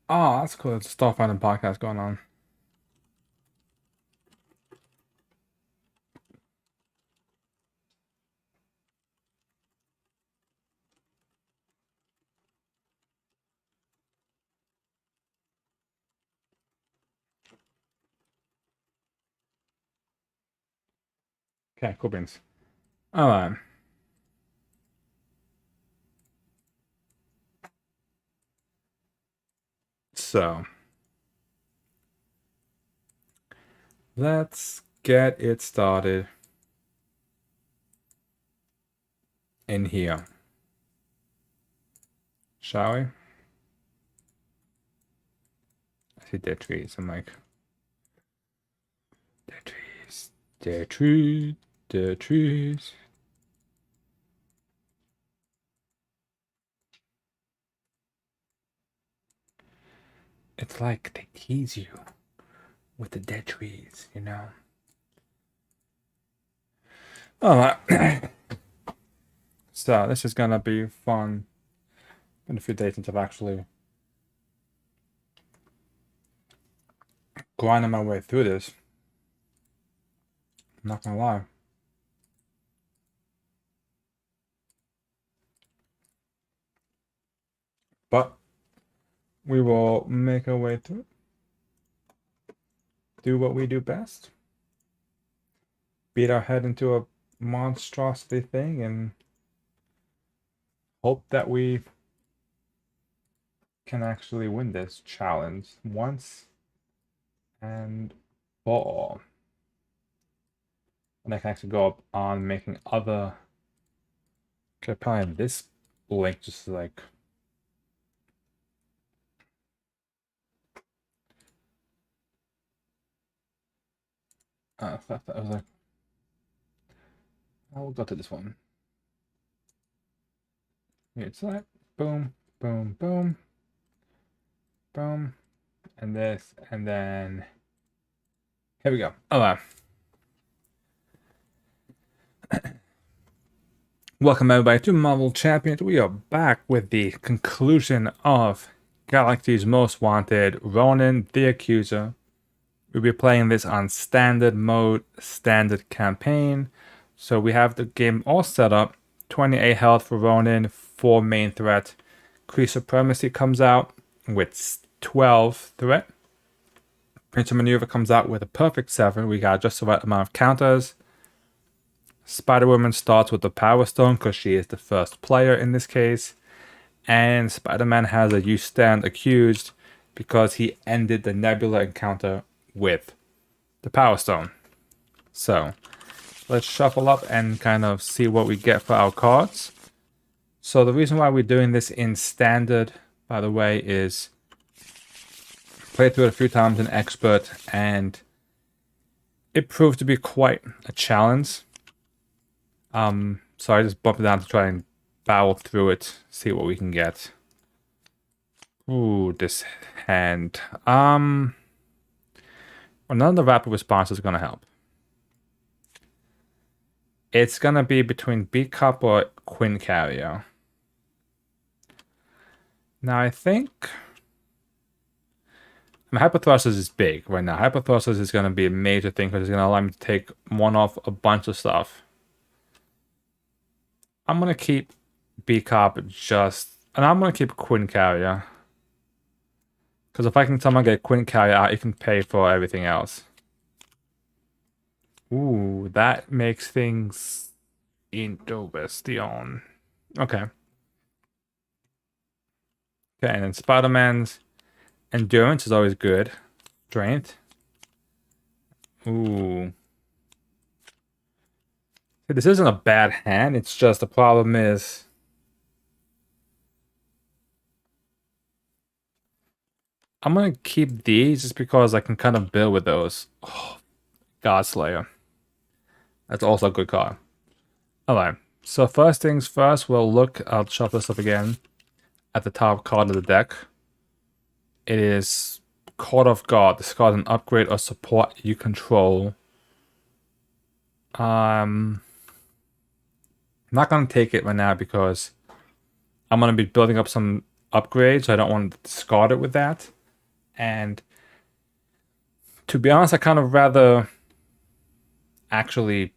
Oh, that's cool. It's a Starfighter podcast going on. Okay, cool beans. All right. So let's get it started in here, shall we? I see dead trees. I'm like, dead trees, dead trees, dead trees. It's like they tease you with the dead trees, you know? All right. So this is gonna be fun. Been a few days since I've actually grinded my way through this. I'm not gonna lie. But we will make our way through it. Do what we do best. Beat our head into a monstrosity thing and hope that we can actually win this challenge once and for all. And I can actually go up on making other. Okay, probably this link just like. I was like, I will go to this one. It's like boom, boom, boom, boom, and this, and then here we go. Oh, welcome everybody to Marvel Champions. We are back with the conclusion of Galaxy's Most Wanted, Ronan the Accuser. We'll be playing this on standard mode, standard campaign. So we have the game all set up. 28 health for Ronan, 4 main threat. Kree Supremacy comes out with 12 threat. Prince of Maneuver comes out with a perfect 7. We got just the right amount of counters. Spider-Woman starts with the Power Stone because she is the first player in this case. And Spider-Man has a You Stand Accused because he ended the Nebula encounter with the Power Stone. So let's shuffle up and kind of see what we get for our cards. So the reason why we're doing this in standard, by the way, is played through it a few times in expert and it proved to be quite a challenge. So I just bumped it down to try and barrel through it, see what we can get. Ooh, this hand. None of the rapid response is gonna help. It's gonna be between B Cup or Quinn Carrier. Now I think Hyperthrusters is big right now. Hyperthrusters is gonna be a major thing because it's gonna allow me to take one off a bunch of stuff. I'm gonna keep B Cop and I'm gonna keep Quinn Carrier. Because if I can somehow get Quinn Carrier out, it can pay for everything else. Ooh, that makes things interesting. Okay. Okay, and then Spider-Man's Endurance is always good. Strength. Ooh. See, this isn't a bad hand, it's just the problem is I'm gonna keep these just because I can kind of build with those. Oh, Godslayer. That's also a good card. Alright, so first things first, I'll shuffle this up again at the top card of the deck. It is Court of God. This card is an upgrade or support you control. I'm not going to take it right now because I'm going to be building up some upgrades, so I don't want to discard it with that. And to be honest, I kind of rather actually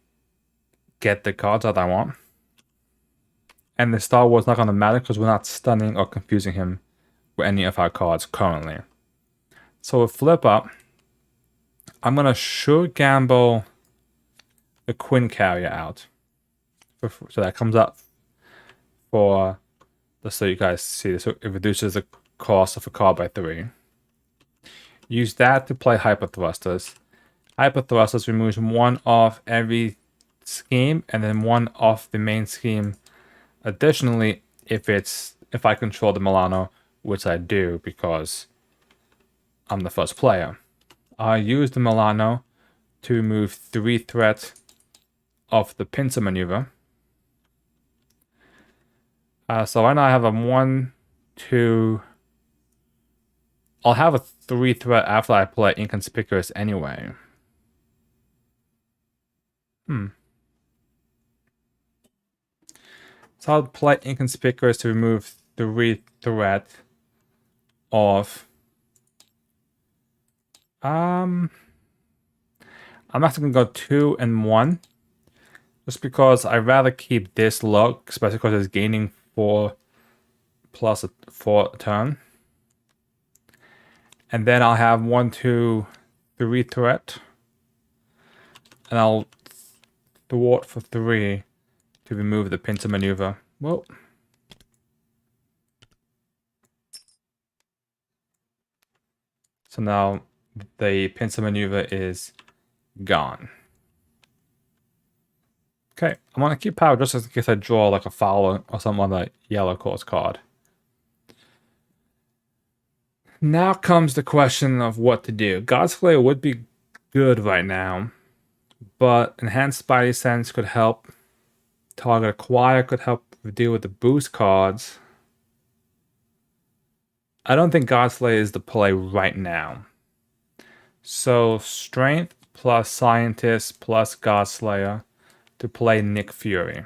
get the cards that I want. And the Star Wars not going to matter because we're not stunning or confusing him with any of our cards currently. So with flip up, I'm going to sure gamble the Quinn Carrier out. So that comes up for, just so you guys see this, it reduces the cost of a card by 3. Use that to play Hyper Thrusters. Hyper Thrusters removes 1 off every scheme and then 1 off the main scheme. Additionally, if I control the Milano, which I do because I'm the first player, I use the Milano to remove 3 threat of the pincer maneuver. So right now I have a 1, 2. I'll have a 3 threat after I play Inconspicuous anyway. So I'll play Inconspicuous to remove 3 threat of... I'm actually going to go 2 and 1. Just because I'd rather keep this low, especially because it's gaining 4 plus 4 turn. And then I'll have 1, 2, 3 threat. And I'll thwart for 3 to remove the pincer maneuver. Whoa. So now the pincer maneuver is gone. Okay, I'm gonna keep power just in case I draw like a foul or some other yellow cost card. Now comes the question of what to do. Godslayer would be good right now, but Enhanced Spidey Sense could help. Target Acquire could help deal with the boost cards. I don't think Godslayer is the play right now. So Strength plus Scientist plus Godslayer to play Nick Fury.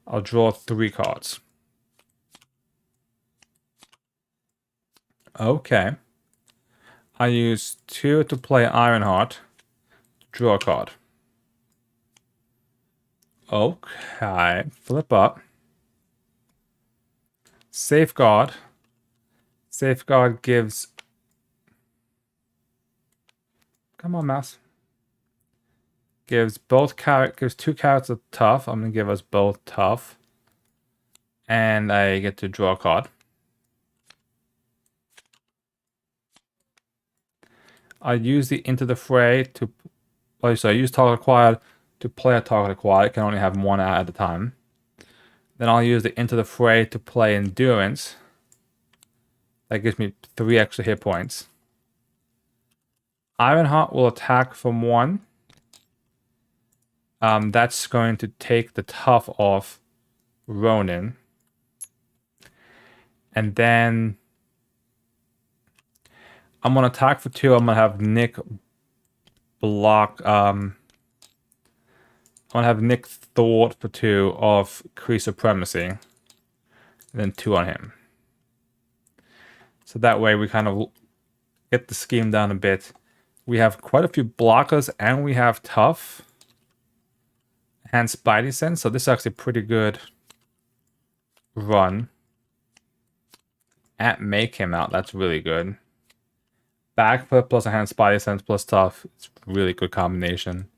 I'll draw 3 cards. Okay. I use 2 to play Ironheart to draw a card. Okay. Flip up. Safeguard. Safeguard gives... Come on, mouse. Gives 2 carrots of tough. I'm gonna give us both tough. And I get to draw a card. I use the Into the Fray to... So I use Target Acquired to play a Target Acquired. I can only have 1 out at a time. Then I'll use the Into the Fray to play Endurance. That gives me 3 extra hit points. Ironheart will attack from 1. That's going to take the tough off Ronan. And then I'm going to attack for 2. I'm going to have Nick block. I'm going to have Nick thwart for 2 of Kree Supremacy. And then 2 on him. So that way we kind of get the scheme down a bit. We have quite a few blockers and we have tough. And Spidey Sense, so this is actually a pretty good run. At May came out, that's really good. Backflip plus a hand Spidey Sense plus tough, it's a really good combination.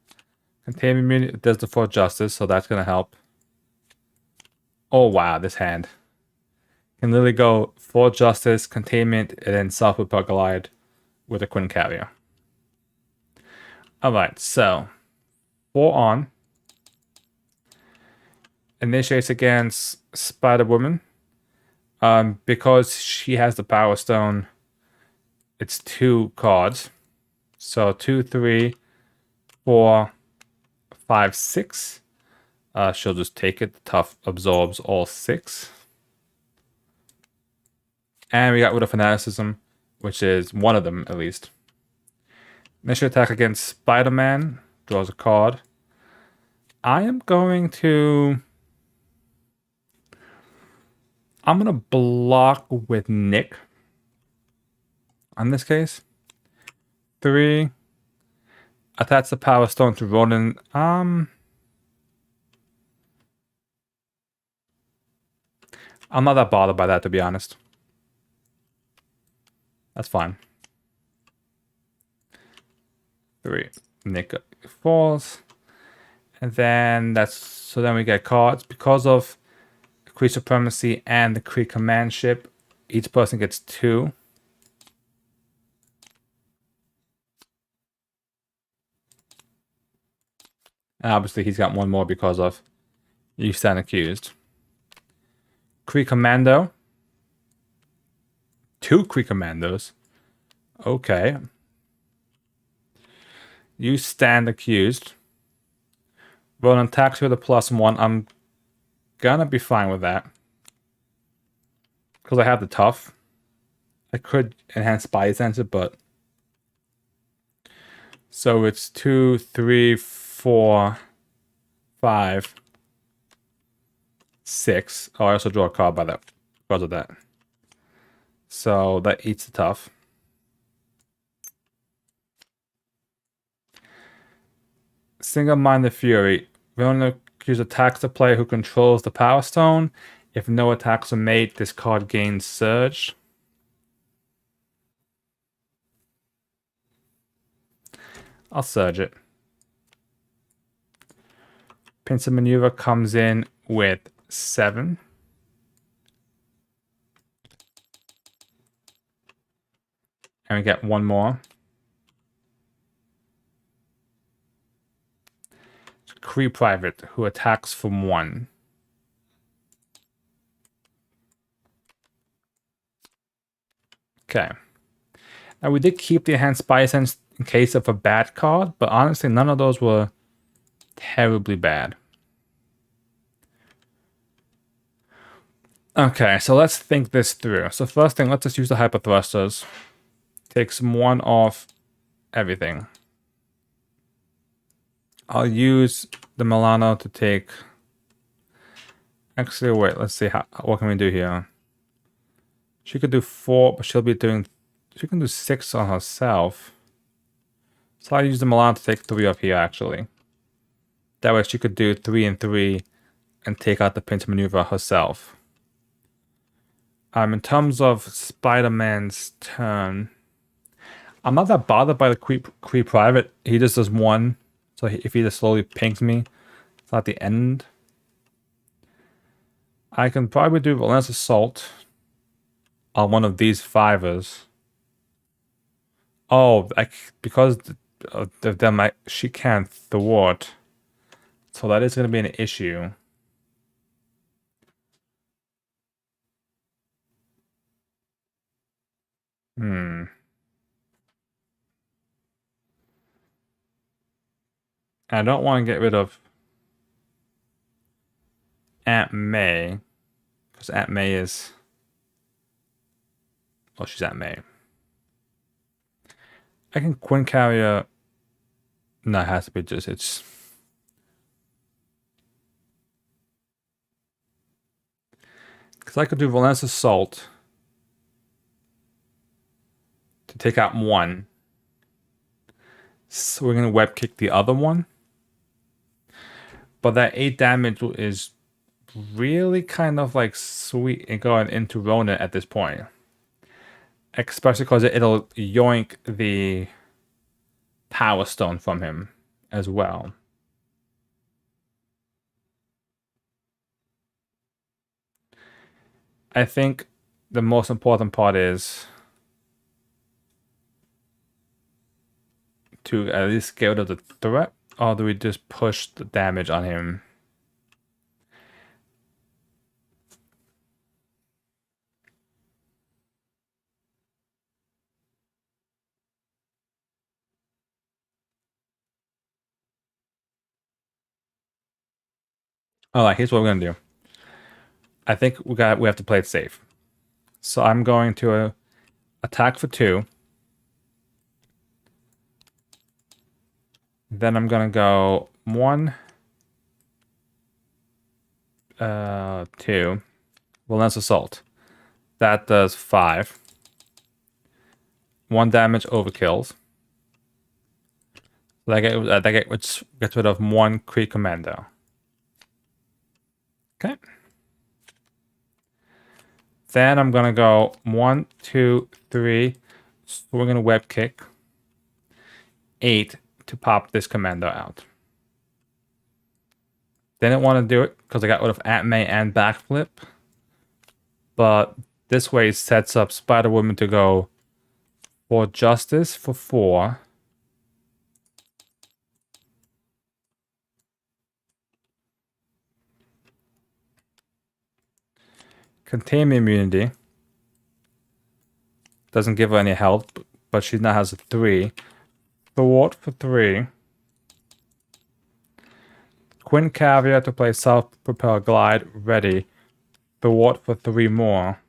Containment immunity does the 4 justice, so that's gonna help. Oh wow, this hand. Can literally go 4 justice, containment, and then self-repel Goliath with a Quinn Carrier. Alright, so 4 on. Initiates against Spider-Woman. Because she has the Power Stone, it's 2 cards. So 2, 3, 4, 5, 6. She'll just take it. The tough absorbs all 6. And we got rid of Fanaticism, which is one of them at least. Initial attack against Spider-Man. Draws a card. I am going to... I'm going to block with Nick. in this case. 3. Attach the Power Stone to Ronan. I'm not that bothered by that, to be honest. That's fine. 3. Nick falls. And then then we get cards. Because of Kree Supremacy and the Kree Command Ship, each person gets 2. And obviously he's got 1 more because of you stand accused. Kree Commando. 2 Kree Commandos. Okay. You stand accused. Ronan attacks with a +1. I'm gonna be fine with that. Because I have the tough. I could enhance Spy Sensor, but... So it's 2, 3, 4, 5, 6. Oh, I also draw a card by that because of that. So that eats the tough. Single-Minded Fury. Ronan attacks the player who controls the Power Stone. If no attacks are made, this card gains Surge. I'll Surge it. Pincer Maneuver comes in with 7. And we get 1 more. Kree Private, who attacks for 1. Okay. Now we did keep the Enhanced Spy Sense in case of a bad card, but honestly none of those were terribly bad. Okay, so let's think this through. So first thing, let's just use the Hyper Thrusters. Take some 1 off everything. I'll use the Milano to take... Actually, wait, let's see. What can we do here? She could do 4, but she'll be doing... She can do 6 on herself. So I'll use the Milano to take 3 off here, actually. That way she could do 3 and 3 and take out the pinch maneuver herself. In terms of Spider-Man's turn, I'm not that bothered by the Kree Private. He just does 1. So if he just slowly pings me, it's not the end. I can probably do Relentless Assault on one of these 5ers. Oh, because of them, she can't thwart. So that is going to be an issue. I don't want to get rid of Aunt May, because Aunt May is... Well, she's Aunt May. I can Quinn Carrier... No, it has to be just... It's... Because I could do Relentless Assault to take out 1. So we're going to web kick the other one. But that 8 damage is really kind of like sweet and going into Ronan at this point. Especially because it'll yoink the Power Stone from him as well. I think the most important part is to at least get rid of the threat, or do we just push the damage on him? Alright, here's what we're gonna do. I think we have to play it safe. So I'm going to attack for 2. Then I'm gonna go 1, 2. Relentless Assault. That does 5. 1 damage overkills. That gets rid of 1 Kree Commando. Okay. Then I'm gonna go 1, 2, 3. So we're gonna web kick 8 to pop this commando out. Didn't want to do it because I got rid of Aunt May and backflip. But this way sets up Spider-Woman to go for Justice for 4. Contain immunity. Doesn't give her any health, but she now has a 3. Thwart for 3. Quinn Caviar to play self-propel glide ready. Thwart for 3 more.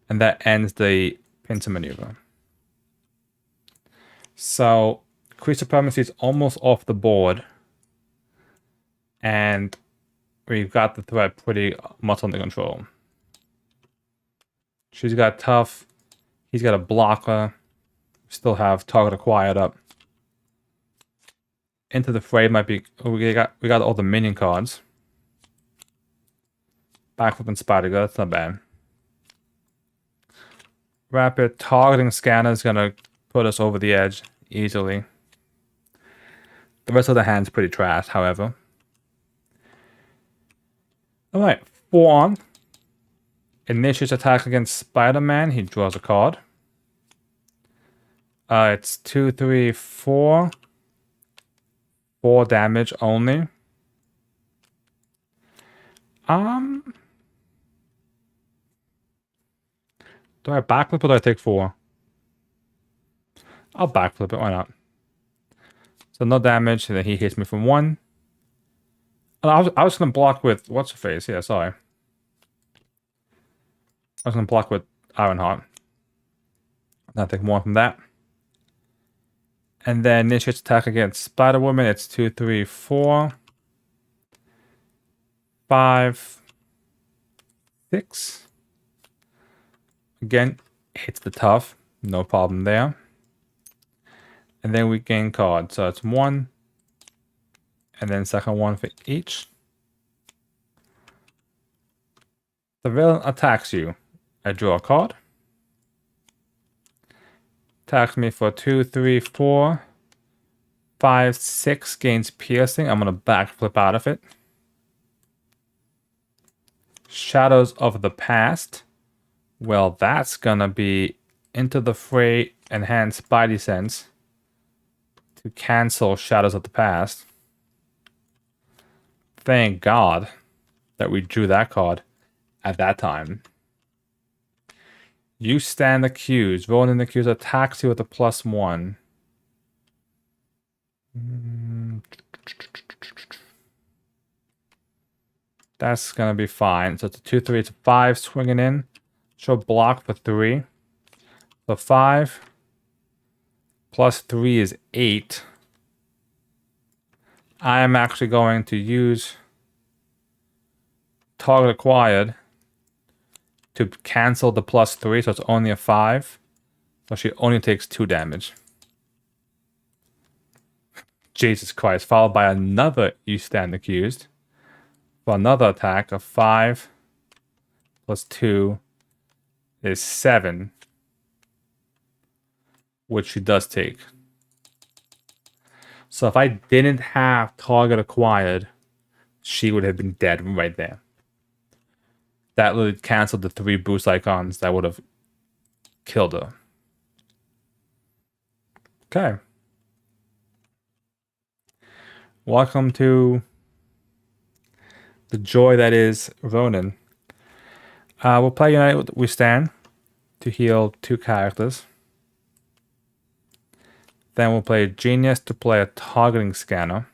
And that ends the pincer maneuver. So Kree Supremacy is almost off the board. And we've got the threat pretty much under control. She's got tough. He's got a blocker. Still have target acquired up. Into the fray might be. We got all the minion cards. Backflip and Spider Go. That's not bad. Rapid targeting scanner is gonna put us over the edge easily. The rest of the hand's pretty trash, however. Alright, 4 on. Initiates attack against Spider-Man. He draws a card. It's 2, 3, 4. 4 damage only. Do I backflip or do I take 4? I'll backflip it, why not? So no damage, and then he hits me from 1. And I was gonna block with what's her face? Yeah, sorry. I was gonna block with Ironheart. I'll take 1 from that. And then initiates attack against Spider-Woman. It's 2, 3, 4. 5, 6. Again, hits the tough. No problem there. And then we gain cards. So it's 1. And then second 1 for each. The villain attacks you. I draw a card. Attacks me for 2, 3, 4, 5, 6. Gains piercing. I'm going to backflip out of it. Shadows of the Past. Well, that's going to be into the fray, enhance Spidey sense to cancel Shadows of the Past. Thank God that we drew that card at that time. You stand accused. Ronan accused attacks you with a +1. That's going to be fine. So it's a 2, 3, it's a 5 swinging in. Show block for 3. So 5 plus 3 is 8. I am actually going to use target acquired to cancel the +3, so it's only a 5. So she only takes 2 damage. Jesus Christ. Followed by another You Stand Accused. For another attack of 5 plus 2 is 7. Which she does take. So if I didn't have target acquired, she would have been dead right there. That would have canceled the 3 boost icons that would have killed her. Okay. Welcome to the joy that is Ronan. We'll play Unite We Stand to heal 2 characters. Then we'll play Genius to play a targeting scanner.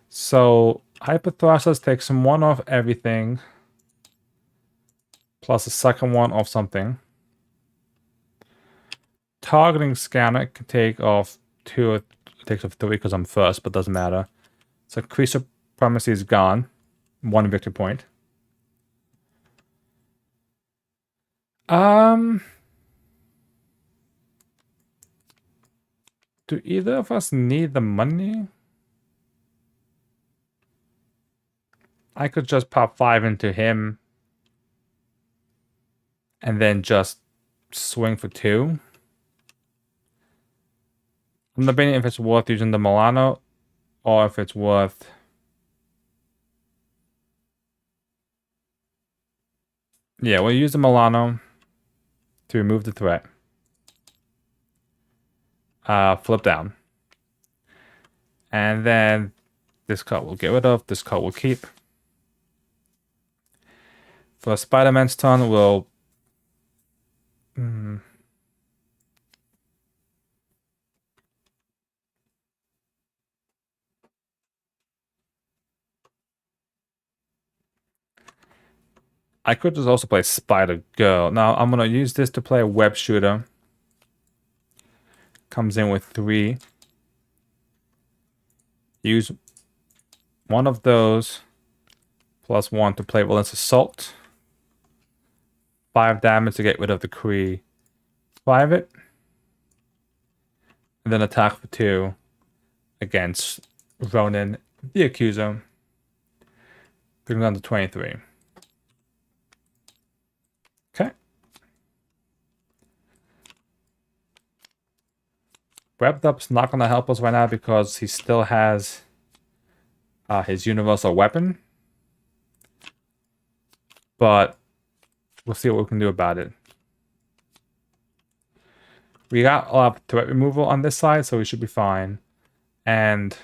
So Hyperthrusters takes 1 off everything, plus a second 1 off something. Targeting scanner can take off 2, it takes off 3 because I'm first, but doesn't matter. So Kree Supremacy is gone. 1 victory point. Do either of us need the money? I could just pop 5 into him and then just swing for 2. I'm debating if it's worth using the Milano or if it's worth... Yeah, we'll use the Milano to remove the threat. Flip down. And then this card we'll get rid of, this card we'll keep. For Spider-Man's turn, we'll... I could just also play Spider-Girl. Now, I'm going to use this to play a web shooter. Comes in with 3. Use one of those plus 1 to play Relentless Assault. 5 damage to get rid of the Kree Private. And then attack for 2 against Ronan, the Accuser. Brings down to 23. Okay. Wrapped Up's not going to help us right now because he still has his universal weapon. But we'll see what we can do about it. We got a lot of threat removal on this side, so we should be fine. And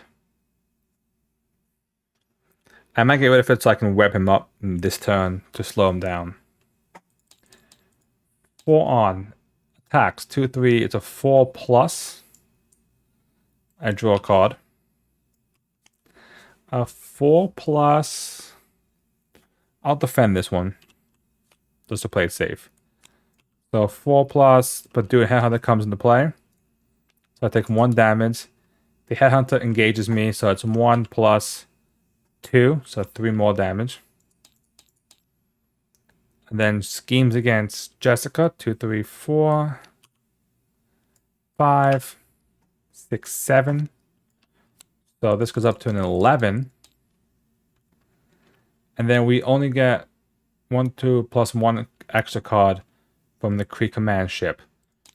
I might get rid of it so I can web him up in this turn to slow him down. 4 on. Attacks. 2-3. It's a 4+. I draw a card. A 4+. I'll defend this one. Just to play it safe. So 4+, but do a Headhunter comes into play. So I take 1 damage. The Headhunter engages me, so it's 1 plus 2, so 3 more damage. And then schemes against Jessica, 2, 3, 4, 5, 6, 7. So this goes up to an 11. And then we only get 1, 2, plus 1 extra card from the Kree command ship.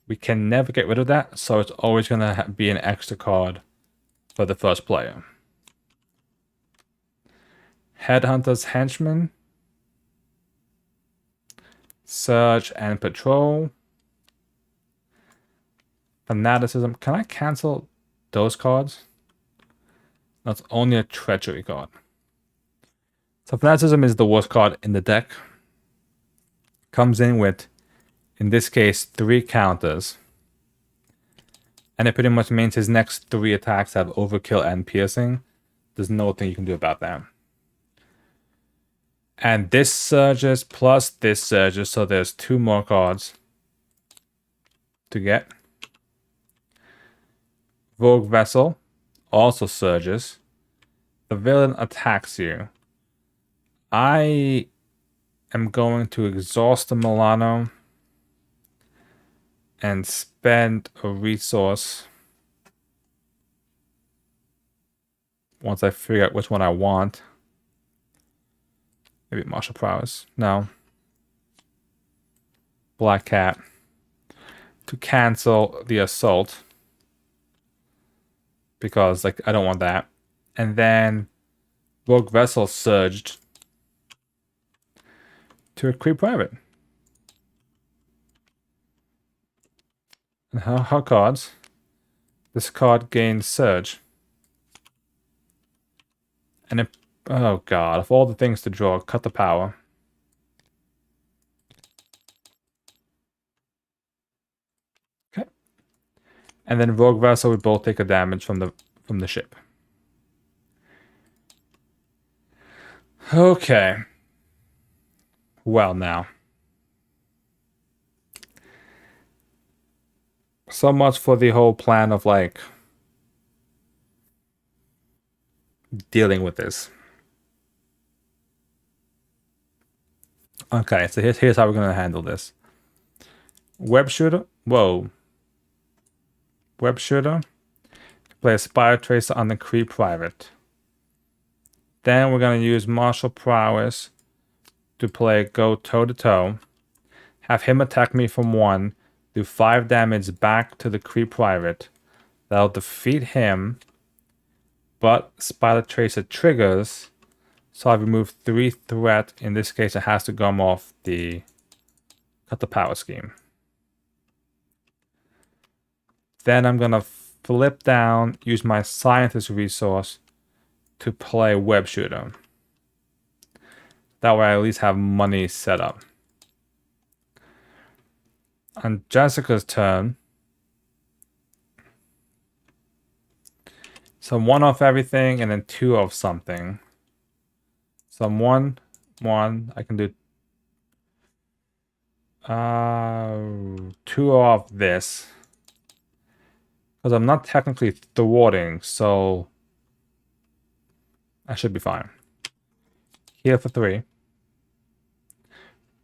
We can never get rid of that, so it's always going to be an extra card for the first player. Headhunter's Henchman. Search and Patrol. Fanaticism. Can I cancel those cards? That's only a Treachery card. So Fanaticism is the worst card in the deck. Comes in with, in this case, 3 counters. And it pretty much means his next 3 attacks have Overkill and Piercing. There's no thing you can do about that. And this surges plus this surges, so there's 2 more cards to get. Rogue Vessel also surges. The villain attacks you. I am going to exhaust the Milano and spend a resource once I figure out which one I want. Maybe Martial Prowess. No. Black Cat. To cancel the assault. Because, like, I don't want that. And then Rogue Vessel surged to a Kree Private. And her cards. This card gains Surge. And it... Oh god, of all the things to draw, cut the power. Okay. And then Rogue Vessel, we both take a damage from the ship. Okay. Well now. So much for the whole plan of like dealing with this. Okay, so here's how we're going to handle this. Web shooter. Whoa. Web shooter. Play a Spider Tracer on the Kree Private. Then we're going to use Martial Prowess to play go toe-to-toe. Have him attack me from 1. Do 5 damage back to the Kree Private. That'll defeat him. But Spider Tracer triggers. So I've removed 3 threat. In this case, it has to come off the cut the power scheme. Then I'm going to flip down, use my scientist resource to play web shooter. That way I at least have money set up. On Jessica's turn, so 1 off everything and then 2 off something. So I'm 1, I can do 2 off this. Because I'm not technically thwarting, so I should be fine. Heal for 3.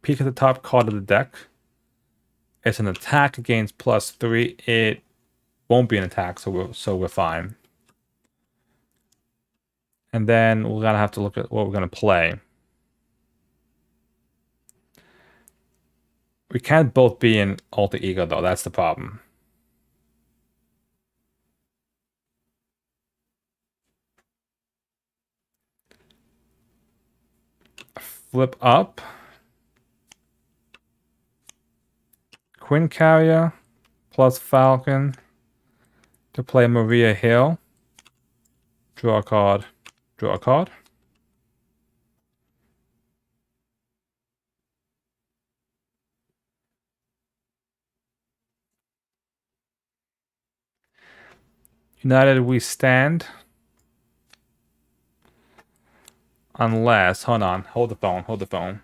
Peek at the top card of the deck. It's an attack against +3. It won't be an attack, so we're fine. And then we're gonna have to look at what we're gonna play. We can't both be in alter ego though. That's the problem. Flip up. Quinn Carrier plus Falcon to play Maria Hill. Draw a card. Draw a card. United we stand. Unless, hold on, hold the phone.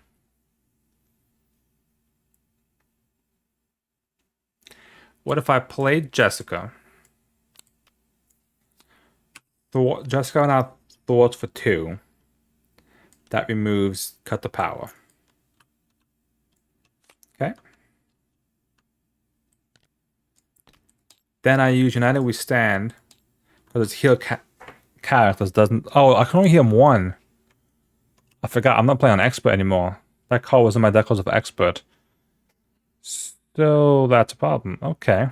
What if I played Jessica? Jessica now thwarts for 2. That removes cut the power. Okay. Then I use United we stand because it's heal characters doesn't. Oh, I can only heal 1. I forgot. I'm not playing on expert anymore. That card was in my deck because of expert. So that's a problem. Okay.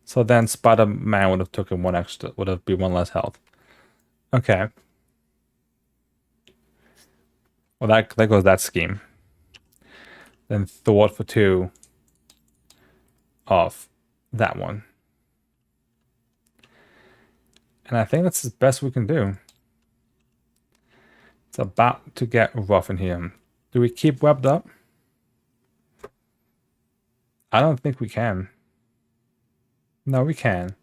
So then Spider-Man would have taken 1 extra. Would have been 1 less health. Okay. Well, there goes that scheme. Then thwart for 2 off that one. And I think that's the best we can do. It's about to get rough in here. Do we keep webbed up? I don't think we can. No, we can.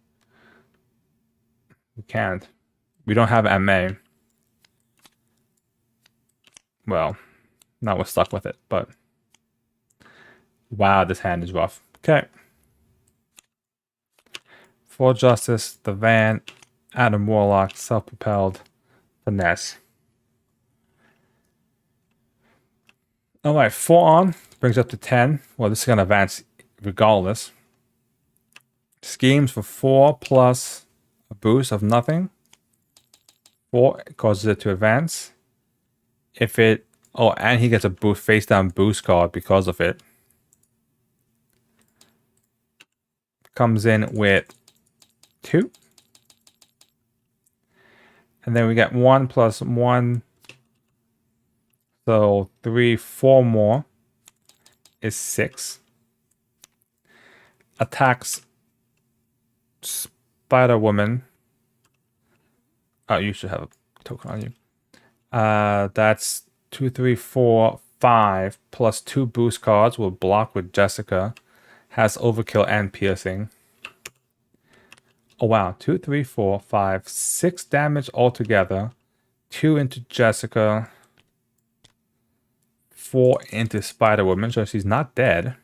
We can't. We don't have MA. Well, now we're stuck with it, but... Wow, this hand is rough. Okay. For Justice, the Van, Adam Warlock, Self-Propelled, Finesse. Alright, 4 on. Brings up to 10. Well, this is going to advance regardless. Schemes for 4 plus a boost of nothing. 4 causes it to advance. If it... Oh, and he gets a boost face down boost card because of it. Comes in with 2. And then we get 1 plus 1. So 3, 4 more is 6. Attacks Spider-Woman. Oh, you should have a token on you. That's 2, 3, 4, 5 plus 2 boost cards will block with Jessica. Has overkill and piercing. Oh wow, 2, 3, 4, 5, 6 damage altogether. 2 into Jessica. 4 into Spider-Woman, so she's not dead.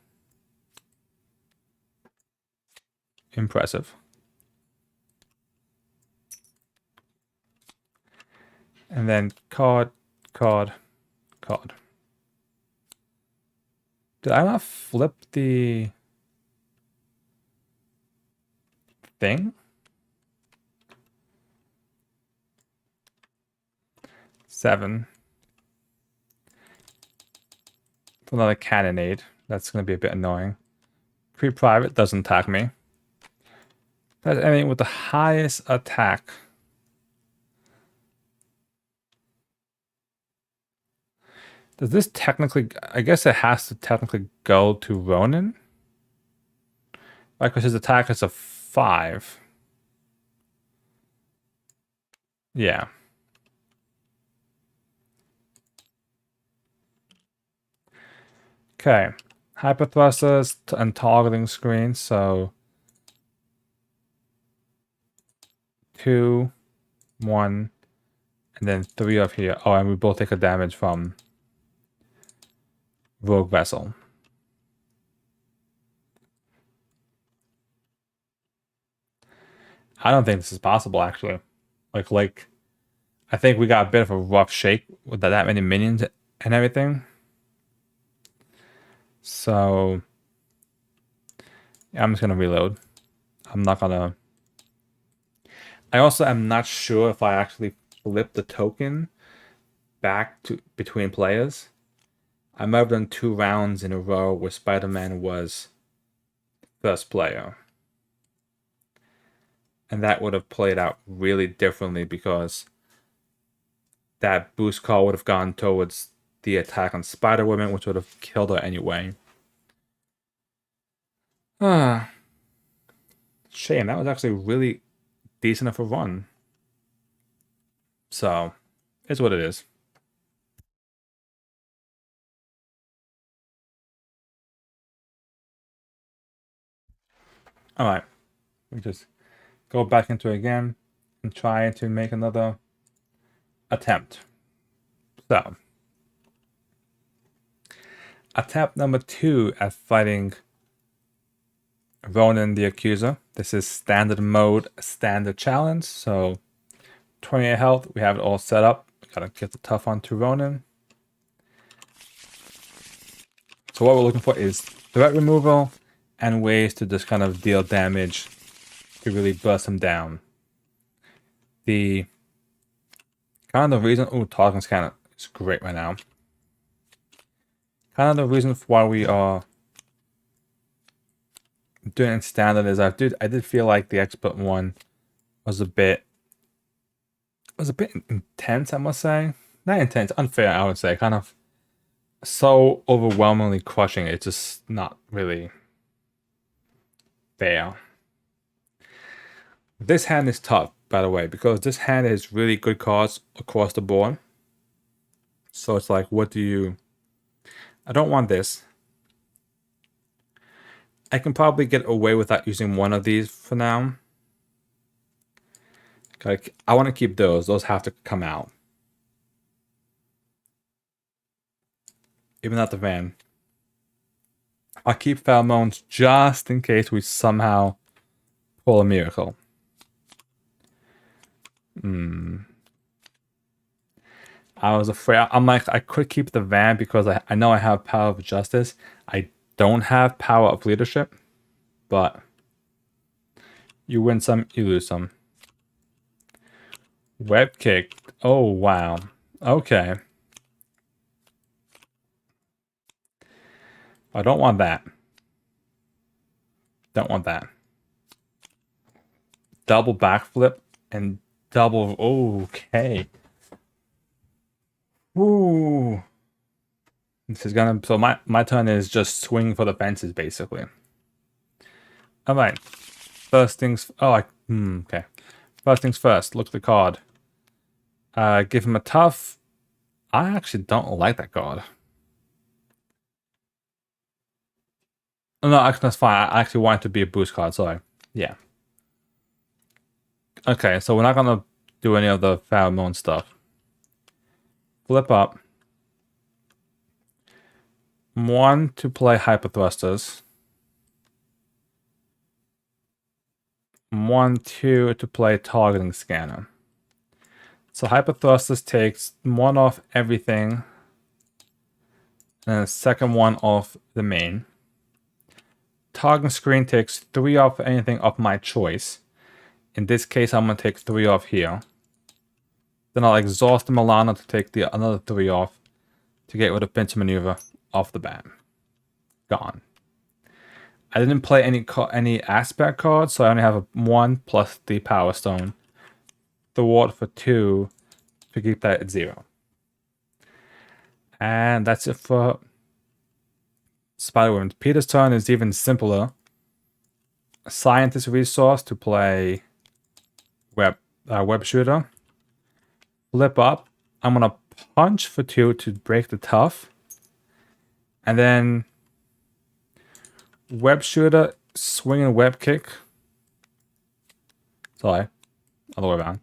Impressive. And then card. Did I not flip the thing? 7. Another cannonade. That's going to be a bit annoying. Pre-private doesn't attack me. That's anything with the highest attack. Does this technically... I guess it has to technically go to Ronan? Right, because his attack is a 5. Yeah. Okay. Hyperthrusters and targeting screen, so... 2, 1, and then 3 up here. Oh, and we both take a damage from Rogue Vessel. I don't think this is possible, actually. Like, I think we got a bit of a rough shake with that many minions and everything. So, yeah, I'm just gonna reload. I'm not gonna... I also am not sure if I actually flip the token back to between players. I might have done 2 rounds in a row where Spider-Man was first player. And that would have played out really differently because that boost call would have gone towards the attack on Spider-Woman, which would have killed her anyway. Shame, that was actually really decent of a run. So, it's what it is. Alright, we just go back into it again and try to make another attempt. So, attempt number 2 at fighting Ronan the Accuser. This is standard mode, standard challenge. So 28 health, we have it all set up. Gotta get the tough on to Ronan. So what we're looking for is threat removal and ways to just kind of deal damage to really bust him down. The kind of the reason, talking's kind of is great right now. Kind of the reason for why we are doing it standard is I did feel like the expert one was a bit intense, I must say. Not intense, unfair, I would say. Kind of so overwhelmingly crushing, it's just not really fair. This hand is tough, by the way, because this hand is really good cards across the board. So it's like, what do you... I don't want this. I can probably get away without using one of these for now. Like, I want to keep those. Those have to come out. Even not the van. I'll keep pheromones just in case we somehow pull a miracle. I was afraid. I'm like, I could keep the van because I know I have power of justice. I don't have power of leadership, but you win some, you lose some. Web kick. Oh, wow. Okay. I don't want that. Don't want that. Double backflip and double... Okay. Ooh. This is gonna... So my turn is just swing for the fences, basically. Alright. First things... Oh, okay. First things first. Look at the card. Give him a tough. I actually don't like that card. No, actually, that's fine. I actually want it to be a boost card, sorry. Yeah. Okay, so we're not gonna do any of the pheromone stuff. Flip up. 1 to play hyper thrusters. 1, 2 to play targeting scanner. So hyper thrusters takes 1 off everything. and the second one off the main. Target screen takes 3 off anything of my choice. In this case, I'm going to take 3 off here. Then I'll exhaust the Milano to take another 3 off to get rid of pincer maneuver off the bat. Gone. I didn't play any aspect cards, so I only have a 1 plus the Power Stone. Thwart for 2 to keep that at 0. And that's it for Spider-Woman. Peter's turn is even simpler. A Scientist resource to play Web Shooter. Flip up. I'm going to punch for 2 to break the tough. And then Web Shooter, swing and web kick. Sorry, other way around.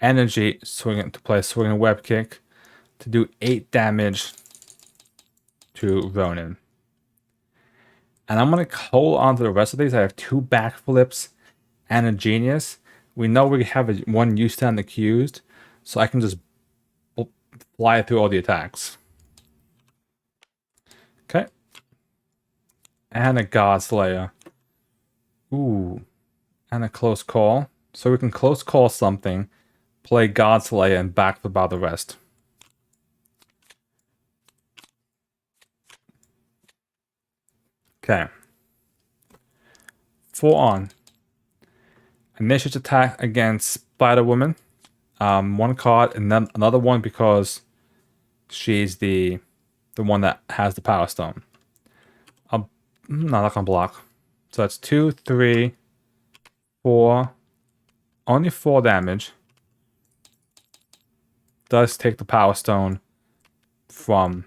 Energy, swing and web kick to do 8 damage to Ronan. And I'm going to hold on to the rest of these. I have 2 backflips and a genius. We know we have one U-stand accused, so I can just fly through all the attacks. Okay. And a God Slayer. Ooh. And a close call. So we can close call something, play God Slayer, and backflip out the rest. Okay. 4 on. Initiative attack against Spider-Woman. 1 card, and then another one because she's the one that has the Power Stone. I'm not gonna block. So that's 2, 3, 4. Only 4 damage. Does take the Power Stone from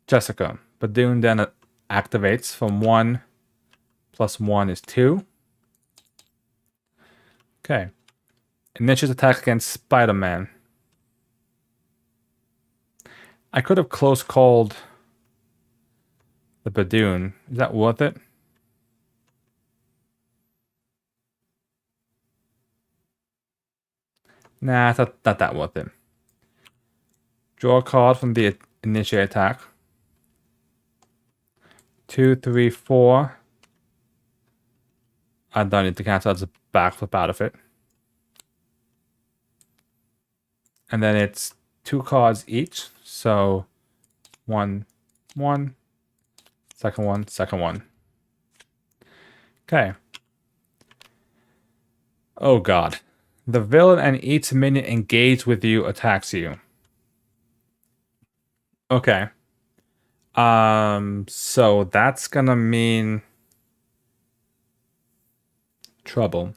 Jessica. But then it activates from 1 plus 1 is 2. Okay. Initiative attack against Spider-Man. I could have close called the Badoon. Is that worth it? Nah, it's not that worth it. Draw a card from the initiate attack. 2, 3, 4. I don't need to cancel. I'll just backflip out of it. And then it's 2 cards each. So 1, 1. Second one, second one. Okay. Oh god. The villain and each minion engaged with you attacks you. Okay. So that's gonna mean trouble.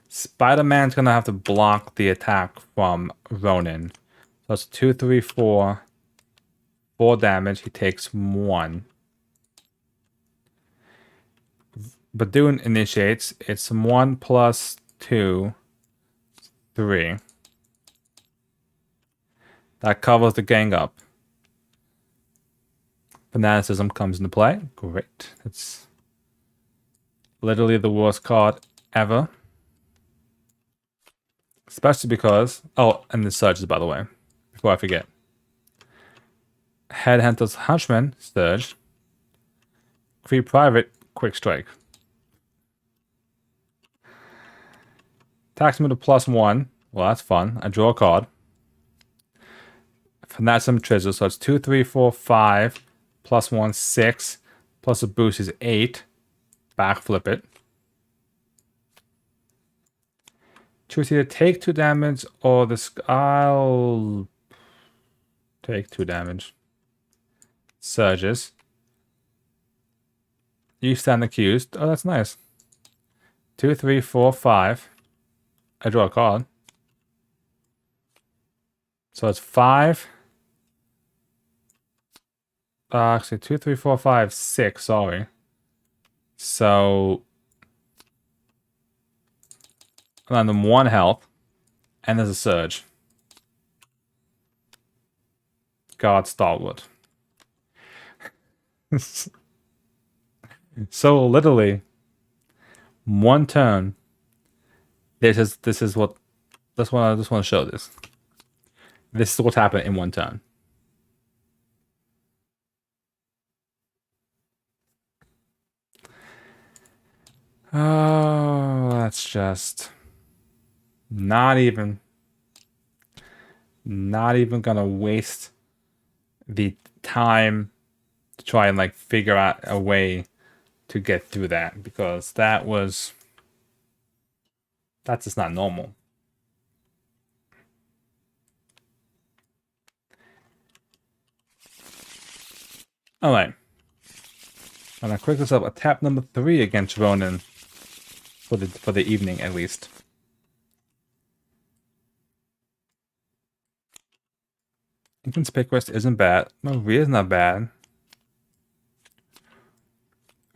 Spider-Man's gonna have to block the attack from Ronan. So it's 2, 3, 4. 4 damage. He takes 1. Badoon initiates. It's 1 plus 2, 3. That covers the gang up. Fanaticism comes into play. Great. It's literally the worst card ever. Especially because... Oh, and the Surges, by the way. Before I forget. Headhunter's Hunchman, Surge. Free Private, Quick Strike. Attacks me to +1. Well, that's fun. I draw a card. Fanaticism Treasure, so it's 2, 3, 4, 5. +1, 6. Plus a boost is 8. Backflip it. Choose either take 2 damage or this. I'll take 2 damage. Surges. You stand accused. Oh, that's nice. 2, 3, 4, 5. I draw a card. So it's 5. Actually, 2, 3, 4, 5, 6. Sorry. So and then 1 health, and there's a surge. God Stalwart. So literally, 1 turn. This is what. That's why I just want to show this. This is what's happened in one turn. Oh, that's just not even gonna waste the time to try and like figure out a way to get through that, because that's just not normal. All right. I'm gonna quick this up. A tap number 3 against Ronan for the evening at least. Inconspicuous isn't bad. Maria's not bad.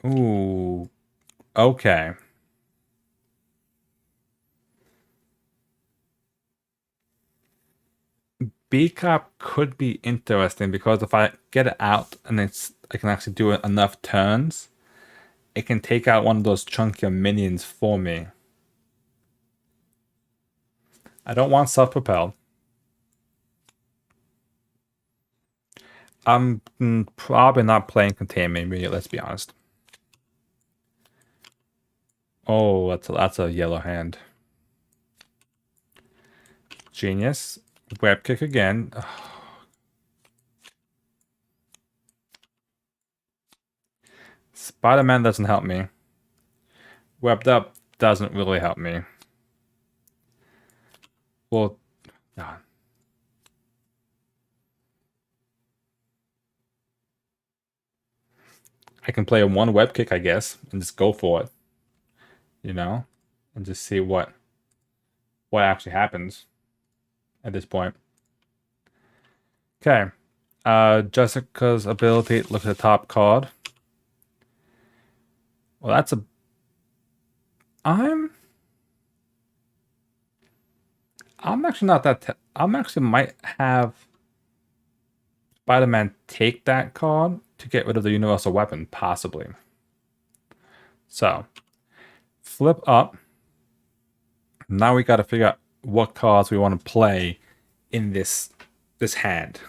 Ooh. Okay. B-Cop could be interesting because if I get it out and I can actually do it enough turns, it can take out one of those chunkier minions for me. I don't want self-propelled. I'm probably not playing Containment Immediate, let's be honest. Oh, that's a yellow hand. Genius. Web kick again. Spider-Man doesn't help me. Webbed up doesn't really help me. Well, God. I can play a one web kick, I guess, and just go for it. You know? And just see what actually happens at this point. Okay. Jessica's ability, look at the top card. Well, that's a... I'm actually not that... I'm actually might have Spider-Man take that card to get rid of the universal weapon, possibly. So, flip up. Now we got to figure out what cards we want to play in this hand.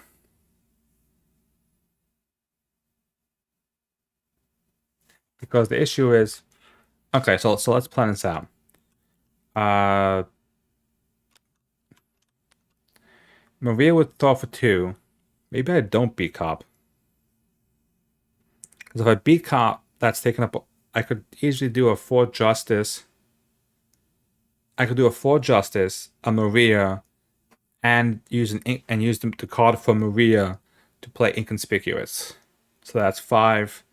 Because the issue is... Okay, so let's plan this out. Maria would throw for 2. Maybe I don't beat Cop. Because if I beat Cop, that's taken up... I could easily do a 4 Justice. I could do a 4 Justice, a Maria, and use the card for Maria to play Inconspicuous. So that's 5,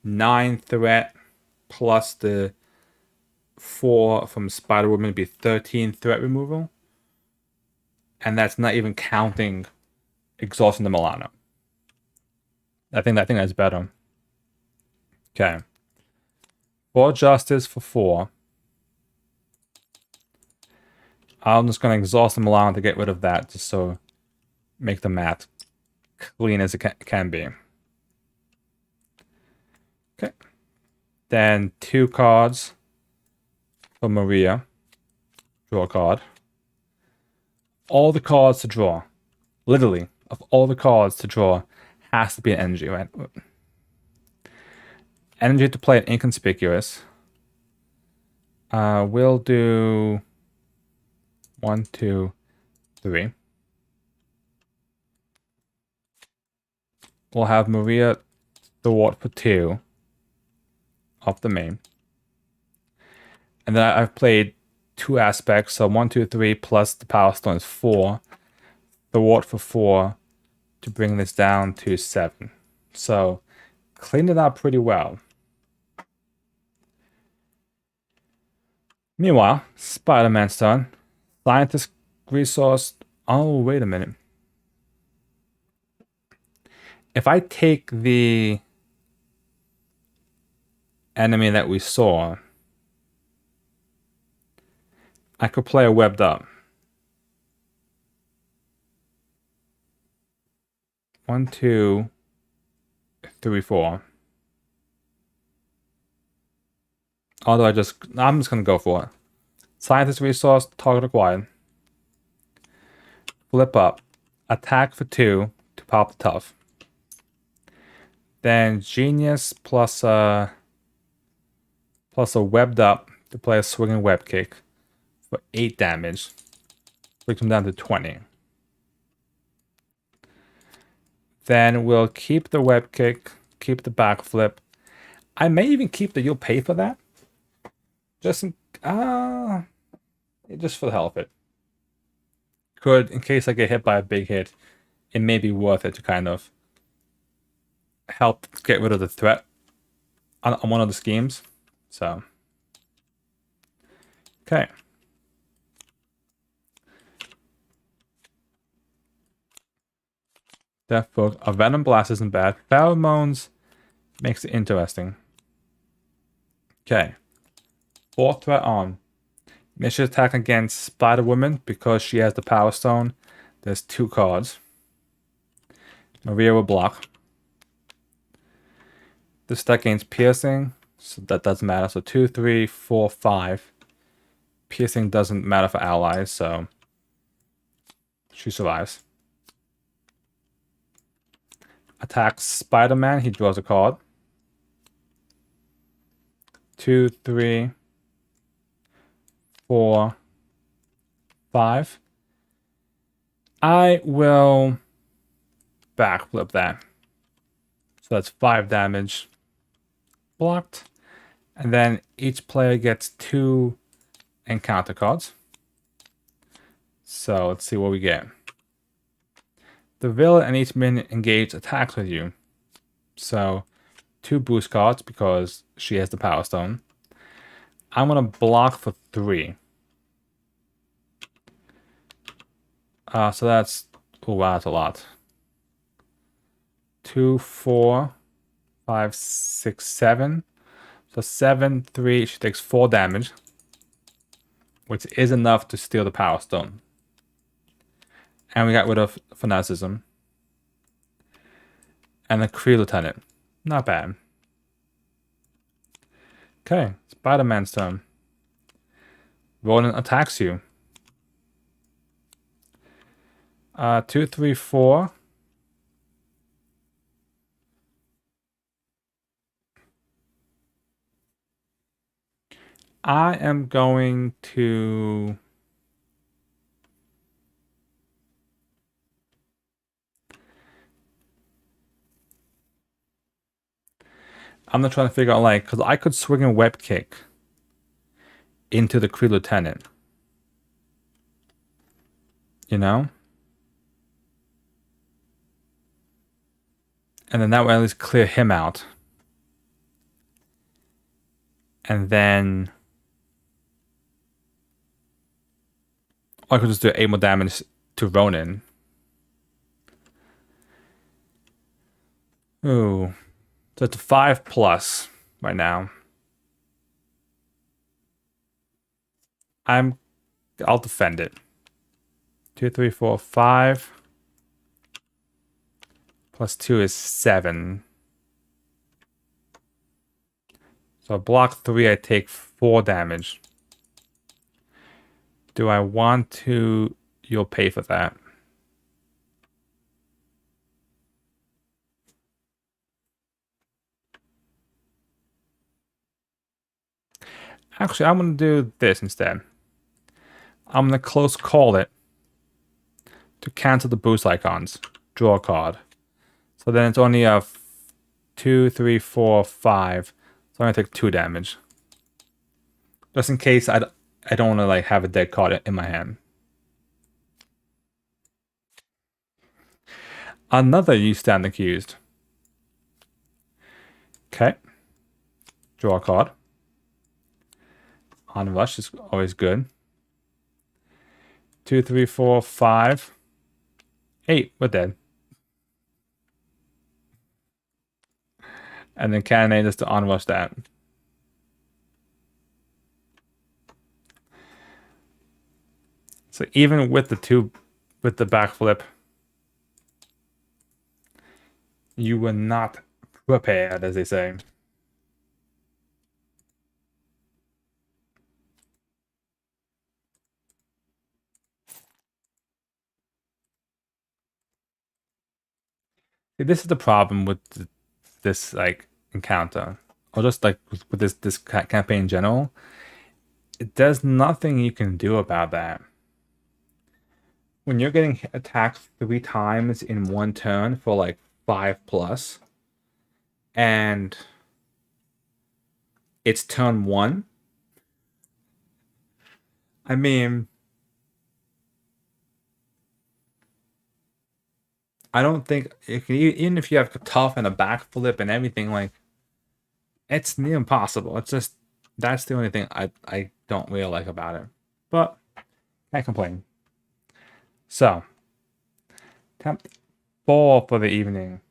9 threat, plus the 4 from Spider-Woman would be 13 threat removal. And that's not even counting exhausting the Milano. I think that's better. Okay. 4 Justice for 4. I'm just going to exhaust the Milano to get rid of that, just so make the math clean as it can be. Okay. Then 2 cards for Maria. Draw a card. All the cards to draw, literally, of all the cards to draw, has to be an energy, right? Energy to play an Inconspicuous. We'll do 1, 2, 3. We'll have Maria thwart for 2 off the main. And then I've played 2 aspects, so 1, 2, 3 plus the Power Stone is 4. Thwart for 4 to bring this down to 7. So cleaned it up pretty well. Meanwhile, Spider-Man's turn. Scientist resource. Oh, wait a minute. If I take the enemy that we saw, I could play a webbed up. 1, 2, 3, 4. Although I'm just gonna go for it. Scientist resource, target acquired. Flip up. attack for 2 to pop the tough. Then Genius plus a webbed up to play a swinging web kick for 8 damage. Brings him down to 20. Then we'll keep the web kick, keep the backflip. I may even keep the you'll pay for that. Just just for the hell of it. Could, in case I get hit by a big hit, it may be worth it to kind of help get rid of the threat on one of the schemes. So, okay. Death Book. A Venom Blast isn't bad. Pheromones makes it interesting. Okay. 4th threat on. Mission attack against Spider Woman because she has the Power Stone. There's 2 cards. Maria will block. This attack gains Piercing, so that doesn't matter. So 2, 3, 4, 5. Piercing doesn't matter for allies, so she survives. Attacks Spider-Man, he draws a card. 2, 3, 4, 5. I will backflip that. So that's 5 damage. Blocked. And then each player gets 2 encounter cards. So let's see what we get. The villain and each minion engage attacks with you. So 2 boost cards because she has the Power Stone. I'm going to block for 3. So that's, oh wow, that's a lot. 2, 4, 5, 6, 7. So 7, 3, she takes 4 damage, which is enough to steal the Power Stone. And we got rid of Fanaticism. And the Kree Lieutenant. Not bad. Okay, Spider-Man's turn. Ronan attacks you. 2, 3, 4. I am going to... I'm not trying to figure out, like, because I could swing a web kick into the Kree Lieutenant. You know? And then that would at least clear him out. And then... I could just do 8 more damage to Ronan. Ooh. So it's a 5+ right now. I'll defend it. 2, 3, 4, 5. Plus 2 is 7. So block 3, I take 4 damage. Do I want to... You'll pay for that. Actually, I'm going to do this instead. I'm going to close call it to cancel the boost icons. Draw a card. So then it's only a 2, 3, 4, 5. So I'm going to take 2 damage. Just in case I don't want to like have a dead card in my hand. Another you stand accused. Okay. Draw a card. Onrush is always good. 2, 3, 4, 5. 8. We're dead. And then Cannonade is to onrush that. So even with the backflip, you were not prepared, as they say. This is the problem with this like encounter, or just like with this campaign in general. There's nothing you can do about that. When you're getting attacked 3 times in one turn for like 5+, and it's turn 1. I mean, I don't think even if you have tough and a backflip and everything, like it's near impossible. It's just that's the only thing I don't really like about it. But can't complain. So, attempt 4 for the evening.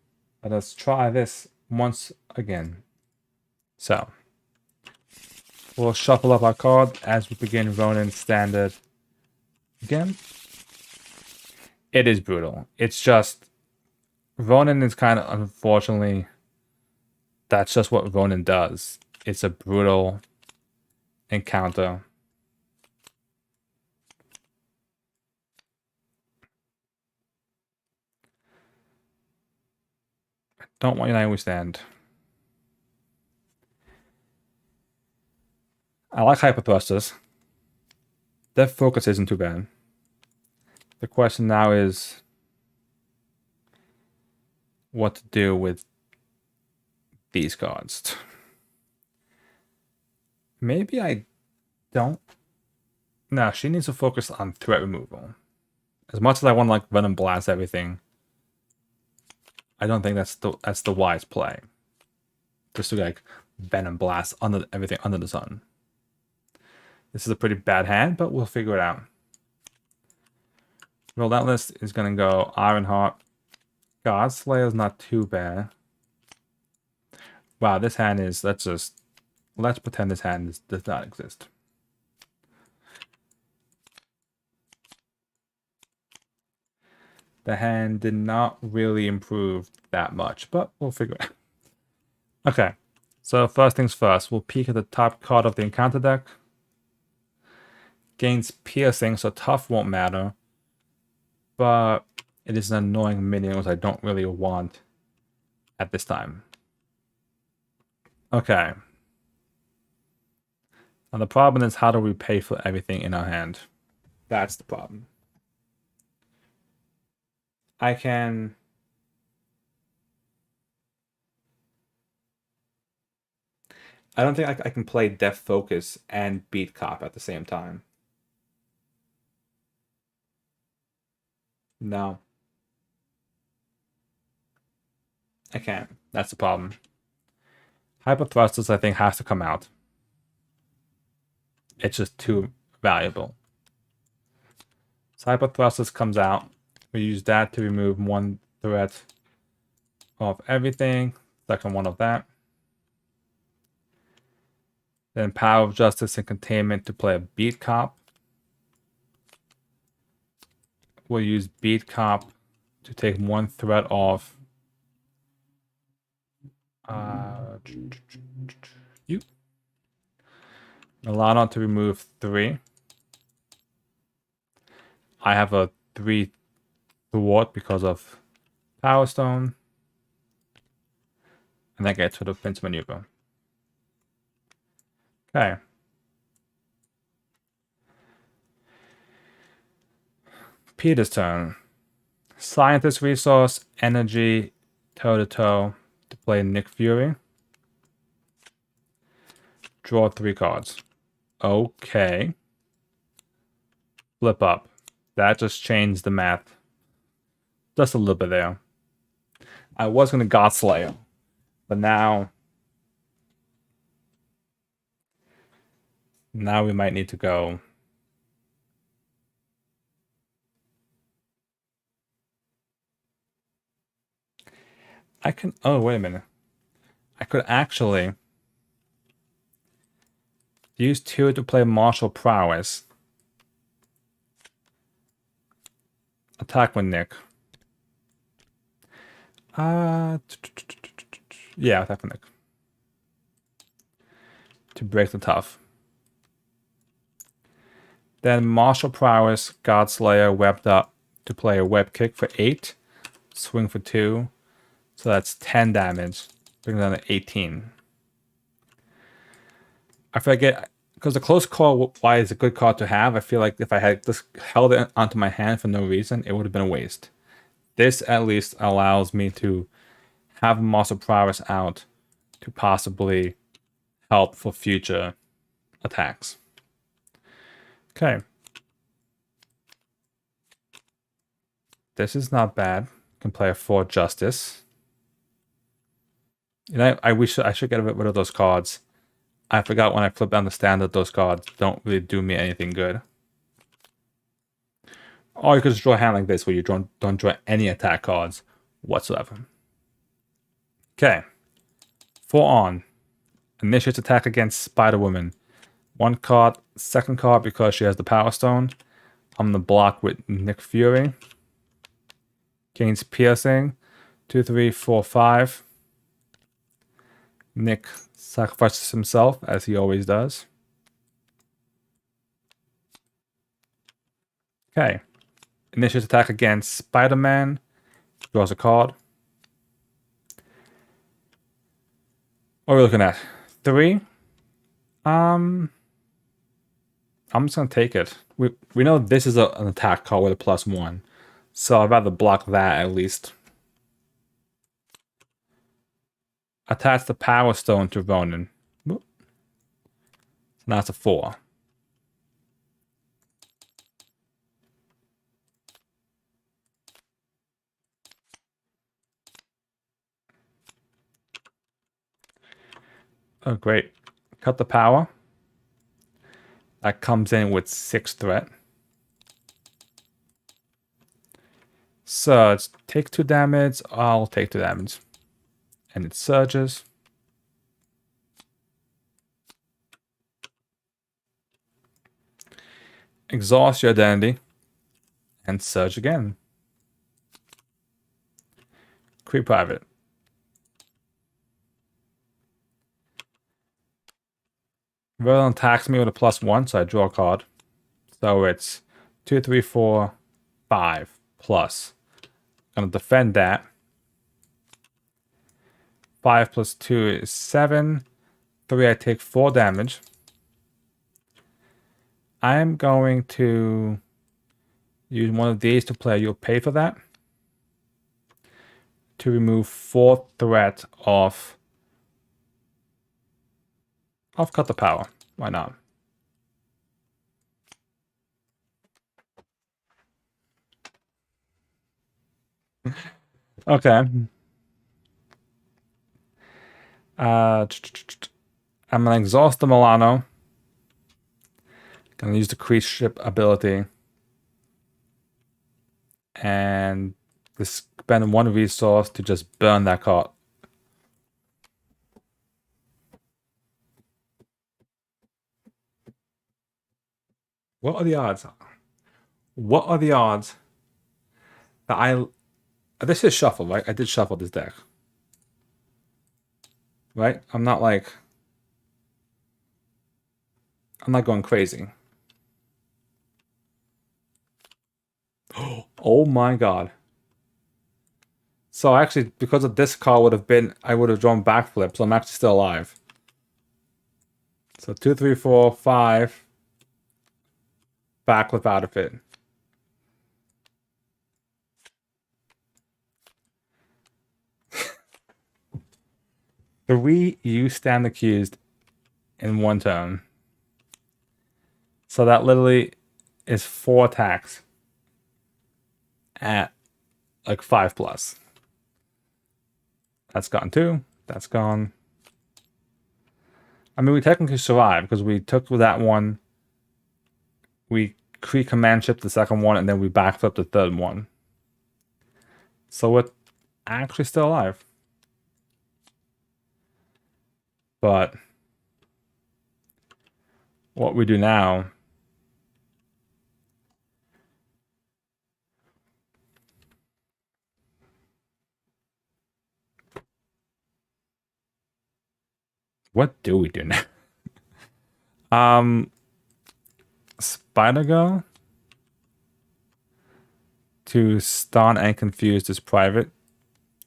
Let us try this once again. So, we'll shuffle up our card as we begin Ronan standard again. It is brutal. It's just Ronan is kind of, unfortunately, that's just what Ronan does. It's a brutal encounter. Don't want you to stand. I like hyper thrusters. Their focus isn't too bad. The question now is what to do with these cards. Maybe I don't. No, she needs to focus on threat removal. As much as I want to like run and blast everything, I don't think that's the wise play. Just to like venom blast under everything under the sun. This is a pretty bad hand, but we'll figure it out. Relentless is gonna go Ironheart. God Slayer's not too bad. Wow, this hand is let's pretend this hand does not exist. The hand did not really improve that much, but we'll figure it out. Okay, so first things first, we'll peek at the top card of the encounter deck. Gains piercing, so tough won't matter. But it is an annoying minion which I don't really want at this time. Okay. Now the problem is how do we pay for everything in our hand? That's the problem. I don't think I can play Death Focus and beat Cop at the same time. No. I can't. That's the problem. Hyper Thrusters, I think, has to come out. It's just too valuable. So Hyper Thrusters comes out. We use that to remove 1 threat of everything. Second one of that. Then Power of Justice and Containment to play a Beat Cop. We'll use Beat Cop to take 1 threat off. You. Milano to remove 3. I have a 3 thwart because of Power Stone. And that gets rid of Pinch Maneuver. Okay. Peter's turn. Scientist resource, energy, toe-to-toe to play Nick Fury. Draw 3 cards. Okay. Flip up. That just changed the math. Just a little bit there. I was going to God Slayer, but now we might need to go. I can. Oh, wait a minute. I could actually use 2 to play Martial Prowess. Attack with Nick. Yeah, attack with Nick. To break the tough. Then Martial Prowess, God Slayer, webbed up to play a web kick for 8. Swing for 2. So that's 10 damage. Brings down to 18. I forget, because the close call, why is a good card to have? I feel like if I had just held it onto my hand for no reason, it would have been a waste. This at least allows me to have Muscle Prowess out to possibly help for future attacks. Okay. This is not bad. Can play a 4 Justice. And I should get rid of those cards. I forgot when I flipped down the standard, those cards don't really do me anything good. Or you could just draw a hand like this where you don't draw any attack cards whatsoever. Okay. 4 on. Initiates attack against Spider-Woman. 1 card, second card because she has the Power Stone. I'm going to block with Nick Fury. Gains Piercing. 2, 3, 4, 5. Nick sacrifices himself, as he always does. Okay. Initiates attack against Spider-Man. Draws a card. What are we looking at? 3. I'm just gonna take it. We know this is an attack card with a +1, so I'd rather block that at least. Attach the Power Stone to Ronan. So now it's a 4. Oh, great. Cut the power. That comes in with 6 threat. Surge. Take 2 damage. I'll take 2 damage. And it surges. Exhaust your identity. And surge again. Creep Private. Ronan attacks me with a +1, so I draw a card. So it's 2, 3, 4, 5 plus. I'm gonna defend that. 5 plus 2 is 7. 3, I take 4 damage. I'm going to use one of these to play. You'll pay for that. To remove 4 threat of Cut the Power. Why not? Okay. I'm gonna exhaust the Milano. Gonna use the Crease Ship ability. And spend 1 resource to just burn that card. What are the odds? What are the odds that this is shuffle, right? I did shuffle this deck. Right? I'm not going crazy. Oh my god. So actually, because of this card I would have drawn backflip, so I'm actually still alive. So 2, 3, 4, 5. Backflip out of it. You stand accused in 1 turn. So that literally is 4 attacks at like 5+. That's gone too. That's gone. I mean, we technically survived because we took that one. We command shipped the second one, and then we backflipped the third one. So we're actually still alive. But what we do now what do we do now? Spider Girl to stun and confuse this private.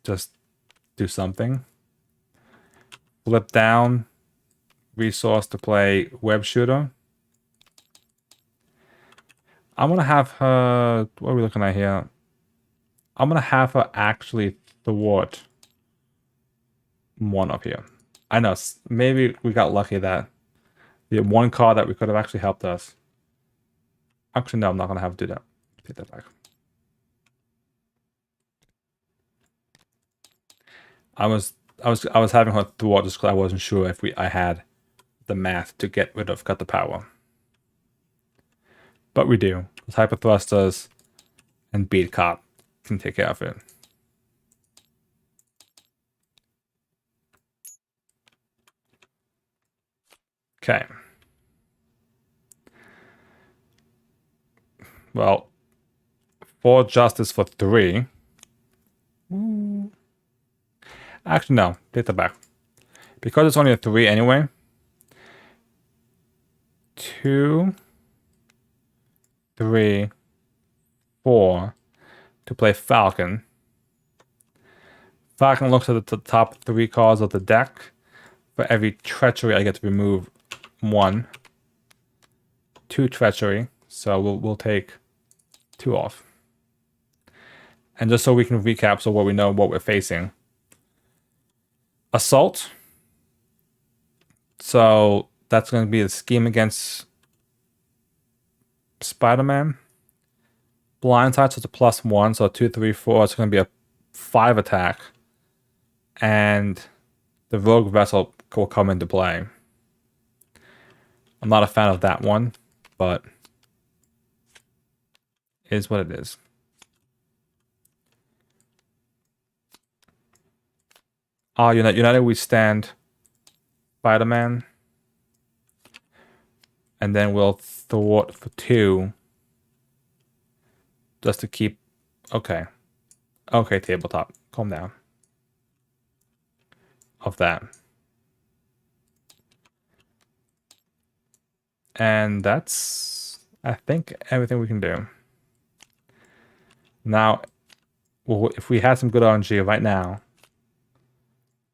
Just do something. Flip down. Resource to play web shooter. I'm going to have her... What are we looking at here? I'm going to have her actually thwart one up here. I know. Maybe we got lucky that the one card that we could have actually helped us. Actually, no, I'm not going to have to do that. Take that back. I was having her thwart just because I wasn't sure if I had the math to get rid of cut the power. But we do. With hyper thrusters and beat cop can take care of it. Okay. Well, 4 justice for 3. Ooh. Actually, no. Take that back. Because it's only a 3 anyway. 2, 3, 4 to play Falcon. Falcon looks at the top 3 cards of the deck. For every treachery, I get to remove 1. 2 treachery. So we'll take 2 off. And just so we can recap, so what we know what we're facing. Assault. So that's going to be the scheme against Spider-Man. Blindside, so it's a +1, so 2, 3, 4. It's going to be a 5 attack. And the Rogue Vessel will come into play. I'm not a fan of that one, but it is what it is. United we stand Spider-Man. And then we'll thwart for 2. Just to keep... Okay. Okay, tabletop. Calm down. Of that. And that's, I think, everything we can do. Now, if we had some good RNG right now,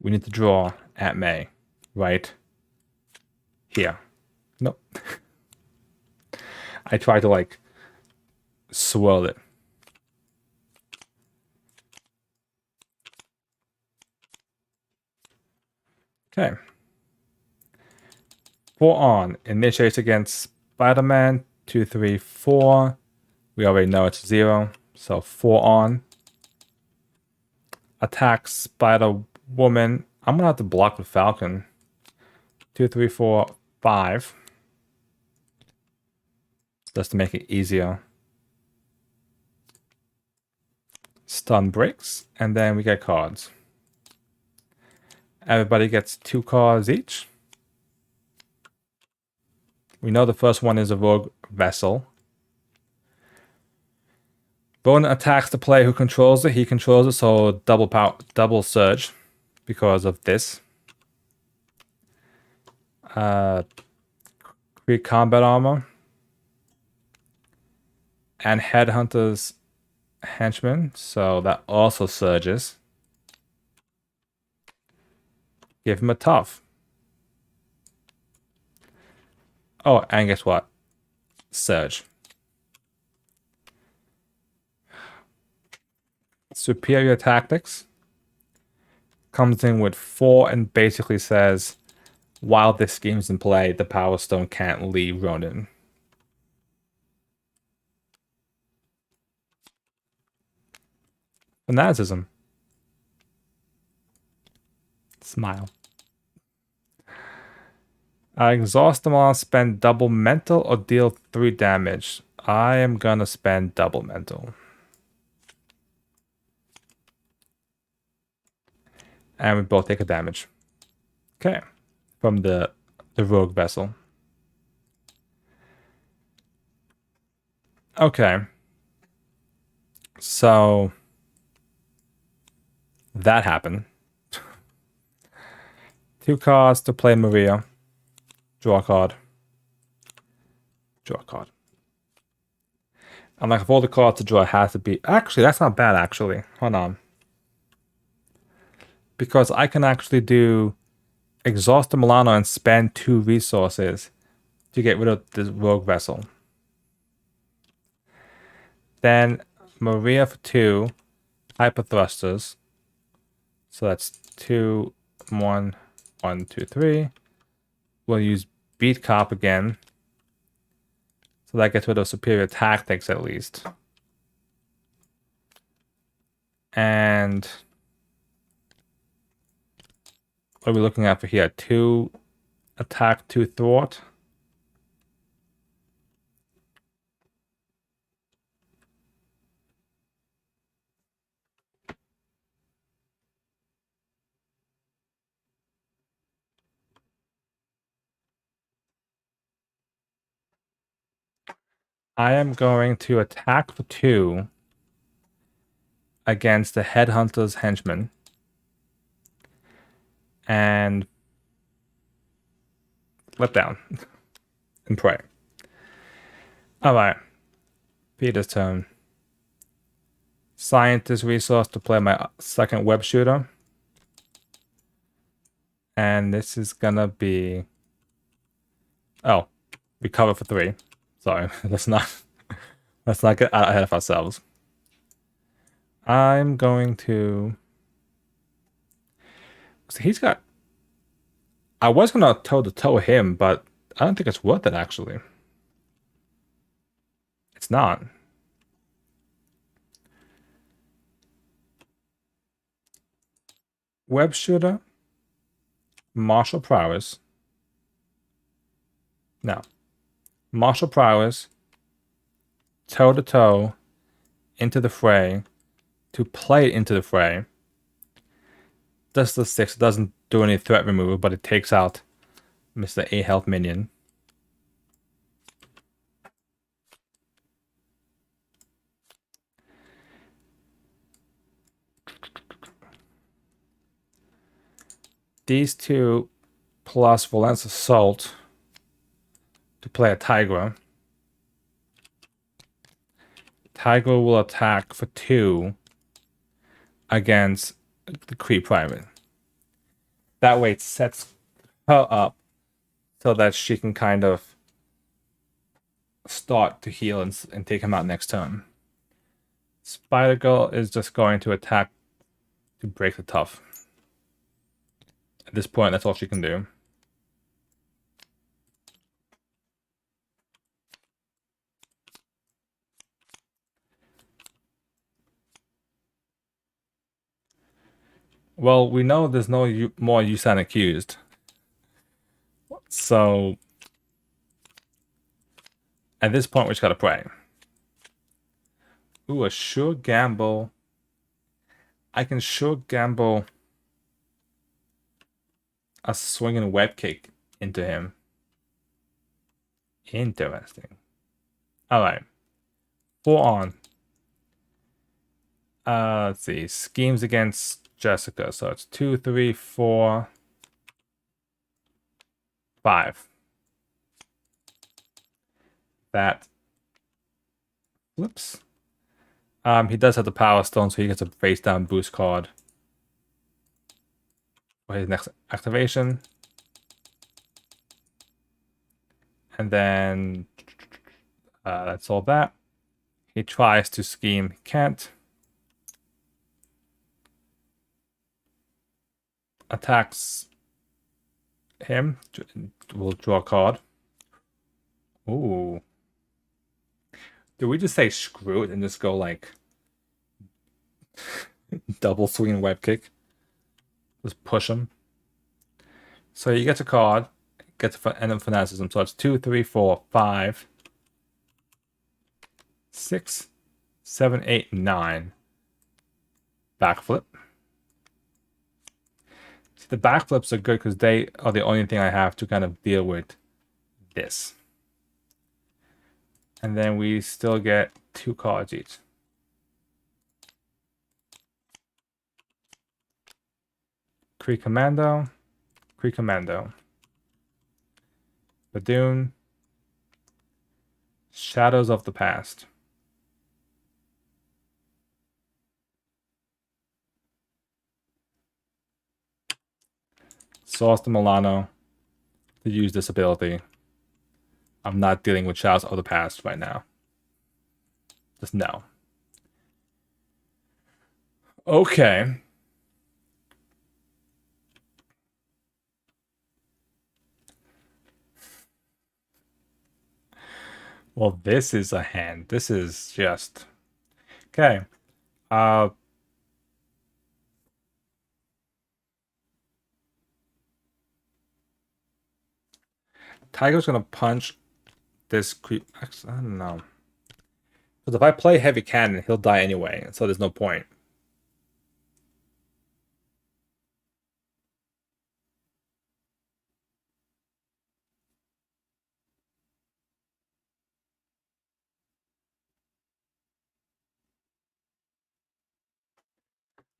we need to draw at May. Right here. Nope. I tried to, like, swirl it. Okay. 4 on. Initiates against Spider-Man. 2, 3, 4. We already know it's 0. So 4 on. Attacks Spider-Woman. I'm going to have to block with Falcon. 2, 3, 4, 5. Just to make it easier. Stun breaks. And then we get cards. Everybody gets 2 cards each. We know the first one is a Rogue Vessel. Ronan attacks the player who controls it. He controls it, so double surge because of this. Create combat armor. And Headhunter's henchman, so that also surges. Give him a tough. Oh, and guess what? Surge. Superior Tactics comes in with 4 and basically says, while this scheme's in play, the Power Stone can't leave Ronan. Fanaticism. Smile. Exhaust them all, spend double mental or deal 3 damage. I am gonna spend double mental. And we both take a damage. Okay. From the Rogue Vessel. Okay. So that happened. 2 cards to play Maria. Draw a card. Draw a card. I'm like, if all the cards to draw has to be... Actually, that's not bad, actually. Hold on. because I can actually do exhaust the Milano and spend 2 resources to get rid of this rogue vessel. Then Maria for 2 hyper thrusters. So that's 2, 1, 1, 2, 3. We'll use beat cop again. So that gets rid of superior tactics at least. And what are we looking at for here? 2 attack, 2 thwart. I am going to attack for 2 against the Headhunter's henchman. And flip down and pray. Alright. Peter's turn. Scientist resource to play my second web shooter. And this is gonna be... Oh, recover for 3. Sorry, let's not get out ahead of ourselves. I'm going to... So he's got... I was gonna toe-to-toe him, but I don't think it's worth it, actually. It's not. Web shooter. Martial prowess. No. Martial prowess. Toe-to-toe. Into the fray. To play it into the fray. Does the 6. It doesn't do any threat removal, but it takes out Mr. A health minion. These 2 plus Valence Assault to play a Tigra. Tigra will attack for 2 against the Kree Private. That way it sets her up so that she can kind of start to heal and take him out next turn. Spider Girl is just going to attack to break the tough. At this point, that's all she can do. Well, we know there's no more Yusan accused. So, at this point, we just gotta pray. Ooh, a sure gamble. I can sure gamble a swinging web kick into him. Interesting. Alright. 4 on. Let's see. Schemes against Jessica. So it's 2, 3, 4, 5. That flips. He does have the Power Stone, so he gets a face down boost card for his next activation. And then that's all that. He tries to scheme, he can't. Attacks him. We'll draw a card. Ooh. Do we just say screw it and just go like double swing web kick? Just push him. So he gets a card, gets and then finances him. So it's 2, 3, 4, 5, 6, 7, 8, 9. Backflip. See, the backflips are good because they are the only thing I have to kind of deal with this. And then we still get 2 cards each. Kree Commando. Kree Commando. Badoon. Shadows of the Past. source the Milano to use this ability. I'm not dealing with Shadows of the Past right now. Just no. Okay. Well, this is a hand. This is just... Okay. Tiger's gonna punch this creep. Actually, I don't know. Because if I play Heavy Cannon, he'll die anyway, so there's no point.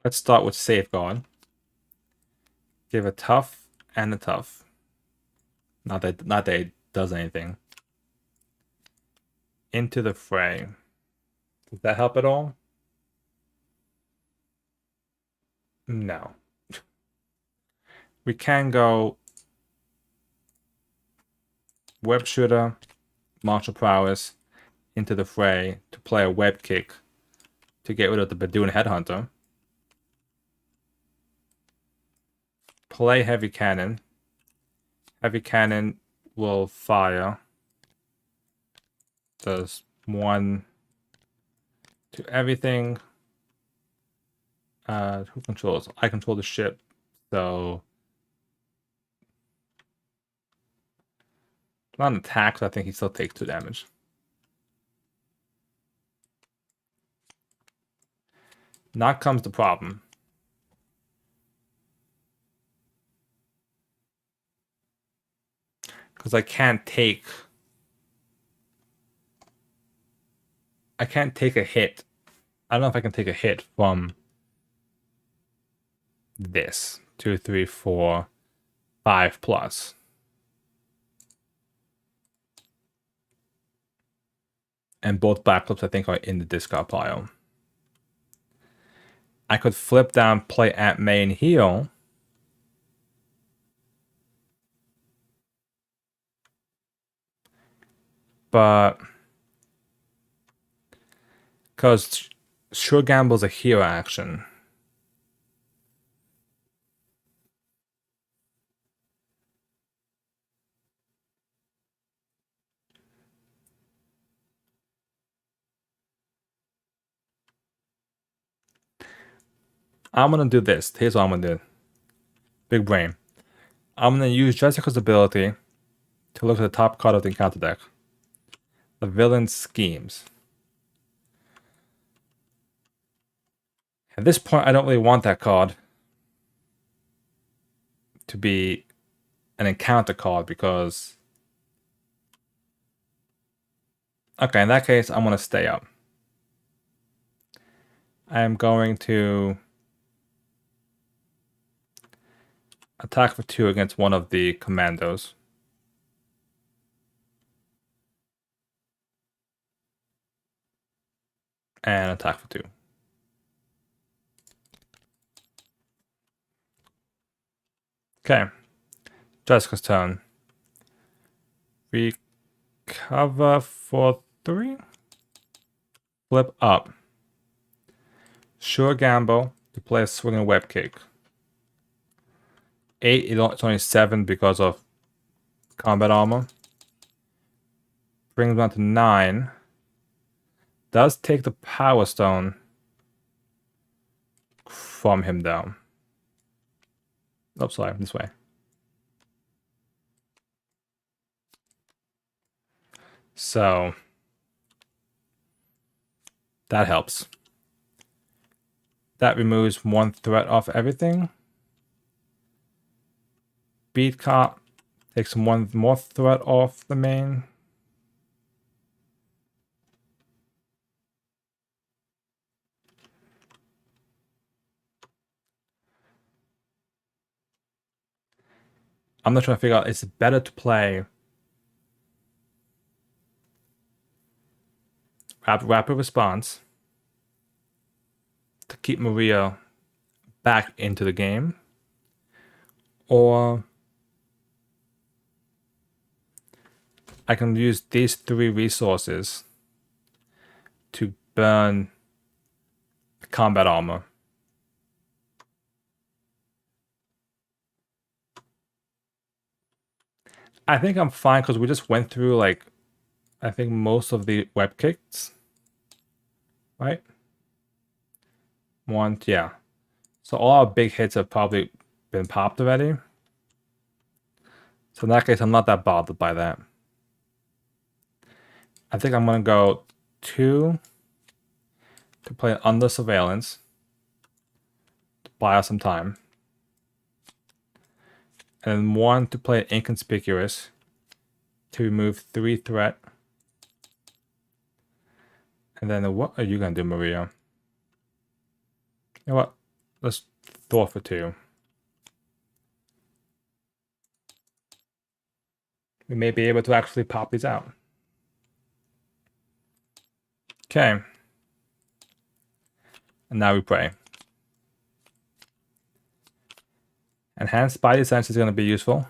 Let's start with Safeguard. Give a tough and a tough. Not that it does anything. Into the fray. Does that help at all? No. We can go Web Shooter, Martial Prowess, into the fray to play a Web Kick to get rid of the Badoon Headhunter. Play Heavy Cannon. Heavy Cannon will fire. Does 1 to everything. Who controls? I control the ship, so not an attack, so I think he still takes 2 damage. Now comes the problem. Because I can't take a hit. I don't know if I can take a hit from this. 2, 3, 4, 5 plus. And both backflips I think are in the discard pile. I could flip down, play Aunt May and heal. But because Sure Gamble's a hero action. I'm gonna do this. Here's what I'm gonna do. Big brain. I'm gonna use Jessica's ability to look at the top card of the encounter deck. The Villain's Schemes. At this point, I don't really want that card to be an encounter card because... Okay, in that case, I'm going to stay up. I am going to attack for 2 against one of the commandos. And attack for 2. Okay. Jessica's turn. Recover for 3. Flip up. Sure Gamble to play a swinging web kick. 8, it's only 7 because of combat armor. Brings down to 9. Does take the Power Stone from him though. Oh, sorry, this way. So that helps. That removes 1 threat off everything. Beat Cop takes 1 more threat off the main. I'm not trying to figure out, it's better to play Rapid Response to keep Maria back into the game, or I can use these 3 resources to burn combat armor. I think I'm fine because we just went through, like, I think most of the web kits. Right? Yeah. So all our big hits have probably been popped already. So in that case, I'm not that bothered by that. I think I'm going to go 2 to play under surveillance to buy us some time. And then 1 to play inconspicuous to remove 3 threat. And then what are you going to do, Maria? You know what? Let's throw for 2. We may be able to actually pop these out. Okay. And now we pray. Enhanced Spidey Sense is going to be useful.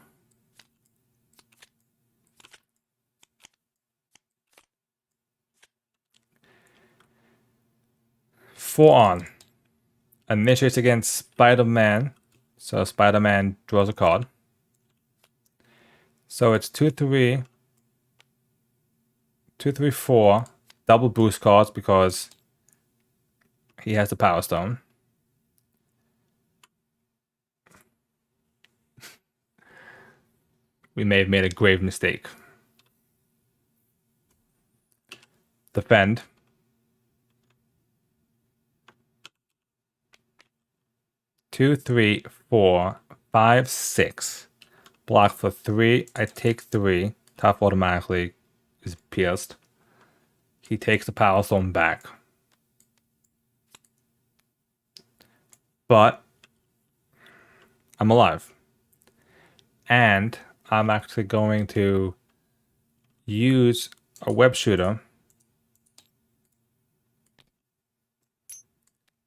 Four on. Initiates against Spider-Man. So Spider-Man draws a card. So it's 2/3, 4 double boost cards because he has the Power Stone. We may have made a grave mistake. Defend. Two, 3, 4, 5, 6. Block for 3. I take 3. Top automatically is pierced. He takes the Power Stone back. But I'm alive. And I'm actually going to use a web shooter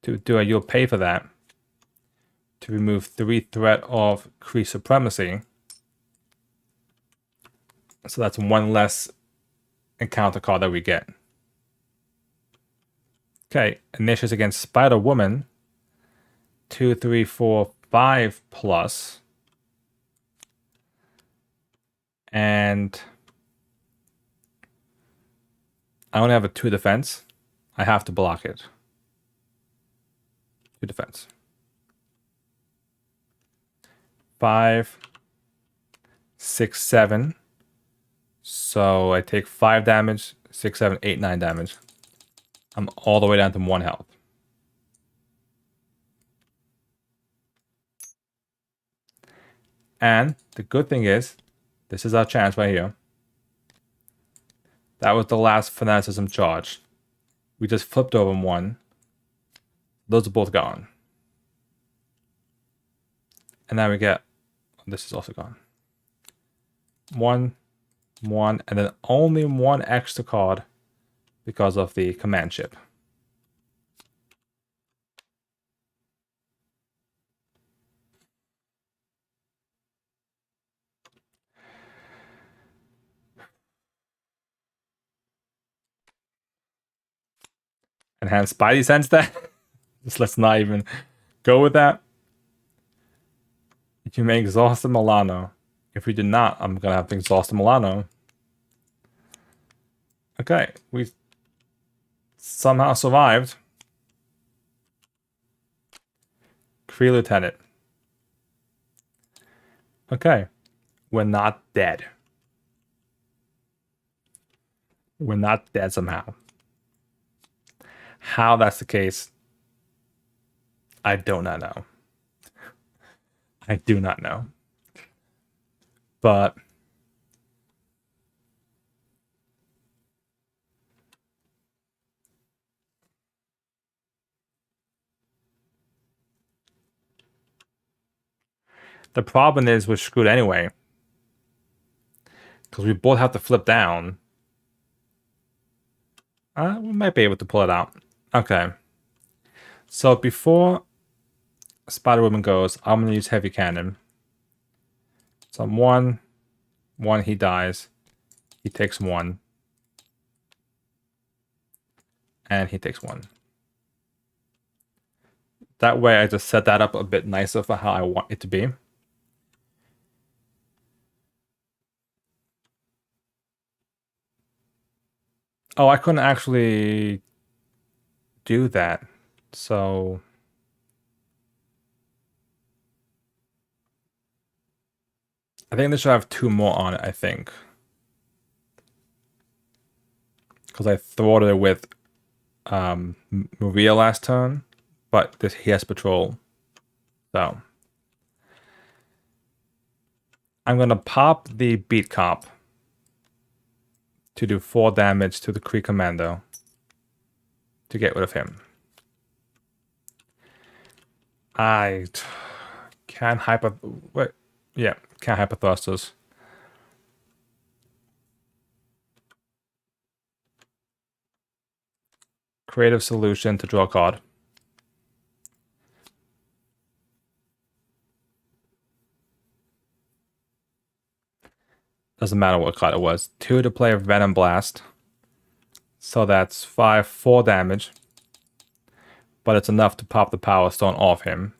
to do a you'll pay for that to remove 3 threat of Kree supremacy. So that's 1 less encounter card that we get. Okay, initiates against Spider-Woman. 2, 3, 4, 5 plus. And I only have a 2 defense. I have to block it. 2 defense. 5, 6, 7. So I take 5 damage, 6, 7, 8, 9 damage. I'm all the way down to 1 health. And the good thing is, this is our chance right here. That was the last fanaticism charge. We just flipped over 1. Those are both gone. And now we get, this is also gone. 1, 1, and then only 1 extra card because of the command chip. Enhanced Spidey Sense that? Just let's not even go with that. You may exhaust the Milano. If we do not, I'm going to have to exhaust the Milano. Okay, we somehow survived. Kree Lieutenant. Okay, we're not dead. We're not dead somehow. How that's the case, I do not know. I do not know. But the problem is we're screwed anyway. Because we both have to flip down. We might be able to pull it out. Okay. So before Spider-Woman goes, I'm going to use Heavy Cannon. So I'm 1, he dies. He takes 1. And he takes 1. That way I just set that up a bit nicer for how I want it to be. Oh, I couldn't actually do that. So I think this should have 2 more on it, I think. Because I thwarted it with Maria last turn, but he has patrol. So I'm gonna pop the beat cop to do 4 damage to the Kree Commando to get rid of him. I can't can't hyper thrusters. Creative solution to draw a card. Doesn't matter what card it was. 2 to play a Venom Blast. So that's 4 damage. But it's enough to pop the Power Stone off him.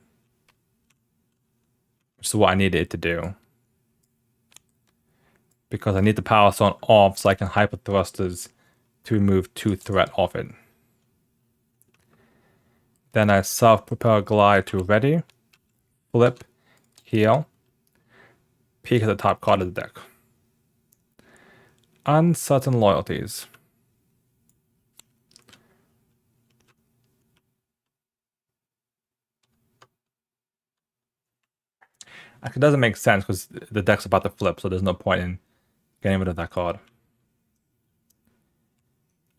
Which is what I needed it to do. Because I need the Power Stone off so I can hyper thrusters to remove 2 threat off it. Then I self-propel glide to ready, flip, heal, peek at the top card of the deck. Uncertain loyalties. Actually, it doesn't make sense because the deck's about to flip, so there's no point in getting rid of that card.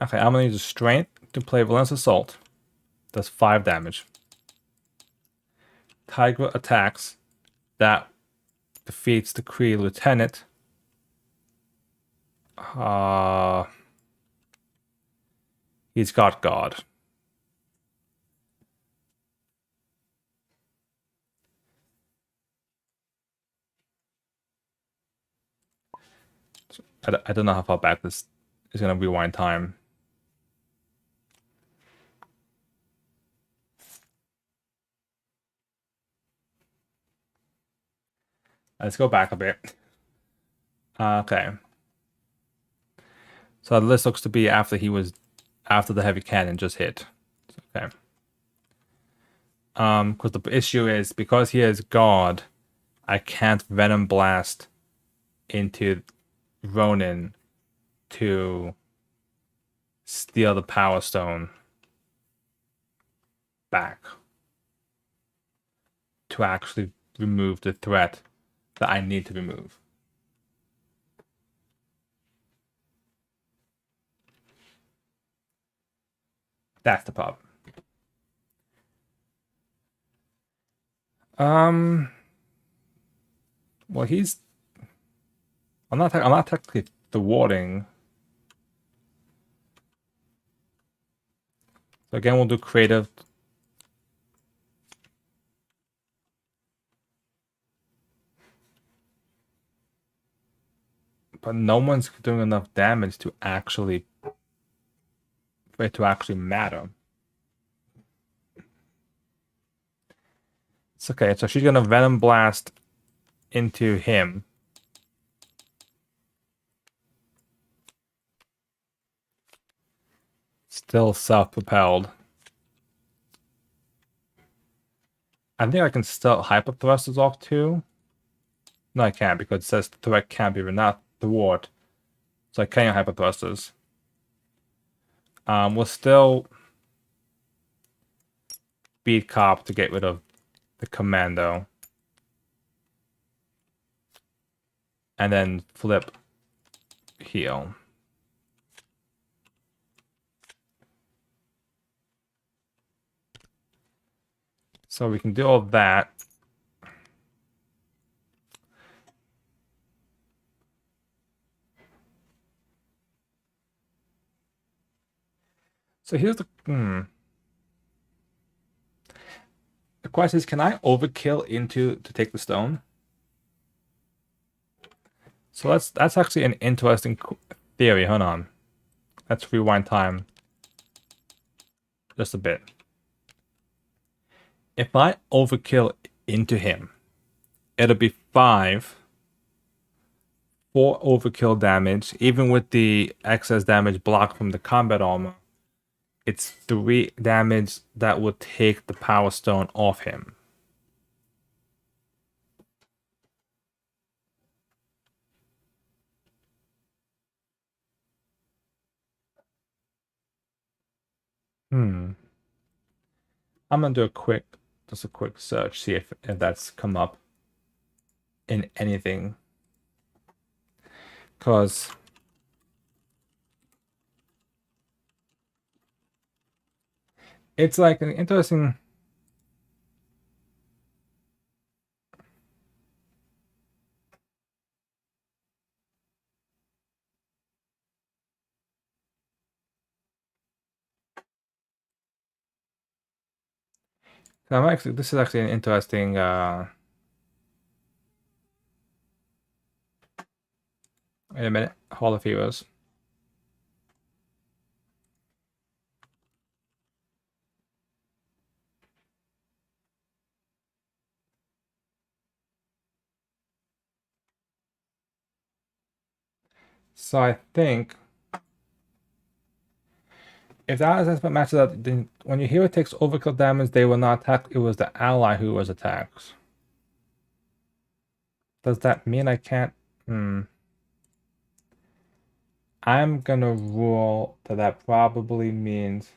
Okay, I'm going to use a Strength to play Relentless Assault. Does 5 damage. Tigra attacks. That defeats the Kree Lieutenant. He's got God. I don't know how far back this is going to rewind time. Let's go back a bit. Okay. So this looks to be after the heavy cannon just hit. Okay. Because the issue is because he has God, I can't Venom Blast into Ronan to steal the Power Stone back to actually remove the threat that I need to remove. That's the problem. Well, I'm not technically thwarting. So again, we'll do creative. But no one's doing enough damage to actually for it to actually matter. It's okay, so she's gonna Venom Blast into him. Still self-propelled. I think I can still hyper thrusters off too. No, I can't because it says the threat can't be not thwart. So I can't hyper thrusters. We'll still beat cop to get rid of the commando. And then flip heal. So we can do all that. So here's the the question is, can I overkill into to take the stone? So that's actually an interesting theory. Hold on. Let's rewind time just a bit. If I overkill into him, it'll be 5 4 overkill damage, even with the excess damage blocked from the combat armor. It's 3 damage that will take the Power Stone off him. I'm gonna do just a quick search, see if that's come up in anything. Cause it's like an interesting. This is actually an interesting wait a minute. Hall of Heroes. So I think if that assessment matches up, then when your hero takes overkill damage, they will not attack. It was the ally who was attacked. Does that mean I can't? I'm gonna rule that probably means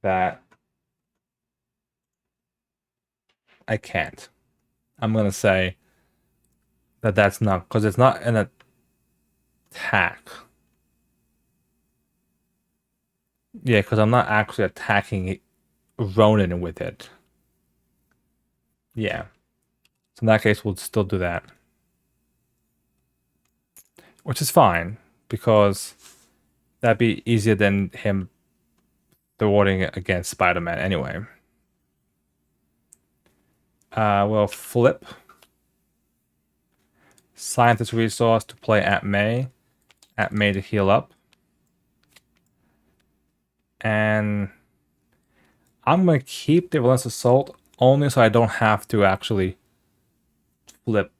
that I can't. I'm gonna say that that's not, because it's not an attack. Yeah, because I'm not actually attacking Ronan with it. Yeah. So in that case, we'll still do that. Which is fine, because that'd be easier than him thwarting it against Spider-Man anyway. We'll flip Scientist Resource to play at May to heal up. And I'm going to keep the Relentless Assault only so I don't have to actually flip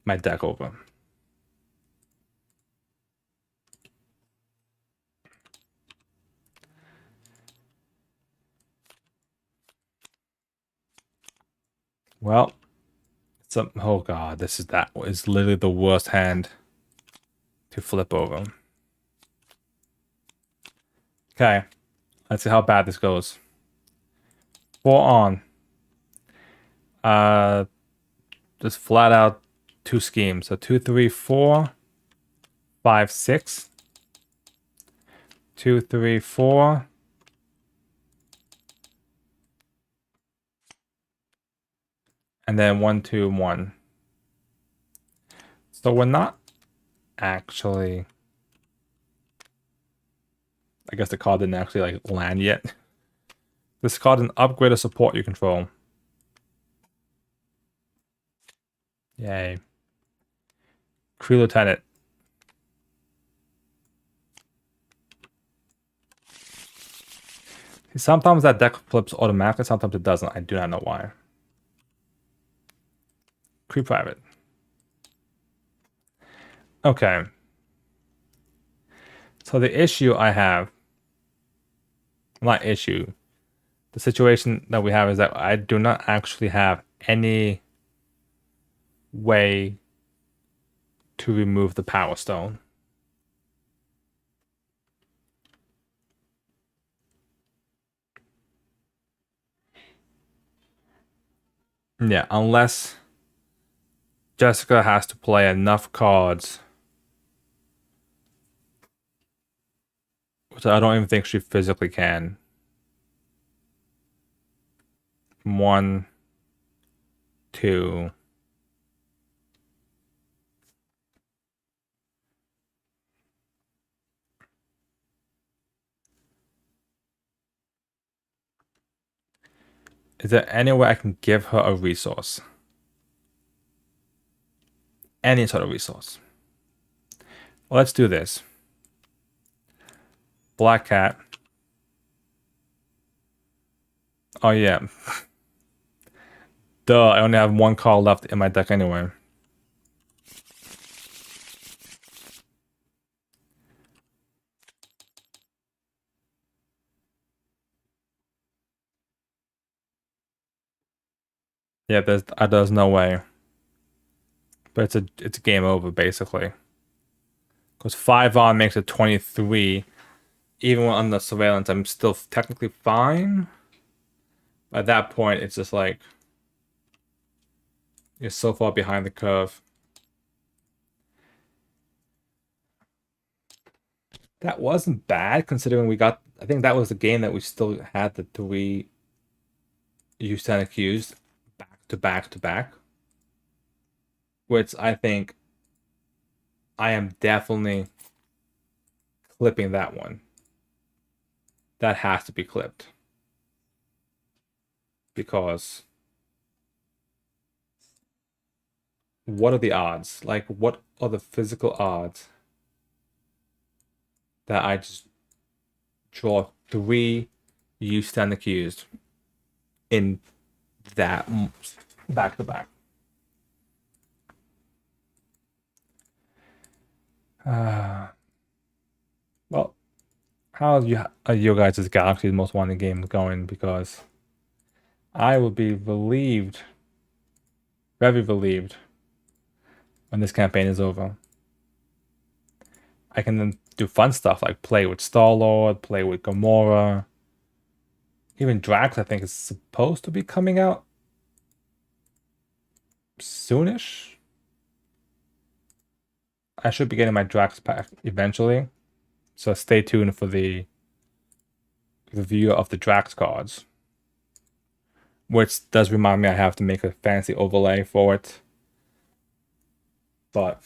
my deck over. Well, oh god, this is literally the worst hand to flip over. Okay, let's see how bad this goes. 4 on. Just flat out 2 schemes. So 2, 3, 4, 5, 6. 2, 3, 4. And then 1, 2, 1. So we're not actually. I guess the card didn't actually like land yet. This card an upgrade of support you control. Yay. Kree Lieutenant. Sometimes that deck flips automatically, sometimes it doesn't. I do not know why. Kree Private. Okay. So the issue I have, not issue, the situation that we have is that I do not actually have any way to remove the Power Stone. Yeah, unless Jessica has to play enough cards, which I don't even think she physically can. 1, 2. Is there any way I can give her a resource? Any sort of resource. Well, let's do this. Black Cat. Oh yeah. Duh, I only have one card left in my deck anyway. Yeah, there's no way. But it's a game over basically. Because 5 on makes it 23. Even when under surveillance, I'm still technically fine. At that point, it's just like you're so far behind the curve. That wasn't bad considering we got. I think that was the game that we still had the 3 used and accused back to back to back. Which I think I am definitely clipping that one. That has to be clipped. Because what are the odds? Like, what are the physical odds that I just draw 3 you stand accused in that back to back? Well, how's your guys' Galaxy's Most Wanted game going? Because I will be relieved, very relieved, when this campaign is over. I can then do fun stuff like play with Star-Lord, play with Gamora. Even Drax, I think, is supposed to be coming out soonish. I should be getting my Drax pack eventually. So stay tuned for the review of the Drax cards. Which does remind me I have to make a fancy overlay for it. But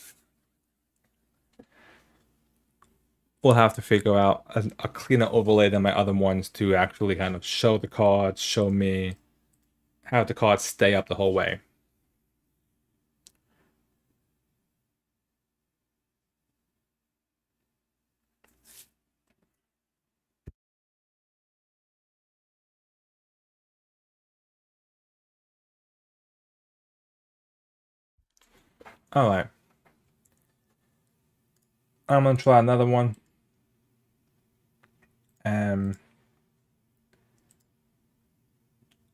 we'll have to figure out a cleaner overlay than my other ones to actually kind of show the cards, show me, have the cards stay up the whole way. Alright. I'm gonna try another one.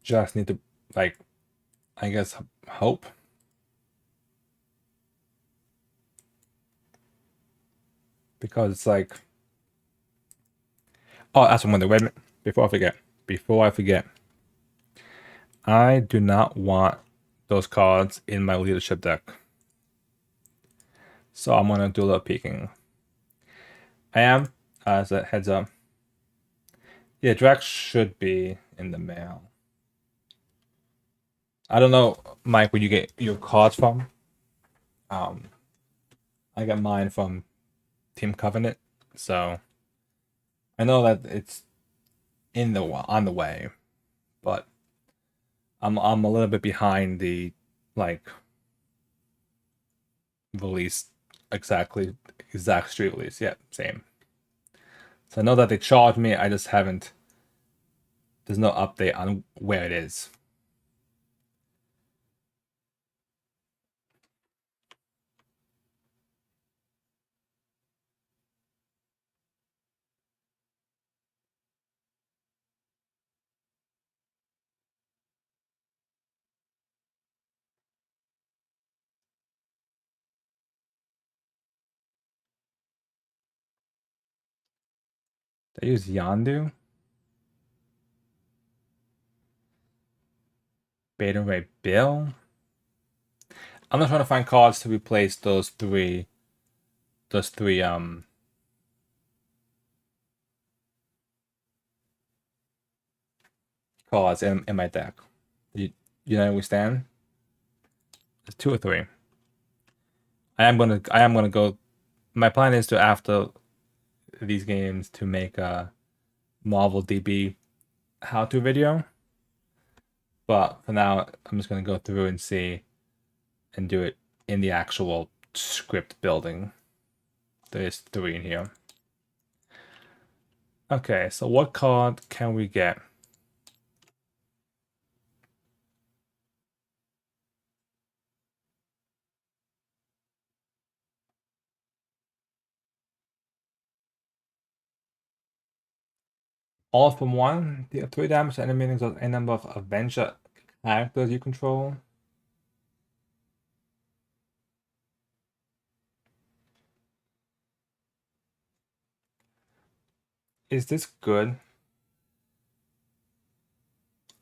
Just need to, like, I guess, hope. Because it's like... Oh, that's one. Wait a minute. Before I forget. I do not want those cards in my leadership deck. So I'm gonna do a little peeking. I am, as a heads up. Yeah, Drax should be in the mail. I don't know, Mike, where you get your cards from. I got mine from Team Covenant, so I know that it's on the way, but I'm a little bit behind the like release exact street release. Yeah, same. So I know that they charged me. I just haven't. There's no update on where it is. They use Yandu. Beta Ray Bill. I'm not trying to find cards to replace those three cards in my deck. You know we stand? It's 2 or 3. I am gonna go. My plan is to, after these games, to make a Marvel DB how-to video. But for now, I'm just gonna go through and see and do it in the actual script building. There's 3 in here. Okay, so what card can we get? All from 1. Deal 3 damage to enemy minions or any number of Avenger characters you control. Is this good?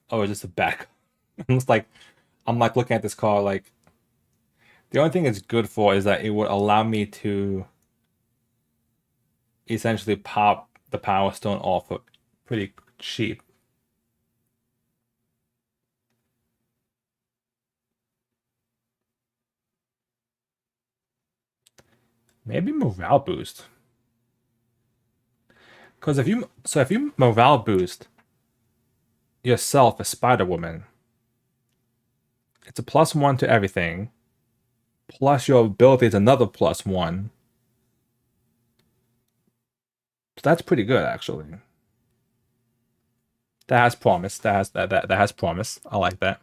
Oh, is this a back? It's like I'm like looking at this card like the only thing it's good for is that it would allow me to essentially pop the Power Stone off pretty cheap. Maybe morale boost. Because if you morale boost yourself as Spider-Woman, it's a +1 to everything. Plus your ability is another +1. So that's pretty good actually. That has promise. That has promise. I like that.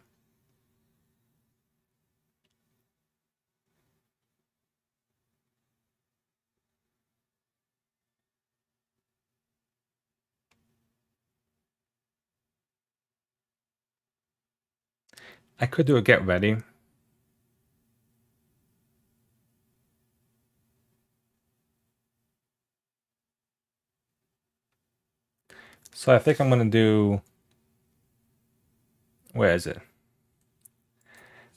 I could do a get ready. So I think I'm gonna do. Where is it?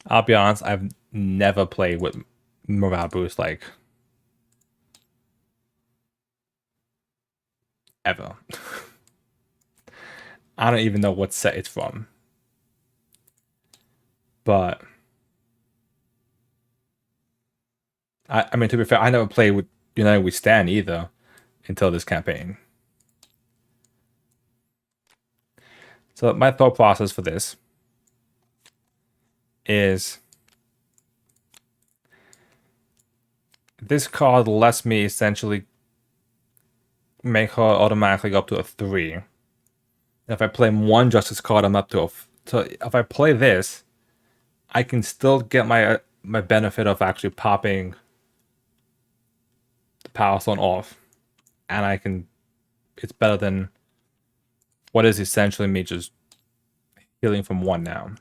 I'll be honest, I've never played with morale boost like ever. I don't even know what set it's from. But I mean to be fair, I never played with United We Stand either until this campaign. So my thought process for this is this card lets me essentially make her automatically go up to a 3. If I play one Justice card, I'm up to a. So if I play this, I can still get my benefit of actually popping the Power Stone off, and I can. It's better than what is essentially me just healing from 1 now.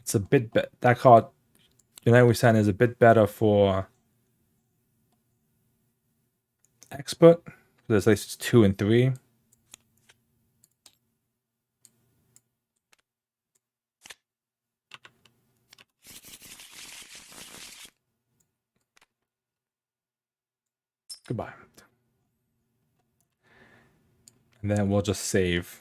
It's a bit that card. United We Stand is a bit better for expert. There's at least 2 and 3. Goodbye. And then we'll just save.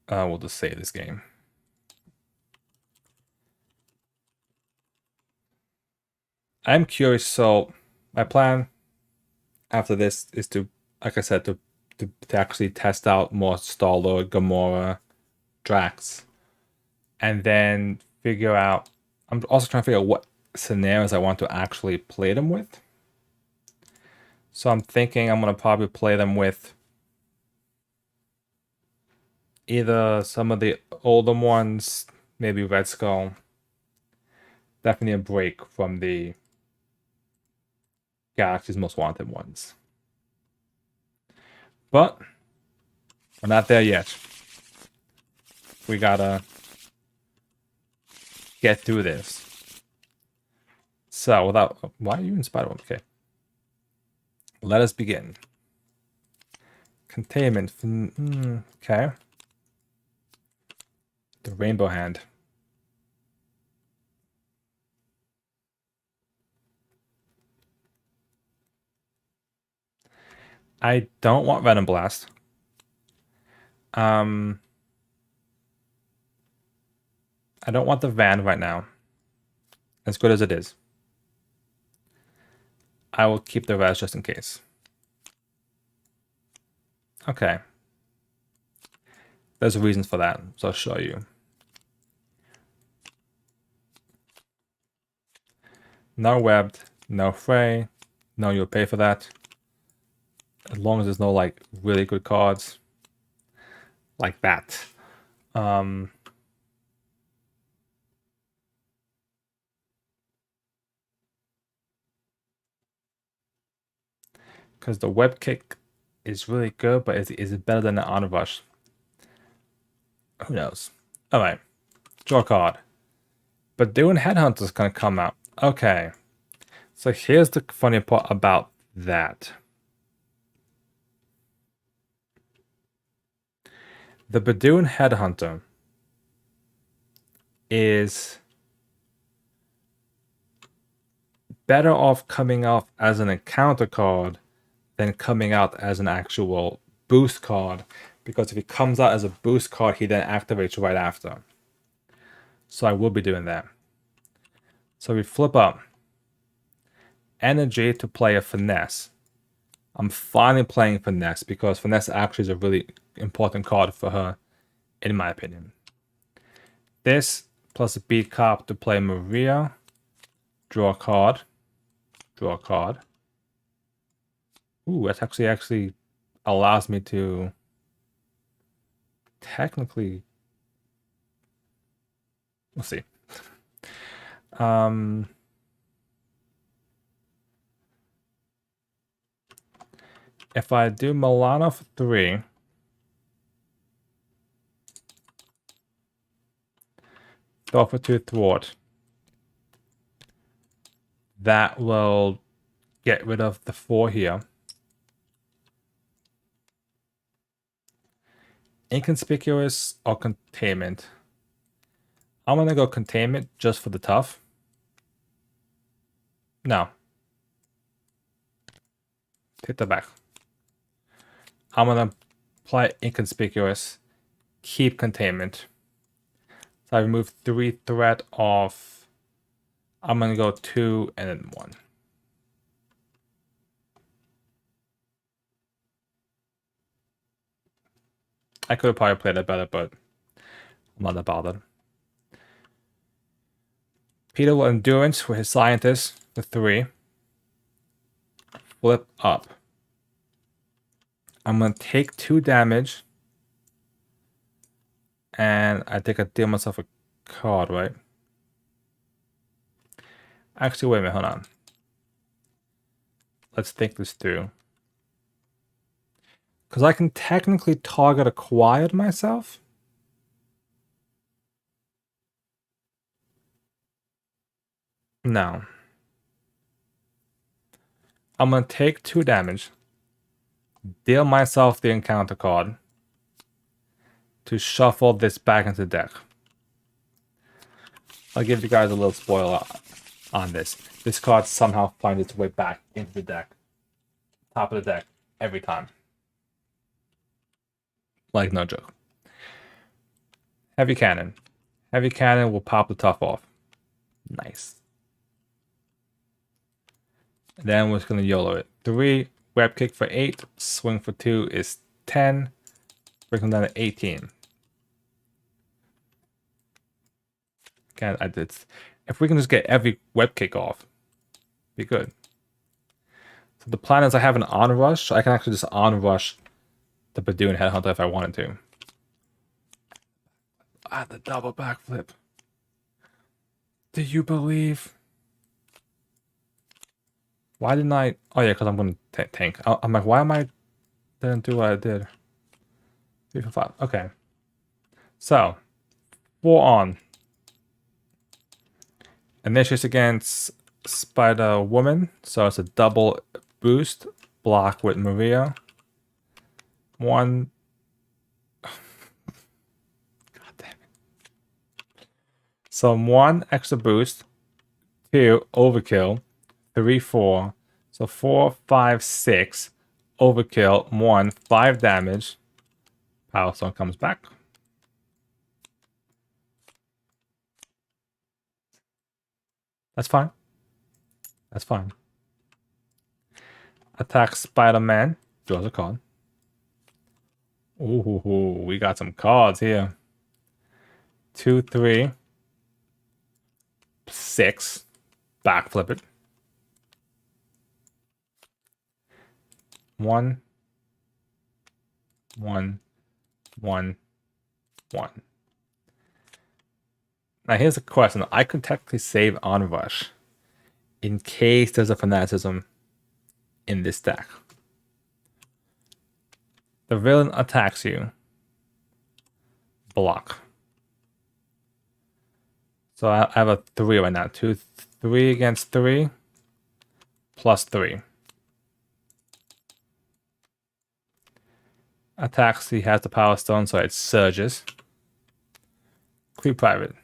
We'll just save this game. I'm curious. So my plan after this is to, like I said, to actually test out more Star-Lord, Gamora, Drax, and then figure out. I'm also trying to figure out what scenarios I want to actually play them with. So I'm thinking I'm gonna probably play them with either some of the older ones, maybe Red Skull. Definitely a break from the Galaxy's Most Wanted ones. But we're not there yet. We gotta get through this. So without, why are you in Spider-Man? Okay. Let us begin. Containment. Okay. The Rainbow Hand. I don't want Venom Blast. I don't want the van right now. As good as it is. I will keep the rest just in case. Okay. There's reasons for that, so I'll show you. No webbed, no fray. No, you'll pay for that. As long as there's no like really good cards like that. Because the web kick is really good, but is it better than the honor rush? Who knows? All right, draw a card. But doing Headhunter's gonna come out. Okay, so here's the funny part about that. The Badoon Headhunter is better off coming off as an encounter card than coming out as an actual boost card, because if he comes out as a boost card, he then activates right after. So I will be doing that. So we flip up energy to play a finesse. I'm finally playing finesse because finesse actually is a really important card for her, in my opinion. This plus a beat cop to play Maria. Draw a card. Draw a card. Ooh, that actually allows me to technically. We'll see. If I do Milano for 3, throw for 2 thwart, that will get rid of the 4 here. Inconspicuous or containment. I'm gonna go containment just for the tough. No. Take that back. I'm gonna play inconspicuous, keep containment. So I remove 3 threat off. I'm gonna go 2 and then 1. I could have probably played it better, but I'm not that bothered. Peter will endurance for his scientist for 3. Flip up. I'm gonna take 2 damage. And I think I deal myself a card, right? Actually, wait a minute, hold on. Let's think this through. Because I can technically target acquired myself. No. I'm going to take 2 damage. Deal myself the encounter card. To shuffle this back into the deck. I'll give you guys a little spoiler on this. This card somehow finds its way back into the deck. Top of the deck. Every time. Like, no joke. Heavy Cannon. Heavy Cannon will pop the tough off. Nice. And then we're just going to YOLO it. 3, web kick for 8, swing for 2 is 10. Bring them down to 18. Again, if we can just get every web kick off, be good. So the plan is I have an on rush. I can actually just on rush the Badoon Headhunter if I wanted to. Ah, the double backflip. Do you believe? Why didn't I? Oh yeah, because I'm going to tank. I'm like, why am I didn't do what I did? 3 for 5. Okay. So 4 on. Initiates against Spider Woman, so it's a double boost block with Maria. 1. God damn it. So 1 extra boost, 2 overkill, 3, 4. So 4, 5, 6 overkill, 1, 5 damage. Power Stone comes back. That's fine. That's fine. Attack Spider-Man. Draws a card. Ooh, we got some cards here. 2, 3, 6. backflip it. 1, 1, 1, 1. Now here's a question. I could technically save Onrush in case there's a fanaticism in this deck. The villain attacks you. Block. So I have a 3 right now. 2, 3 against 3. Plus 3. Attacks, he has the Power Stone, so it surges. Creep Private.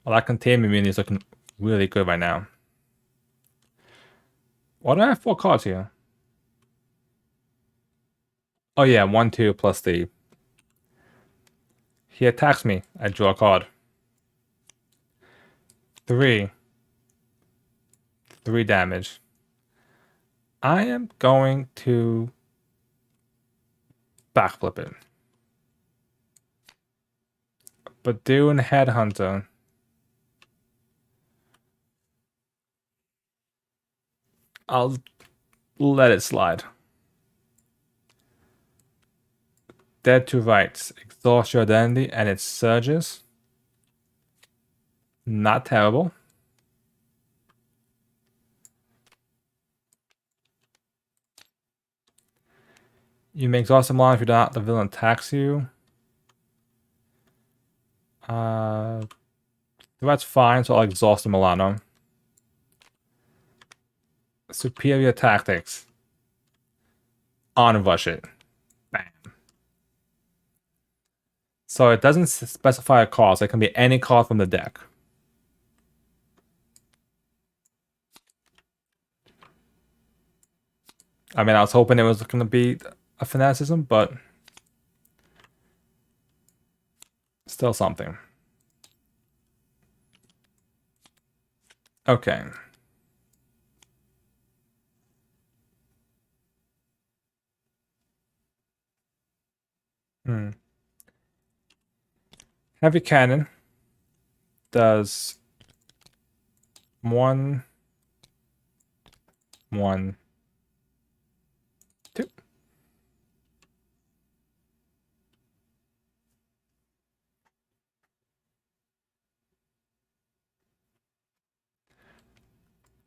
Well, that containment immunity is looking really good right now. Why do I have 4 cards here? Oh yeah, 1, 2 plus the... He attacks me. I draw a card. 3. 3 damage. I am going to backflip it. Badoon Headhunter. I'll let it slide. Dead to Rights. Exhaust your identity and it surges. Not terrible. You may exhaust them long if the villain attacks you. That's fine, so I'll exhaust the Milano. Superior Tactics. Onrush it. Bam. So it doesn't specify a card, so it can be any card from the deck. I mean, I was hoping it was going to be a fanaticism, but still something. Okay. Heavy Cannon does 1, 1, 2.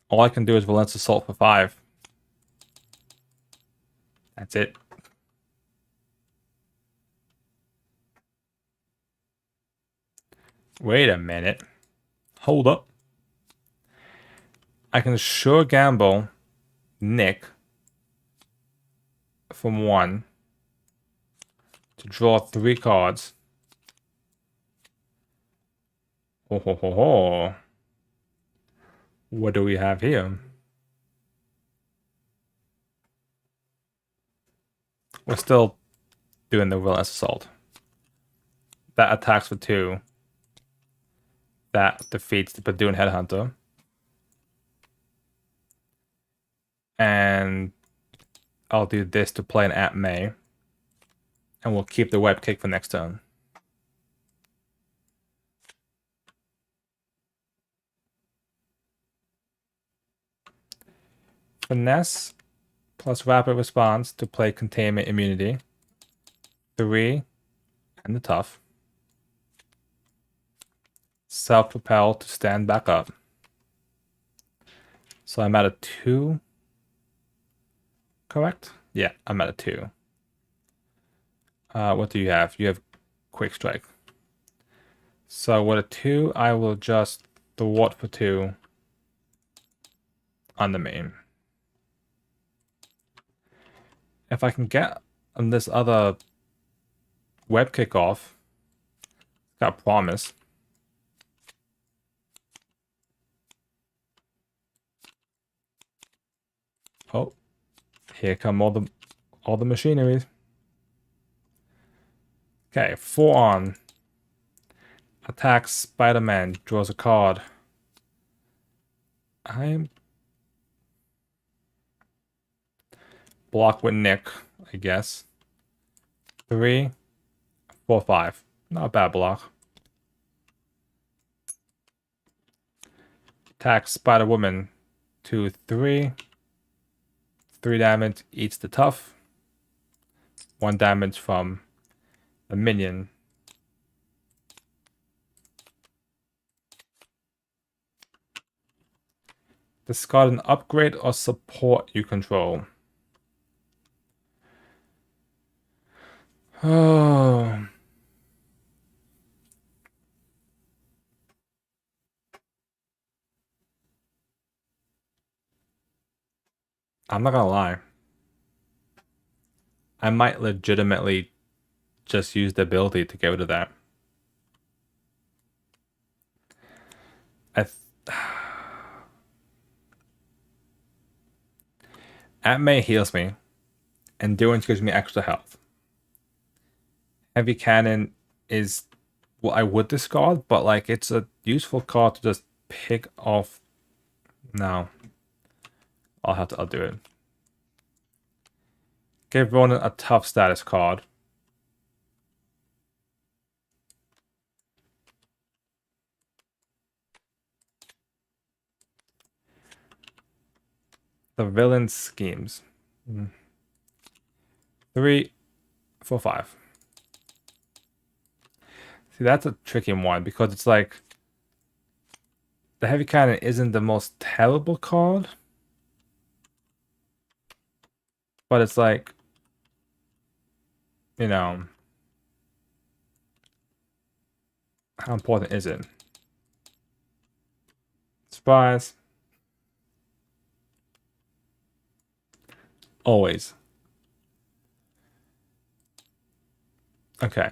All I can do is Relentless Assault for 5. That's it. Wait a minute. Hold up. I can sure gamble Nick from 1 to draw 3 cards. Ho ho ho ho. What do we have here? We're still doing the Relentless Assault. That attacks for 2. That defeats the Badoon Headhunter. And I'll do this to play an Aunt May. And we'll keep the Web Kick for next turn. Finesse plus Rapid Response to play Containment Immunity. 3 and the Tough. Self-Propel to stand back up. So I'm at a 2. Correct? Yeah, I'm at a 2. What do you have? You have Quick Strike. So with a 2, I will just thwart for 2 on the main. If I can get on this other Web Kick off, got Promise. Oh, here come all the machineries. Okay, 4 on. Attacks Spider-Man, draws a card. I'm block with Nick, I guess. 3, 4, 5. Not a bad block. Attack Spider Woman. 2, 3. 3 damage, eats the tough. 1 damage from the minion. Discard an upgrade or support you control. Oh. I'm not gonna lie. I might legitimately just use the ability to get rid of that. Aunt May heals me. Endurance gives me extra health. Heavy Cannon is what I would discard, but like it's a useful card to just pick off. No. I'll do it. Give Ronan a tough status card. The villain schemes. 3, 4, 5. See, that's a tricky one because it's like the heavy cannon isn't the most terrible card, but it's like, you know, how important is it? Surprise. Always. Okay.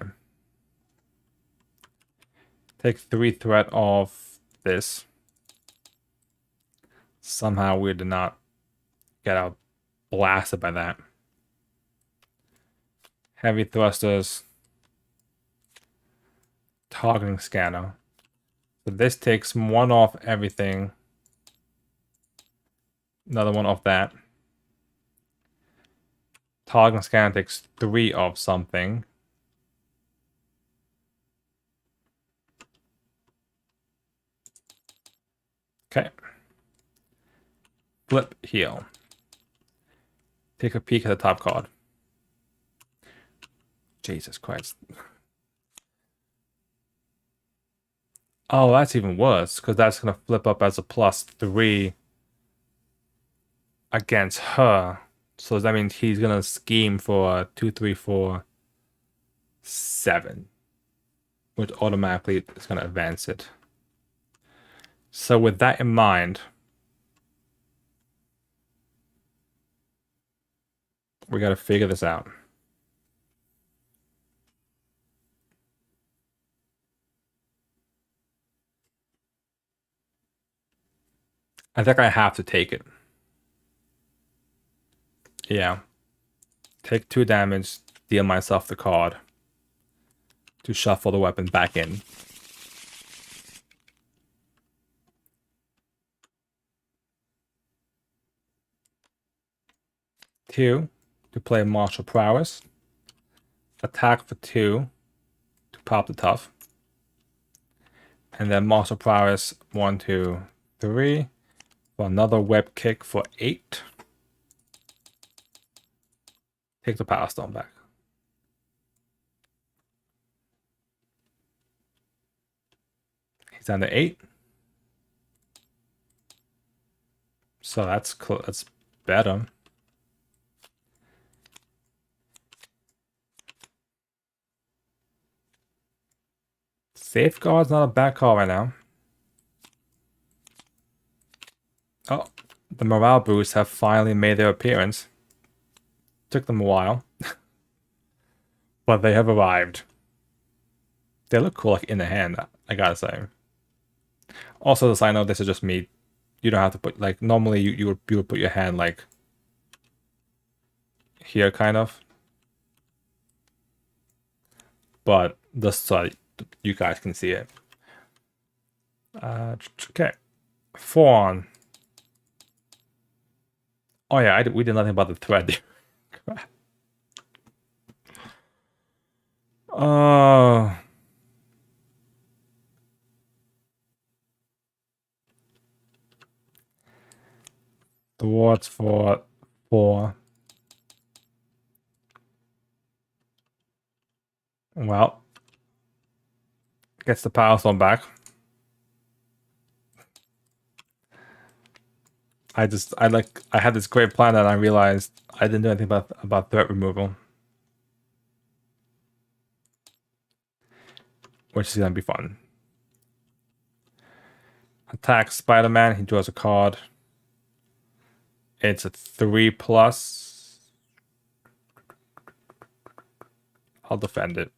Take 3 threat off this. Somehow we did not get out blasted by that. Heavy thrusters. Targeting scanner. So this takes 1 off everything. Another 1 off that. Targeting scanner takes 3 off something. Okay. Flip heal. Take a peek at the top card. Jesus Christ. Oh, that's even worse, because that's going to flip up as a +3 against her. So that means he's going to scheme for 2, 3, 4, 7. Which automatically is going to advance it. So with that in mind, we got to figure this out. I think I have to take it. Yeah. Take 2 damage, deal myself the card to shuffle the weapon back in. Two, to play martial prowess. Attack for 2 to pop the tough. And then martial prowess 1, 2, 3 for another web kick for 8. Take the power stone back. He's down to 8. So that's better. Safeguard's not a bad call right now. Oh, the morale boosts have finally made their appearance. Took them a while. But they have arrived. They look cool like in the hand, I gotta say. Also, the side note, this is just me. You don't have to put, like, normally you would put your hand, like, here, kind of. But just so you guys can see it. Okay. 4 on. Oh yeah, we did nothing about the thread. Oh. Thwarts for 4. Well, gets the power stone back. I had this great plan and I realized I didn't do anything about threat removal. Which is gonna be fun. Attack Spider-Man, he draws a card. It's a 3+. I'll defend it.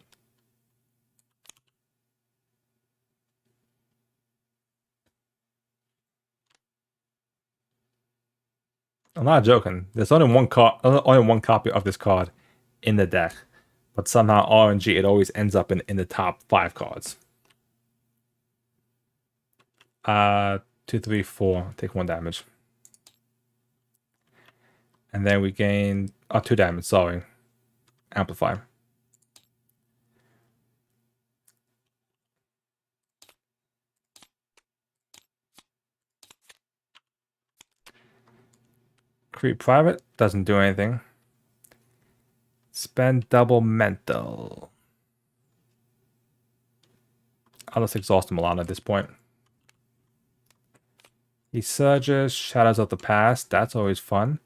I'm not joking. There's only one copy of this card in the deck, but somehow RNG it always ends up in the top 5 cards. 2, 3, 4. Take 1 damage, and then we gain 2 damage. Sorry, amplify. Creep private doesn't do anything. Spend double mental. I'll just exhaust him a lot at this point. He surges, Shadows of the Past. That's always fun.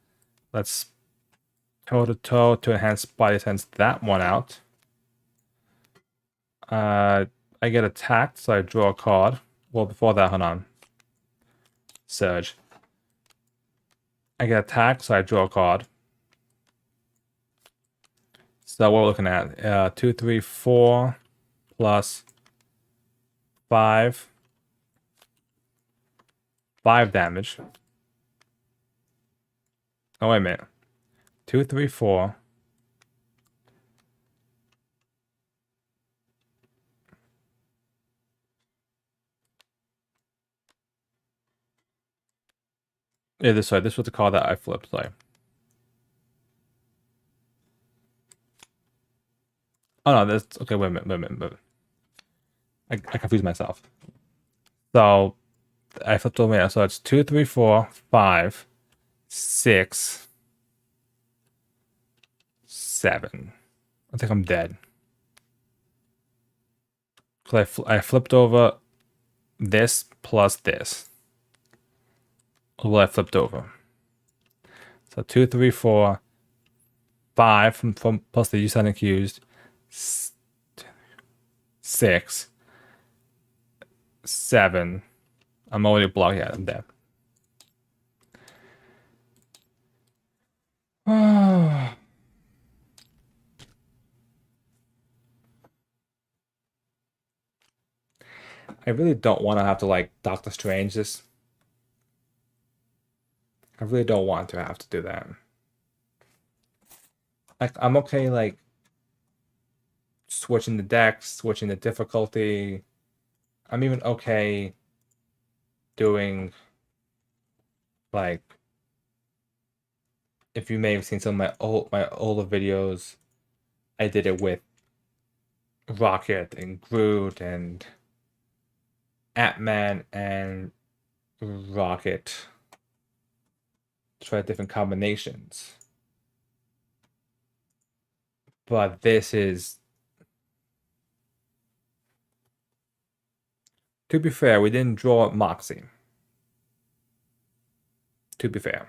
Let's toe-to-toe to enhance body sense that one out. I get attacked, so I draw a card. Well, before that, hold on. Surge. I get attacked, so I draw a card. So what we're looking at, 2, 3, 4 plus 5. 5 damage. Oh, wait a minute. 2, 3, 4. Yeah, this was the card that I flipped. Sorry. Oh no, that's okay. Wait a minute. I confused myself. So I flipped over here. So it's 2, 3, 4, 5, 6, 7. I think I'm dead. Because I flipped over this plus this. Well, I flipped over. So 2, 3, 4, 5 from plus the use unaccused. 6, 7. I'm already blocked. Yeah, I'm dead. I really don't want to have to like Doctor Strange this. I really don't want to have to do that. Like I'm okay like switching the decks, switching the difficulty. I'm even okay doing like if you may have seen some of my older videos, I did it with Rocket and Groot and Ant-Man and Rocket. Try different combinations. But this is, to be fair, we didn't draw Moxie. To be fair.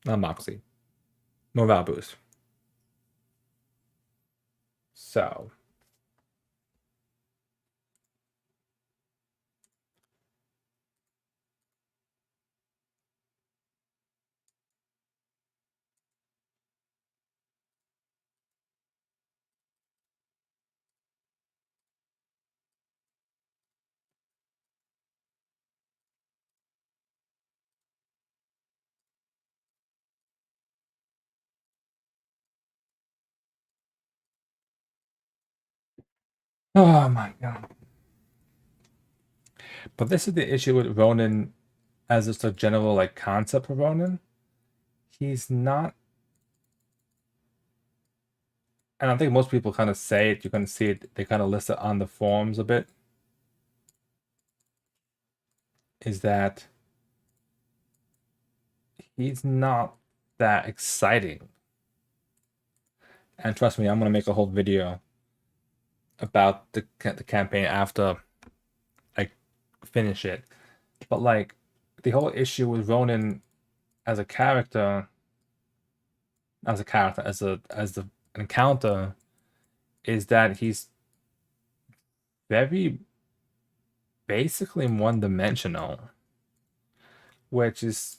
Not Moxie. Morale boost. So. Oh my god. But this is the issue with Ronan as just a general like concept for Ronan. He's not, and I think most people kind of say it, you can see it, they kind of list it on the forums a bit, is that he's not that exciting. And trust me, I'm gonna make a whole video about the campaign after I finish it. But like the whole issue with Ronan as a character, as the encounter, is that he's very basically one-dimensional, which is,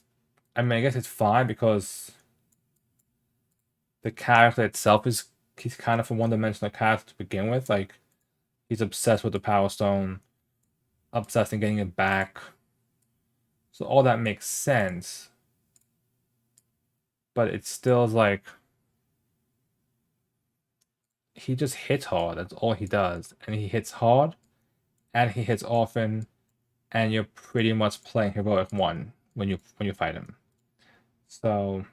I mean, I guess it's fine because the character itself he's kind of a one-dimensional character to begin with. Like, he's obsessed with the Power Stone, obsessed in getting it back. So all that makes sense. But it still is like, he just hits hard. That's all he does. And he hits hard, and he hits often, and you're pretty much playing heroic 1 when you fight him. So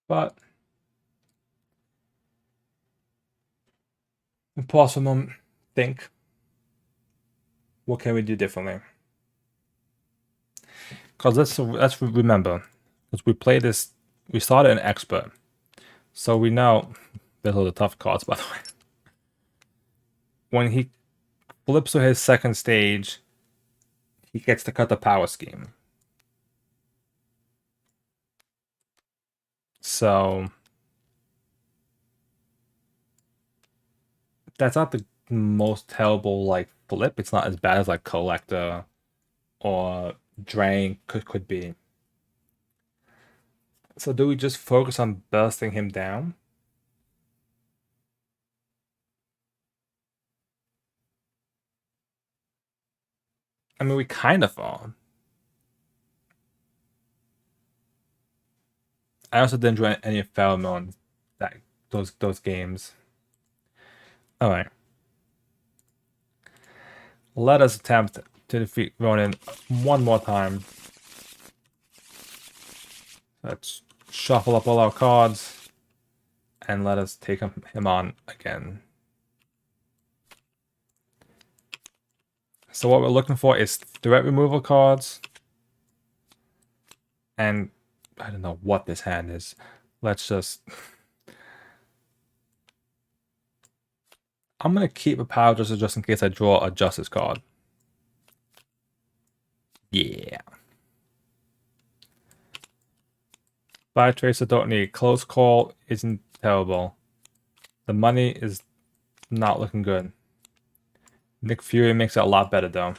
but pause for a moment, think. What can we do differently? Because let's remember, because we play this, we started an expert, so we know those are the tough cards, by the way. When he flips to his second stage, he gets to cut the power scheme. So that's not the most terrible like flip. It's not as bad as like Collector or Drain could be. So do we just focus on bursting him down? I mean, we kind of are. I also didn't enjoy any of Pheromone those games. All right. Let us attempt to defeat Ronan one more time. Let's shuffle up all our cards and let us take him on again. So what we're looking for is threat removal cards. And I don't know what this hand is. Let's just... I'm going to keep a Power Adjuster just in case I draw a Justice card. Yeah. Fire Tracer don't need. Close Call isn't terrible. The money is not looking good. Nick Fury makes it a lot better though.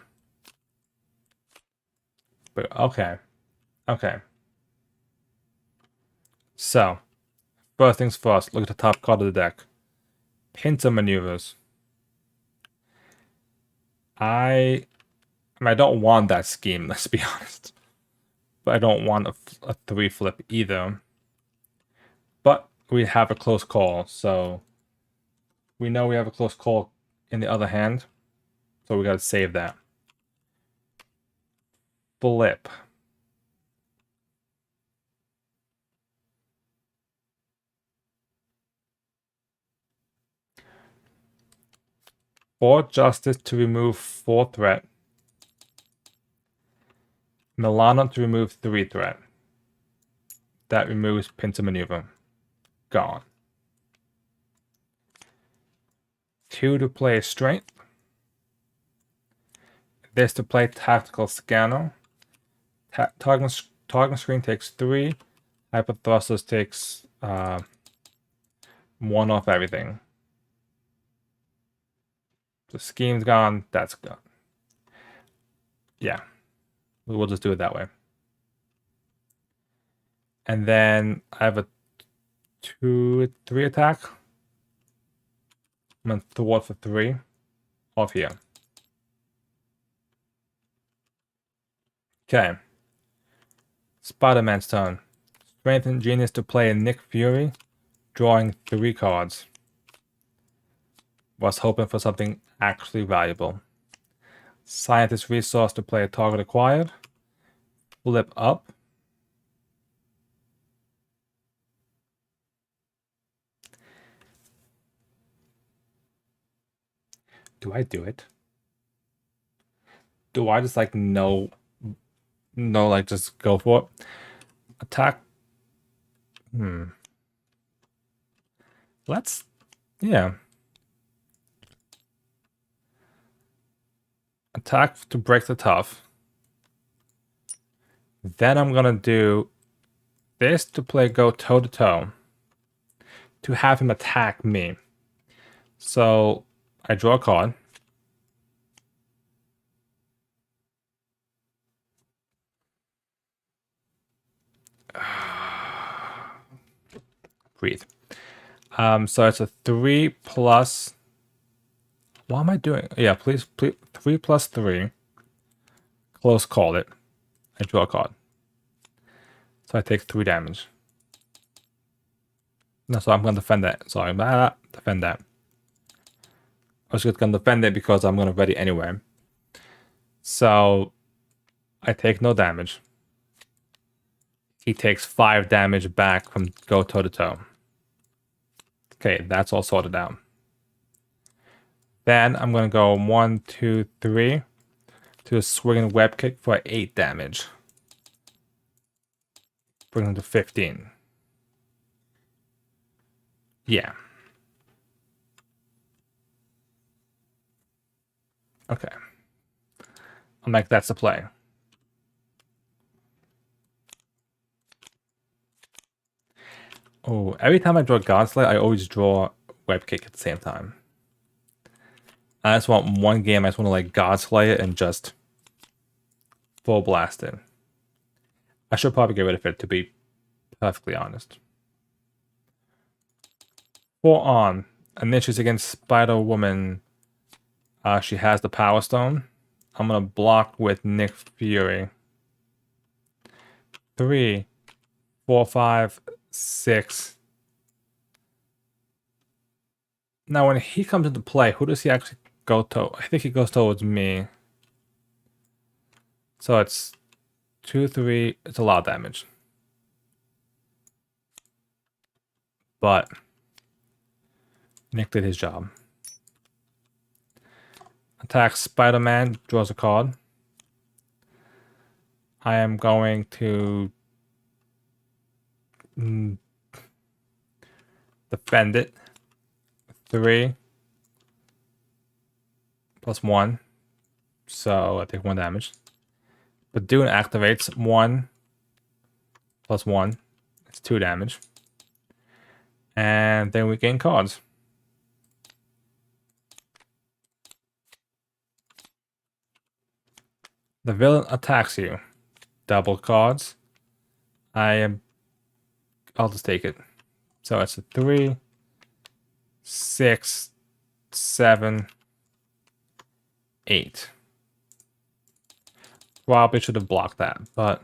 But okay. Okay. So, first things first, look at the top card of the deck. Pincer Maneuvers. I don't want that scheme, let's be honest. But I don't want a 3 flip either. But we have a close call, so we know we have a close call in the other hand. So we gotta save that. Flip. For Justice to remove 4 threat. Milano to remove 3 threat. That removes Pincer Maneuver. Gone. 2 to play Strength. This to play Tactical Scanner. Target Screen takes 3. Hyper Thrusters takes 1 off everything. The scheme's gone. That's gone. Yeah. We'll just do it that way. And then I have a 2-3 attack. I'm going to thwart for 3 off here. Okay. Spider-Man's turn. Strength and Genius to play Nick Fury, drawing 3 cards. Was hoping for something actually valuable. Scientist Resource to play a target acquired. flip up. Do I do it? Do I just like no, like just go for it? Attack. Let's, yeah. Attack to break the tough. Then I'm gonna do this to play go toe to toe to have him attack me. So I draw a card. Breathe. So it's a 3 plus. What am I doing? Yeah, please 3 plus 3. Close called it. I draw a card. So I take 3 damage. No, so I'm gonna defend that. Sorry, defend that. I was just gonna defend it because I'm gonna ready anyway. So I take no damage. He takes 5 damage back from go toe to toe. Okay, that's all sorted out. Then I'm gonna go 1, 2, 3 to a swinging web kick for 8 damage. Bring him to 15. Yeah. Okay. I'm like, that's the play. Oh, every time I draw Godslay, I always draw web kick at the same time. I just want one game, I just want to like Godslay it and just full blast it. I should probably get rid of it, to be perfectly honest. 4 on. Initiates against Spider Woman. She has the Power Stone. I'm going to block with Nick Fury. 3, 4, 5, 6. Now, when he comes into play, who does he actually go to? I think he goes towards me. So it's 2, 3. It's a lot of damage. But Nick did his job. Attacks Spider-Man, draws a card. I am going to defend it. 3 plus 1. So I take 1 damage. But Dune activates 1 plus 1. It's 2 damage. And then we gain cards. The villain attacks you. Double cards. I'll just take it. So it's a 3, 6, 7, 8. Probably should have blocked that, but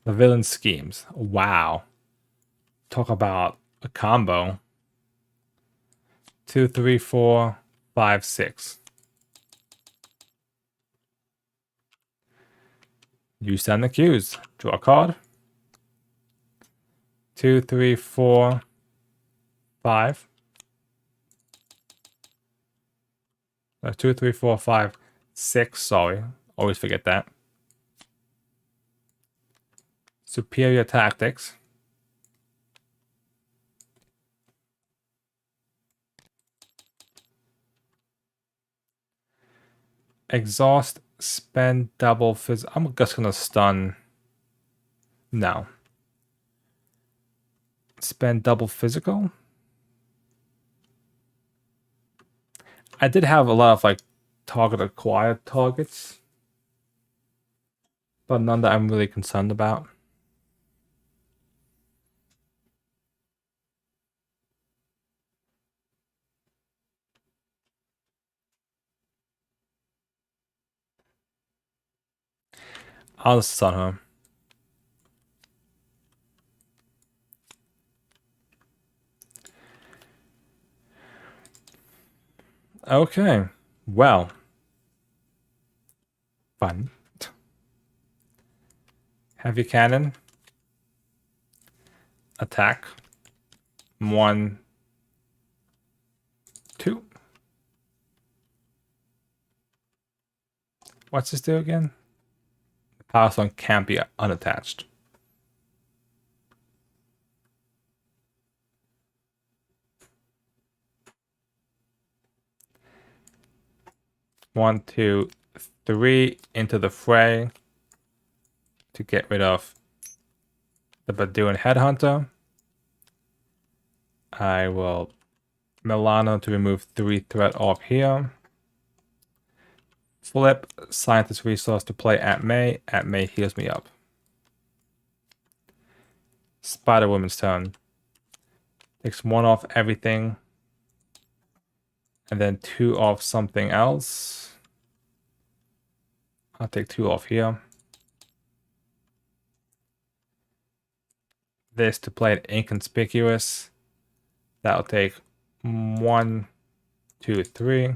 the villain schemes. Wow. Talk about a combo. 2, 3, 4, 5, 6. You send the cues. Draw a card. 2, 3, 4, 5. 2, 3, 4, 5, 6. Sorry. Always forget that. Superior Tactics. Exhaust, spend double phys. I'm just gonna stun. No. Spend double physical. I did have a lot of like target acquired targets, but none that I'm really concerned about. I'll just stun her. Okay. Well. Fun. Heavy cannon. Attack. 1, 2. What's this do again? The power stone can't be unattached. One, two, three into the fray to get rid of the Baduin Headhunter. I will Milano to remove 3 threat off here. Flip Scientist Resource to play at May. At May heals me up. Spider Woman's turn. Takes 1 off everything. And then 2 off something else. I'll take 2 off here. This to play it inconspicuous. That'll take 1, 2, 3.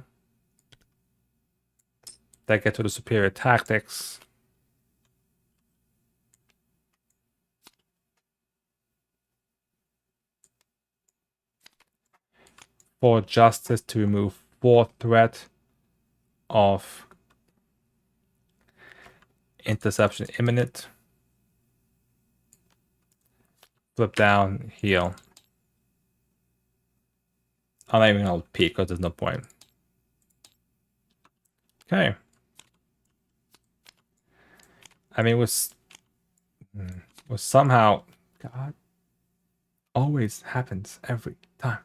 That gets to the superior tactics. For justice to remove 4 threat of interception imminent. Flip down, heal. I'm not even gonna peek because there's no point. Okay. I mean, was somehow, God, always happens every time.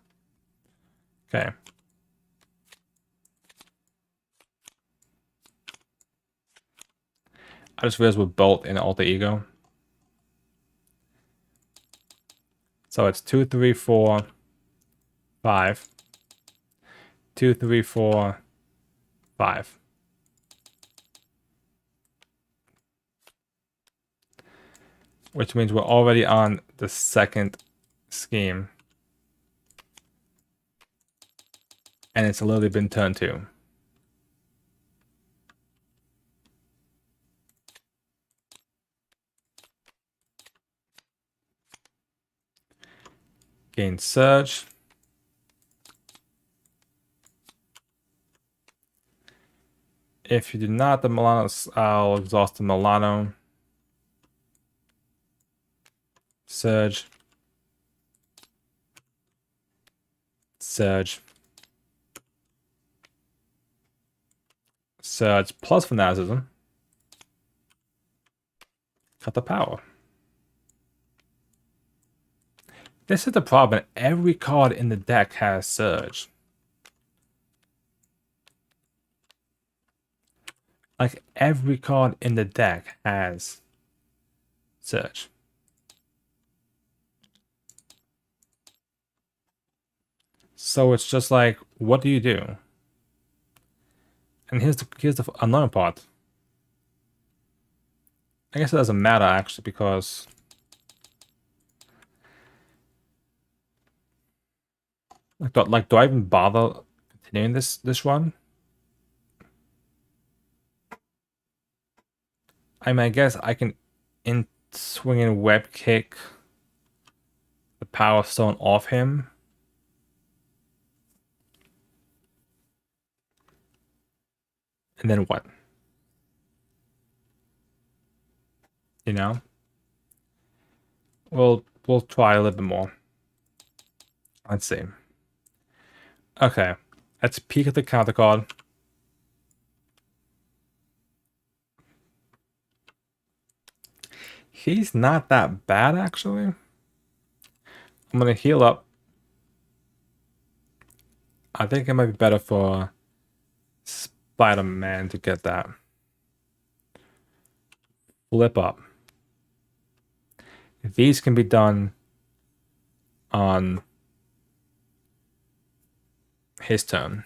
Okay. I just realized we're both in alter ego. So it's 2, 3, 4, 5. 2, 3, 4, 5. Which means we're already on the second scheme. And it's literally been turn 2. Gain Surge. If you do not, the Milano, I'll exhaust the Milano. Surge. Surge. Surge plus Fanaticism. Cut the power. This is the problem. Every card in the deck has Surge. Like, every card in the deck has Surge. So it's just like, what do you do? And here's the annoying part. I guess it doesn't matter actually, because do I even bother continuing this run? I mean, I guess I can swing and web kick the Power Stone off him. And then what? You know? We'll try a little bit more. Let's see. Okay. Let's peek at the counter card. He's not that bad, actually. I'm gonna heal up. I think it might be better for Spider-Man to get that. Flip up. These can be done on his turn.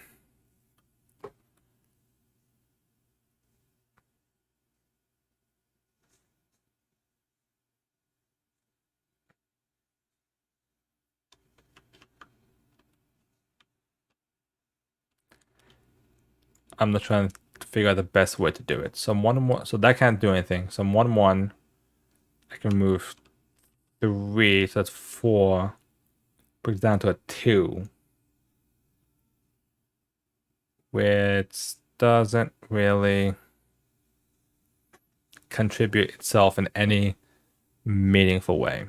I'm not trying to figure out the best way to do it. So I'm 1-1. So that can't do anything. So I'm 1-1. I can move 3. So that's 4. Brings down to a 2. Which doesn't really contribute itself in any meaningful way.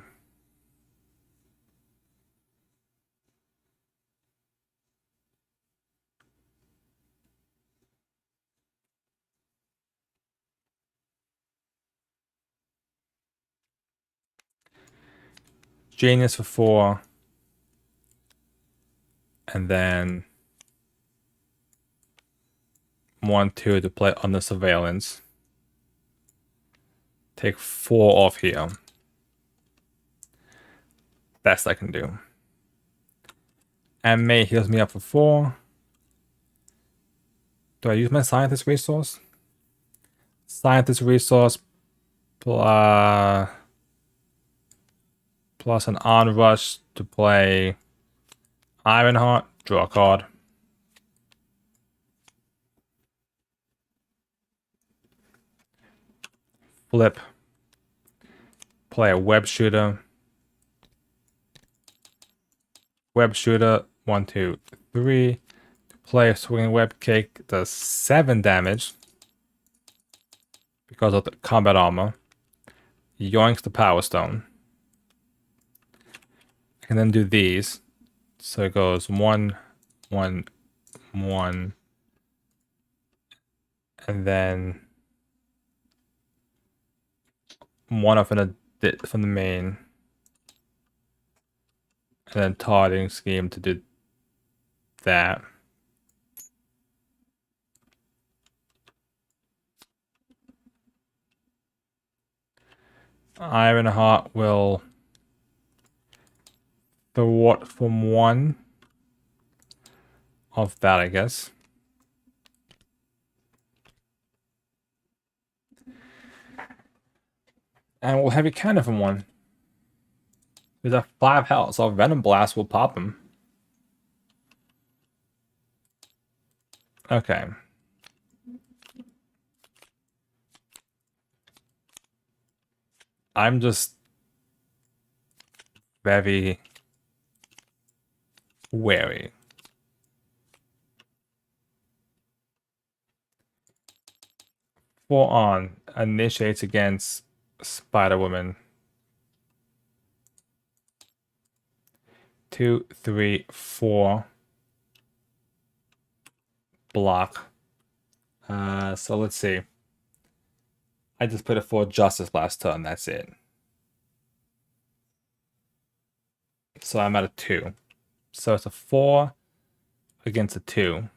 Genius for 4. And then 1-2 to play under surveillance. Take 4 off here. Best I can do. And May heals me up for 4. Do I use my scientist resource? Scientist resource plus an onrush to play Ironheart. Draw a card. Flip. Play a web shooter. Web shooter. 1, 2, 3. Play a swinging web cake. Does 7 damage because of the combat armor. Yoinks the power stone. I can then do these. So it goes 1, 1, 1, and then 1 off from the main, and then targeting scheme to do that. Ironheart will thwart from 1 of that, I guess. And we'll heavy cannon from 1. With a 5 health, so Venom Blast will pop him. Okay. I'm just very wary. Full on initiates against Spider-Woman. 2, 3, 4. Block. So let's see. I just put it for justice last turn. That's it. So I'm at a 2. So it's a 4 against a 2.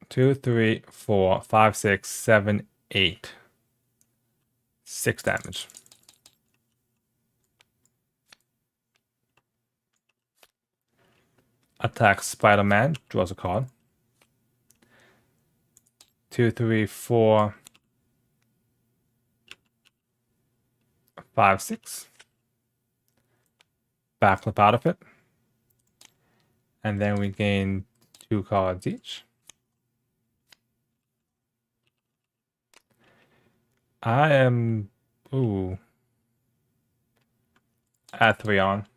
2, 3, 4, 5, 6, 7, 8. 6 damage. Attacks Spider-Man. Draws a card. 2, 3, 4, 5, 6. Backflip out of it. And then we gain 2 cards each. I am... Ooh. Add 3 on.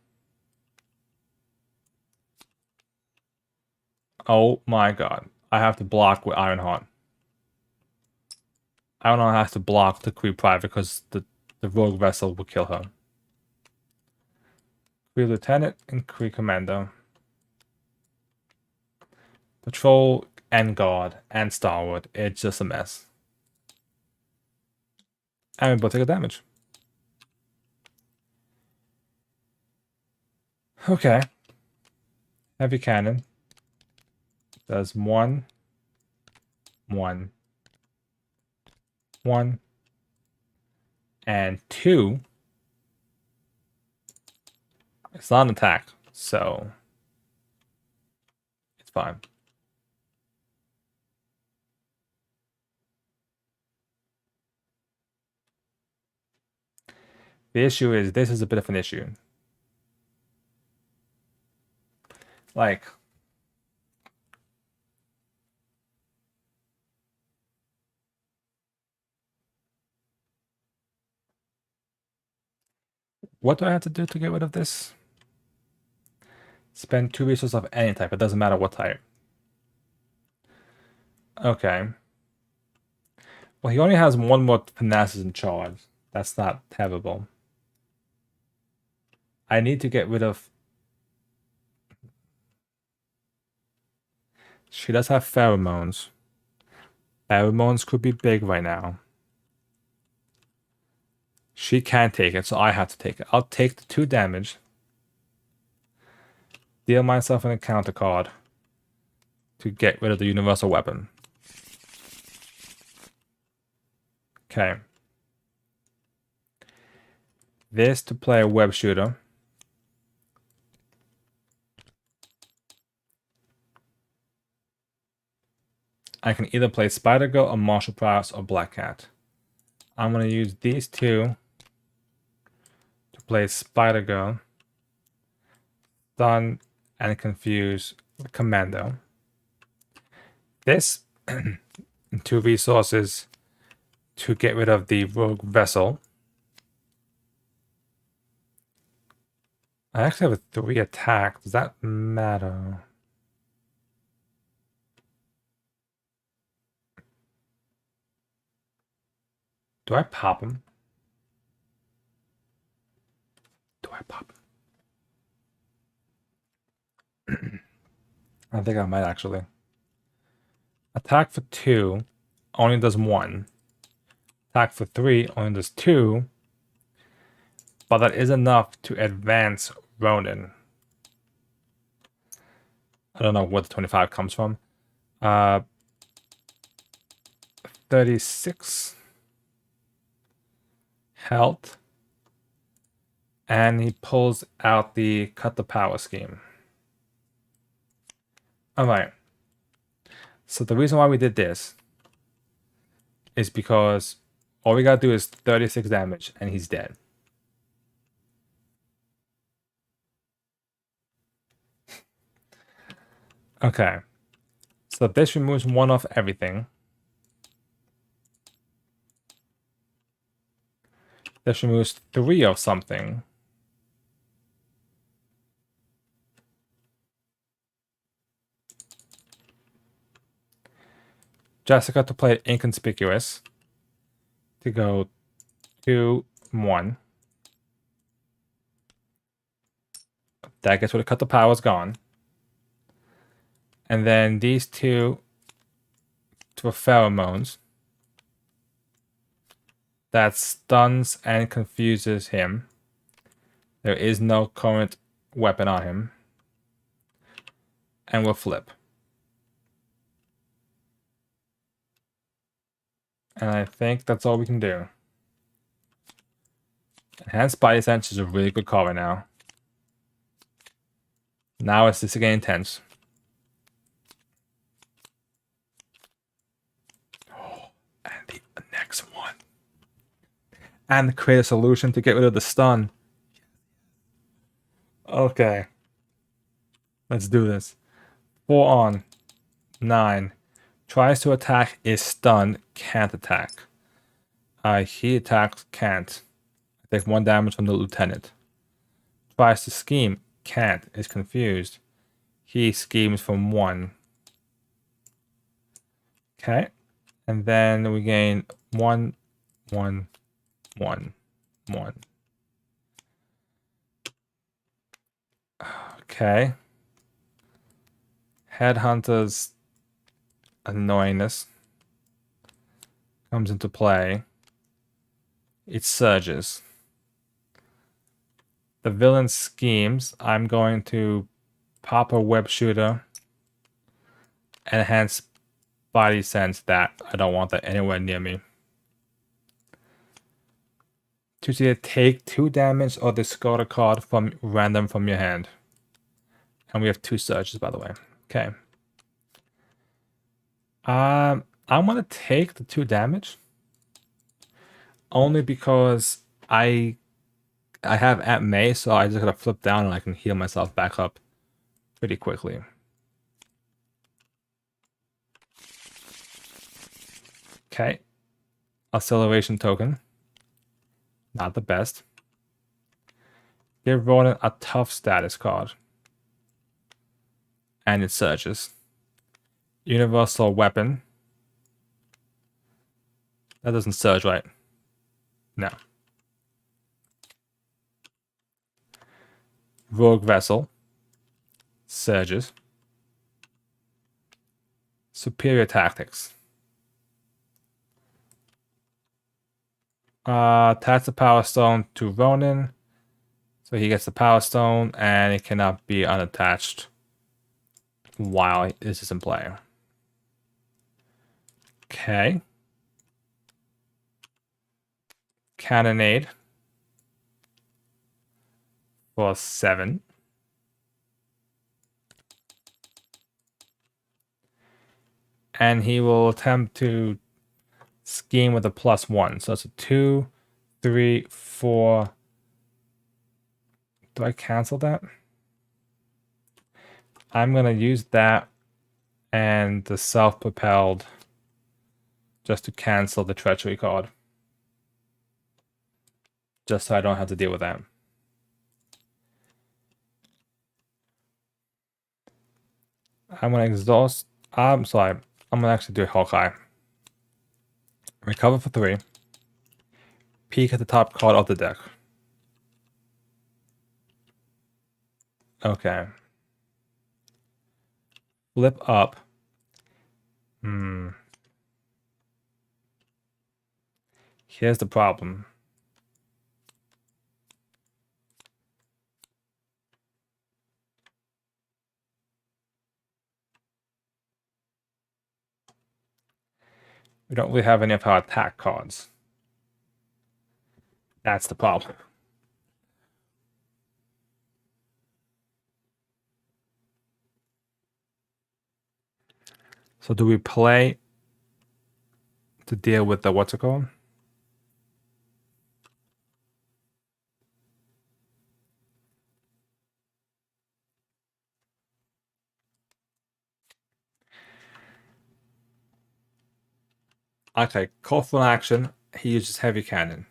Oh my god. I have to block with Ironheart. Ironheart has to block the Kree Private because the Rogue Vessel will kill her. Kree Lieutenant and Kree Commander. Patrol and Guard and Starwood. It's just a mess. And we both take a damage. Okay. Heavy Cannon. Does 1, 1, 1, and 2. It's not an attack, so it's fine. The issue is this is a bit of an issue. Like, What do I have to do to get rid of this? Spend 2 resources of any type. It doesn't matter what type. Okay. Well, he only has 1 more Finasses in charge. That's not terrible. I need to get rid of... She does have pheromones. Pheromones could be big right now. She can't take it, so I have to take it. I'll take the 2 damage. Deal myself an encounter card to get rid of the universal weapon. Okay. This to play a web shooter. I can either play Spider Girl or Martial Prowess or Black Cat. I'm going to use these 2 to play Spider Girl, stun, and confuse the Commando. This 2 resources to get rid of the Rogue Vessel. I actually have a 3 attack. Does that matter? Do I pop him? Do I pop him? I think I might actually. Attack for 2 only does 1. Attack for 3 only does 2. But that is enough to advance Ronan. I don't know where the 25 comes from. 36 health. And he pulls out the cut the power scheme. Alright. So the reason why we did this is because all we gotta do is 36 damage and he's dead. Okay. So this removes 1 off everything. This removes 3 of something. Jessica to play Inconspicuous. To go 2, 1. That gets rid of cut the power is gone. And then these 2 to pheromones. That stuns and confuses him. There is no current weapon on him. And we'll flip. And I think that's all we can do. Enhanced Body Sense is a really good card right now. Now it's just getting intense. Oh, and the next one. And create a solution to get rid of the stun. Okay. Let's do this. 4 on. 9. Tries to attack, is stunned, can't attack. He attacks, can't. I take 1 damage from the lieutenant. Tries to scheme, can't, is confused. He schemes from 1. Okay. And then we gain 1, 1, 1, 1. Okay. Headhunter's annoyingness comes into play. It surges. The villain schemes. I'm going to pop a web shooter and enhance body sense that. I don't want that anywhere near me. Choose either take 2 damage or discard a card from random from your hand. And we have 2 surges, by the way. Okay. I'm going to take the 2 damage. Only because I have at May, so I just gotta flip down and I can heal myself back up pretty quickly. Okay. Acceleration token. Not the best. Give Ronan a tough status card. And it surges. Universal weapon. That doesn't surge, right? No. Rogue vessel. Surges. Superior tactics. Attach the power stone to Ronan. So he gets the power stone and it cannot be unattached while this is in play. Okay. Cannonade for 7. And he will attempt to scheme with a +1. So it's a 2, 3, 4. Do I cancel that? I'm going to use that and the self-propelled just to cancel the treachery card. Just so I don't have to deal with that. I'm going to exhaust. I'm sorry. I'm going to actually do Hawkeye. Recover for 3. Peek at the top card of the deck. Okay. Flip up. Here's the problem. We don't really have any of our attack cards. That's the problem. So do we play to deal with the what's it called? Okay, call for an action. He uses heavy cannon.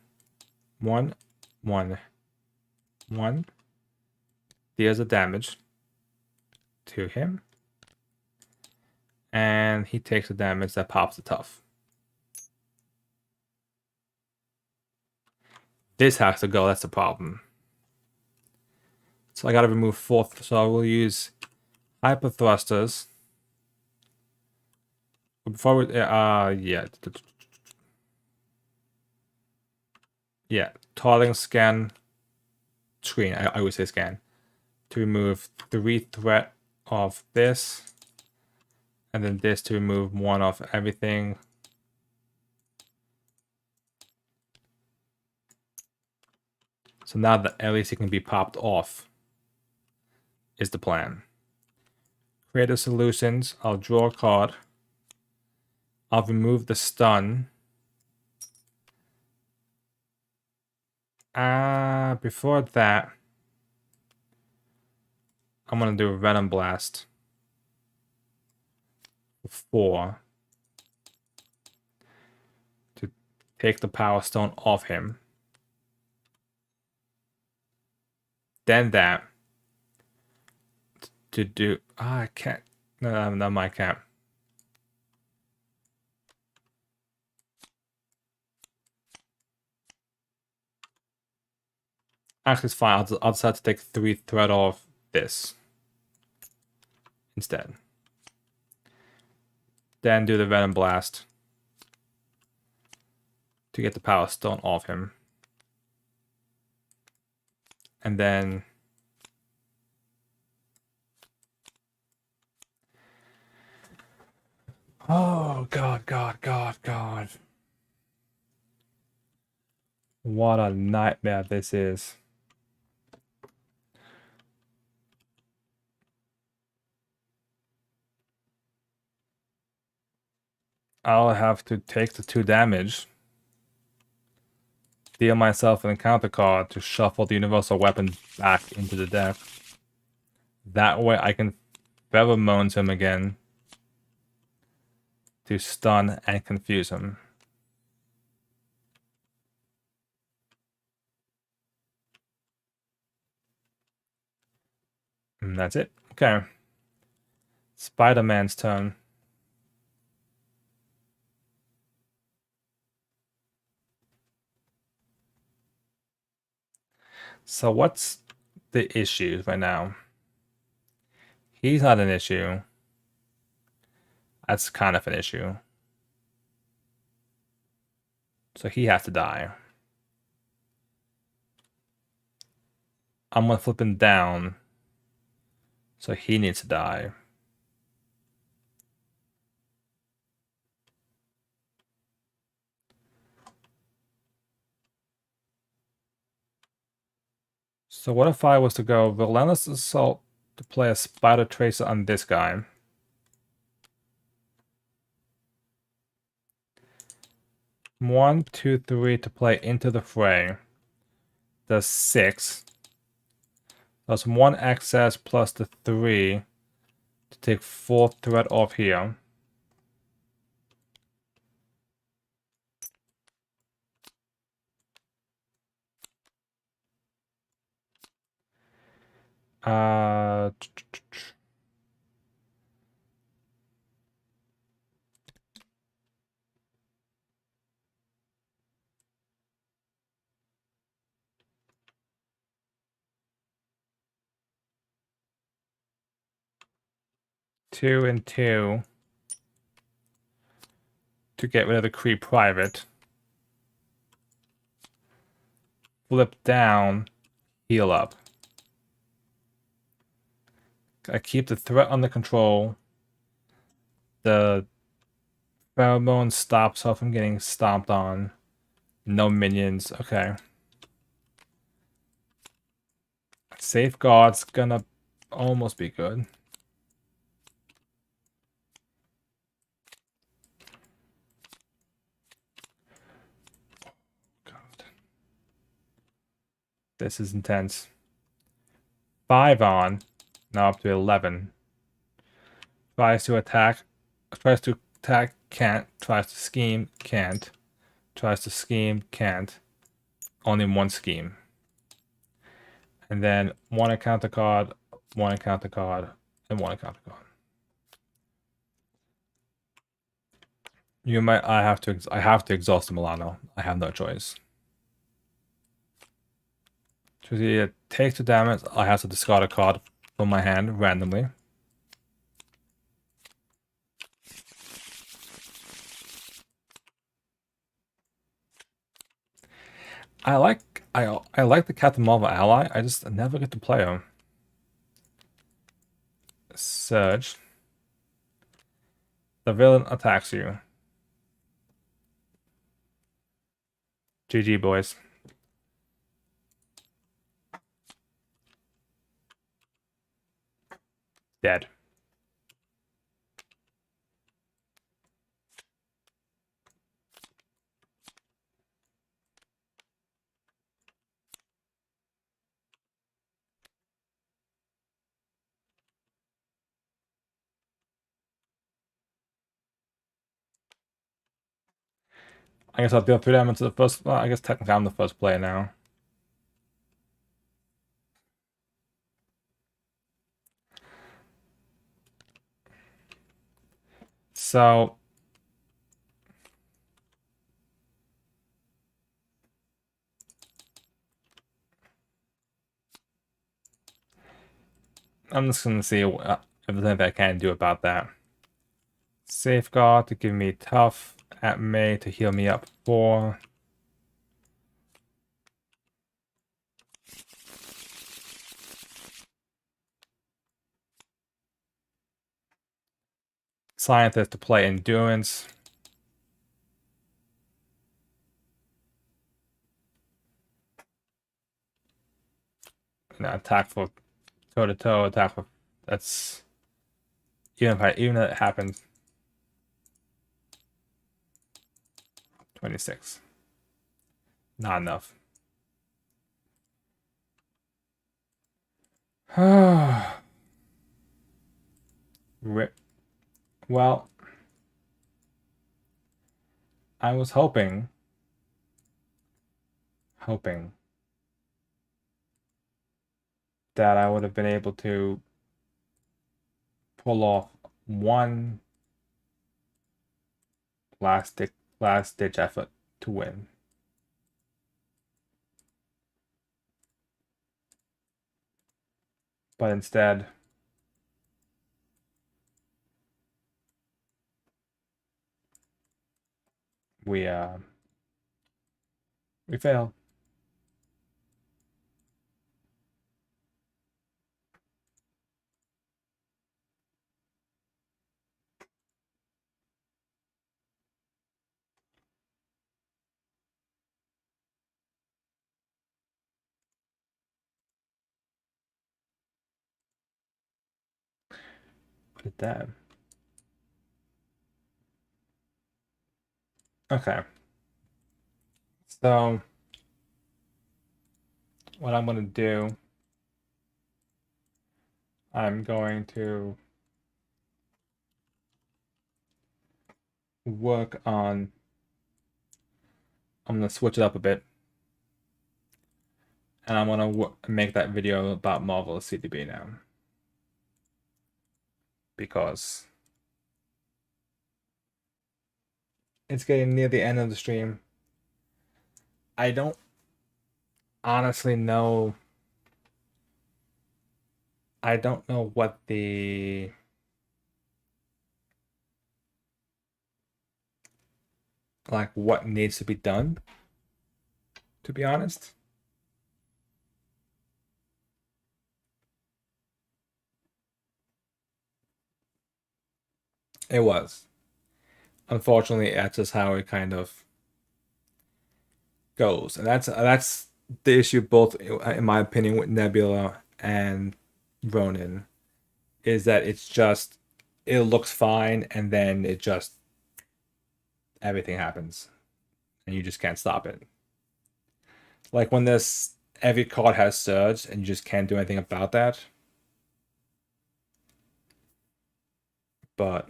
1, 1, 1. Deals a damage to him. And he takes the damage that pops the tough. This has to go, that's the problem. So I gotta remove 4, so I will use hyper thrusters. Before we, yeah. Yeah, Tarling scan screen, I would say scan. To remove 3 threat of this. And then this to remove 1 of everything. So now that at least it can be popped off is the plan. Creative solutions. I'll draw a card. I'll remove the stun. Before that, I'm gonna do a Venom Blast. 4. To take the Power Stone off him. Then that. To do... I can't... No, I can't. Actually, it's fine. I'll decide to take 3 threat off this. Instead. Then do the Venom Blast. To get the Power Stone off him. And then... Oh, God. What a nightmare this is. I'll have to take the 2 damage. Deal myself an encounter card to shuffle the universal weapon back into the deck. That way I can pheromones him again. To stun and confuse him. And that's it. Okay. Spider-Man's turn. So what's the issue right now? He's not an issue. That's kind of an issue. So he has to die. I'm gonna flip him down. So he needs to die. So what if I was to go Relentless Assault to play a Spider Tracer on this guy? One, two, three to play Into the Fray. Does 6. That's 1 access plus the 3 to take 4 threat off here. Uh, 2 and 2 to get rid of the Kree Private. Flip down, heal up. I keep the threat under control. The pheromone stops her from getting stomped on. No minions. Okay. Safeguard's gonna almost be good. God. This is intense. 5 on. Now up to 11. Tries to attack. Tries to attack, can't. Tries to scheme, can't. Tries to scheme, can't. Only 1 scheme. And then 1 encounter card, 1 encounter card, and 1 encounter card. I have to exhaust the Milano. I have no choice. So it takes the damage. I have to discard a card from my hand randomly. I like the Captain Marvel ally. I just never get to play him. Surge. The villain attacks you. GG, boys. Dead. I guess I'll deal 3 damage to the first. Well, I guess technically I'm the first player now. So I'm just gonna see if there's anything I can do about that. Safeguard to give me tough at May to heal me up 4. Scientist to play endurance. Attack for toe to toe. Attack for that's even if it happens. 26. Not enough. Rip. Well, I was hoping that I would have been able to pull off one last ditch effort to win. But instead, we fail. Put that. Okay. So what I'm going to do, I'm going to work on, I'm going to switch it up a bit. And I'm going to make that video about Marvelous CDB now. Because it's getting near the end of the stream. I don't honestly know. I don't know what the what needs to be done, to be honest. It was. Unfortunately, that's just how it kind of goes. And that's the issue both, in my opinion, with Nebula and Ronan, is that it's just, it looks fine and then it just, everything happens and you just can't stop it. Like when this, every card has surge and you just can't do anything about that. But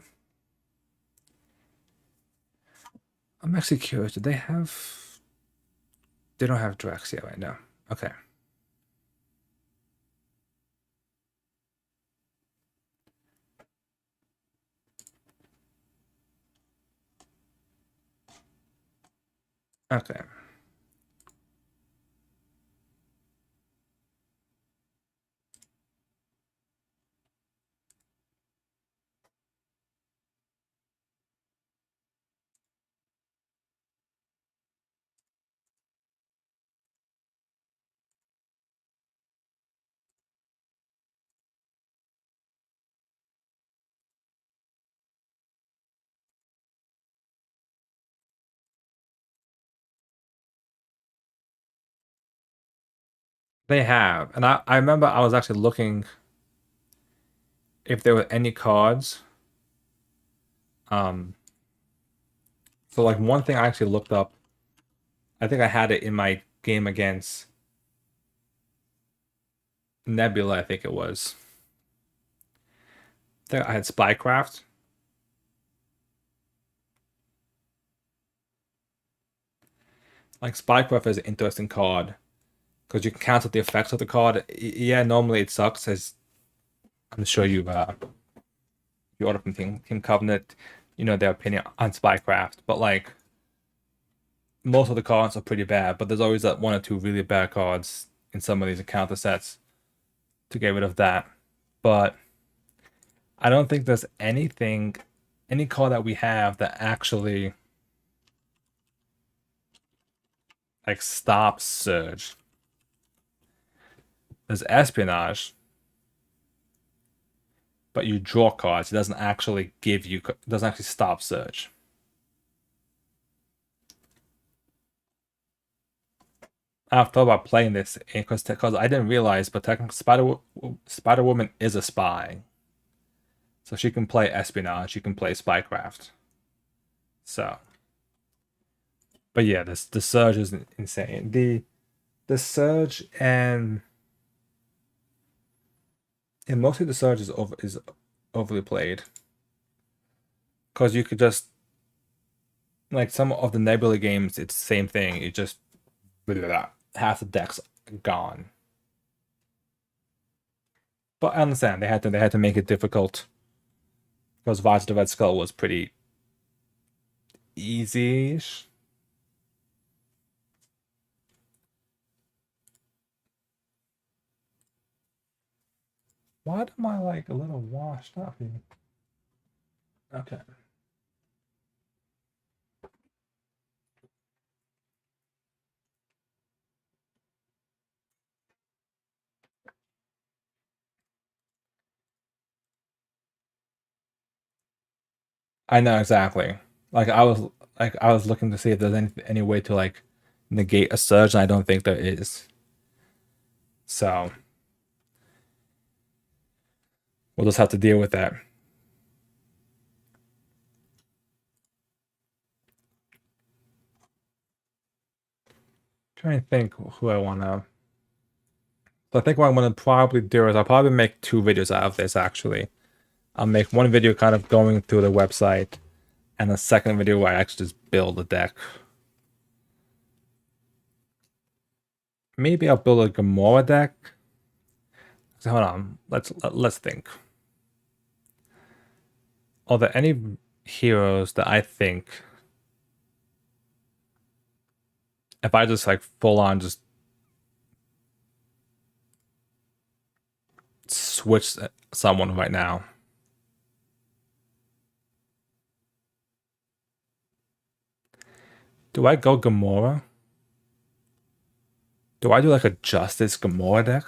I'm actually curious, do they have, they don't have Drax yet right now. Okay. Okay. They have. And I remember I was actually looking if there were any cards. So like one thing I actually looked up, I think I had it in my game against Nebula, I think it was. I think I had Spycraft. Like Spycraft is an interesting card because you can cancel the effects of the card. Yeah, normally it sucks, as I'm sure you you order from Team Covenant, you know their opinion on Spycraft. But like most of the cards are pretty bad, but there's always that one or two really bad cards in some of these encounter sets to get rid of that. But I don't think there's anything, any card that we have that actually like stops Surge. There's Espionage, but you draw cards. It doesn't actually give you, it doesn't actually stop Surge. I've thought about playing this because I didn't realize, but technically Spider Woman is a spy, so she can play Espionage, she can play Spycraft. So, but yeah, the Surge is insane. The Surge and mostly the Surge is overly played because you could just, like some of the Nebula games, it's the same thing. It just half the deck's gone. But I understand they had to make it difficult because Rise of the Red Skull was pretty easy-ish. Why am I like a little washed up here? Okay. I know exactly. Like I was looking to see if there's any way to like negate a surge, and I don't think there is. So we'll just have to deal with that. Trying to think who I want to. So I think what I'm going to probably do is I'll probably make 2 videos out of this actually. I'll make one video kind of going through the website, and a second video where I actually just build a deck. Maybe I'll build a Gamora deck. So hold on, let's think. Are there any heroes that I think, if I just like full on just switch someone right now? Do I go Gamora? Do I do like a Justice Gamora deck?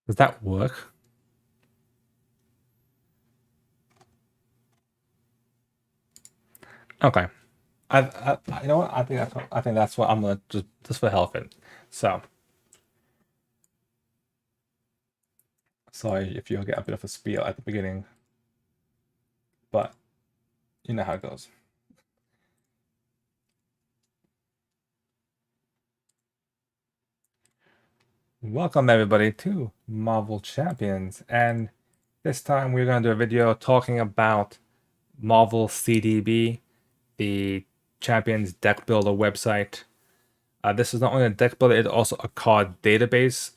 Does that work? Okay. You know what? I think that's what I'm gonna just for hell of it. So sorry if you get a bit of a spiel at the beginning, but you know how it goes. Welcome everybody to Marvel Champions, and this time we're going to do a video talking about Marvel CDB, the Champions deck builder website. This is not only a deck builder, it's also a card database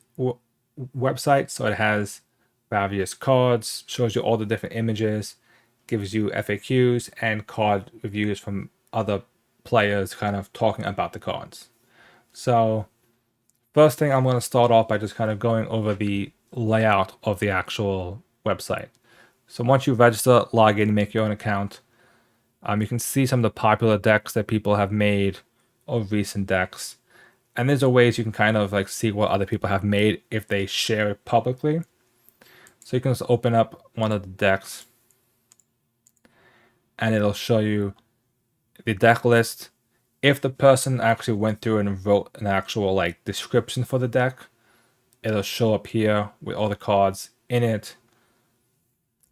website, so it has various cards, shows you all the different images, gives you FAQs and card reviews from other players kind of talking about the cards. So first thing, I'm going to start off by just kind of going over the layout of the actual website. So once you register, log in, make your own account, you can see some of the popular decks that people have made or recent decks. And there's ways you can kind of like see what other people have made if they share it publicly. So you can just open up one of the decks and it'll show you the deck list. If the person actually went through and wrote an actual like description for the deck, it'll show up here with all the cards in it.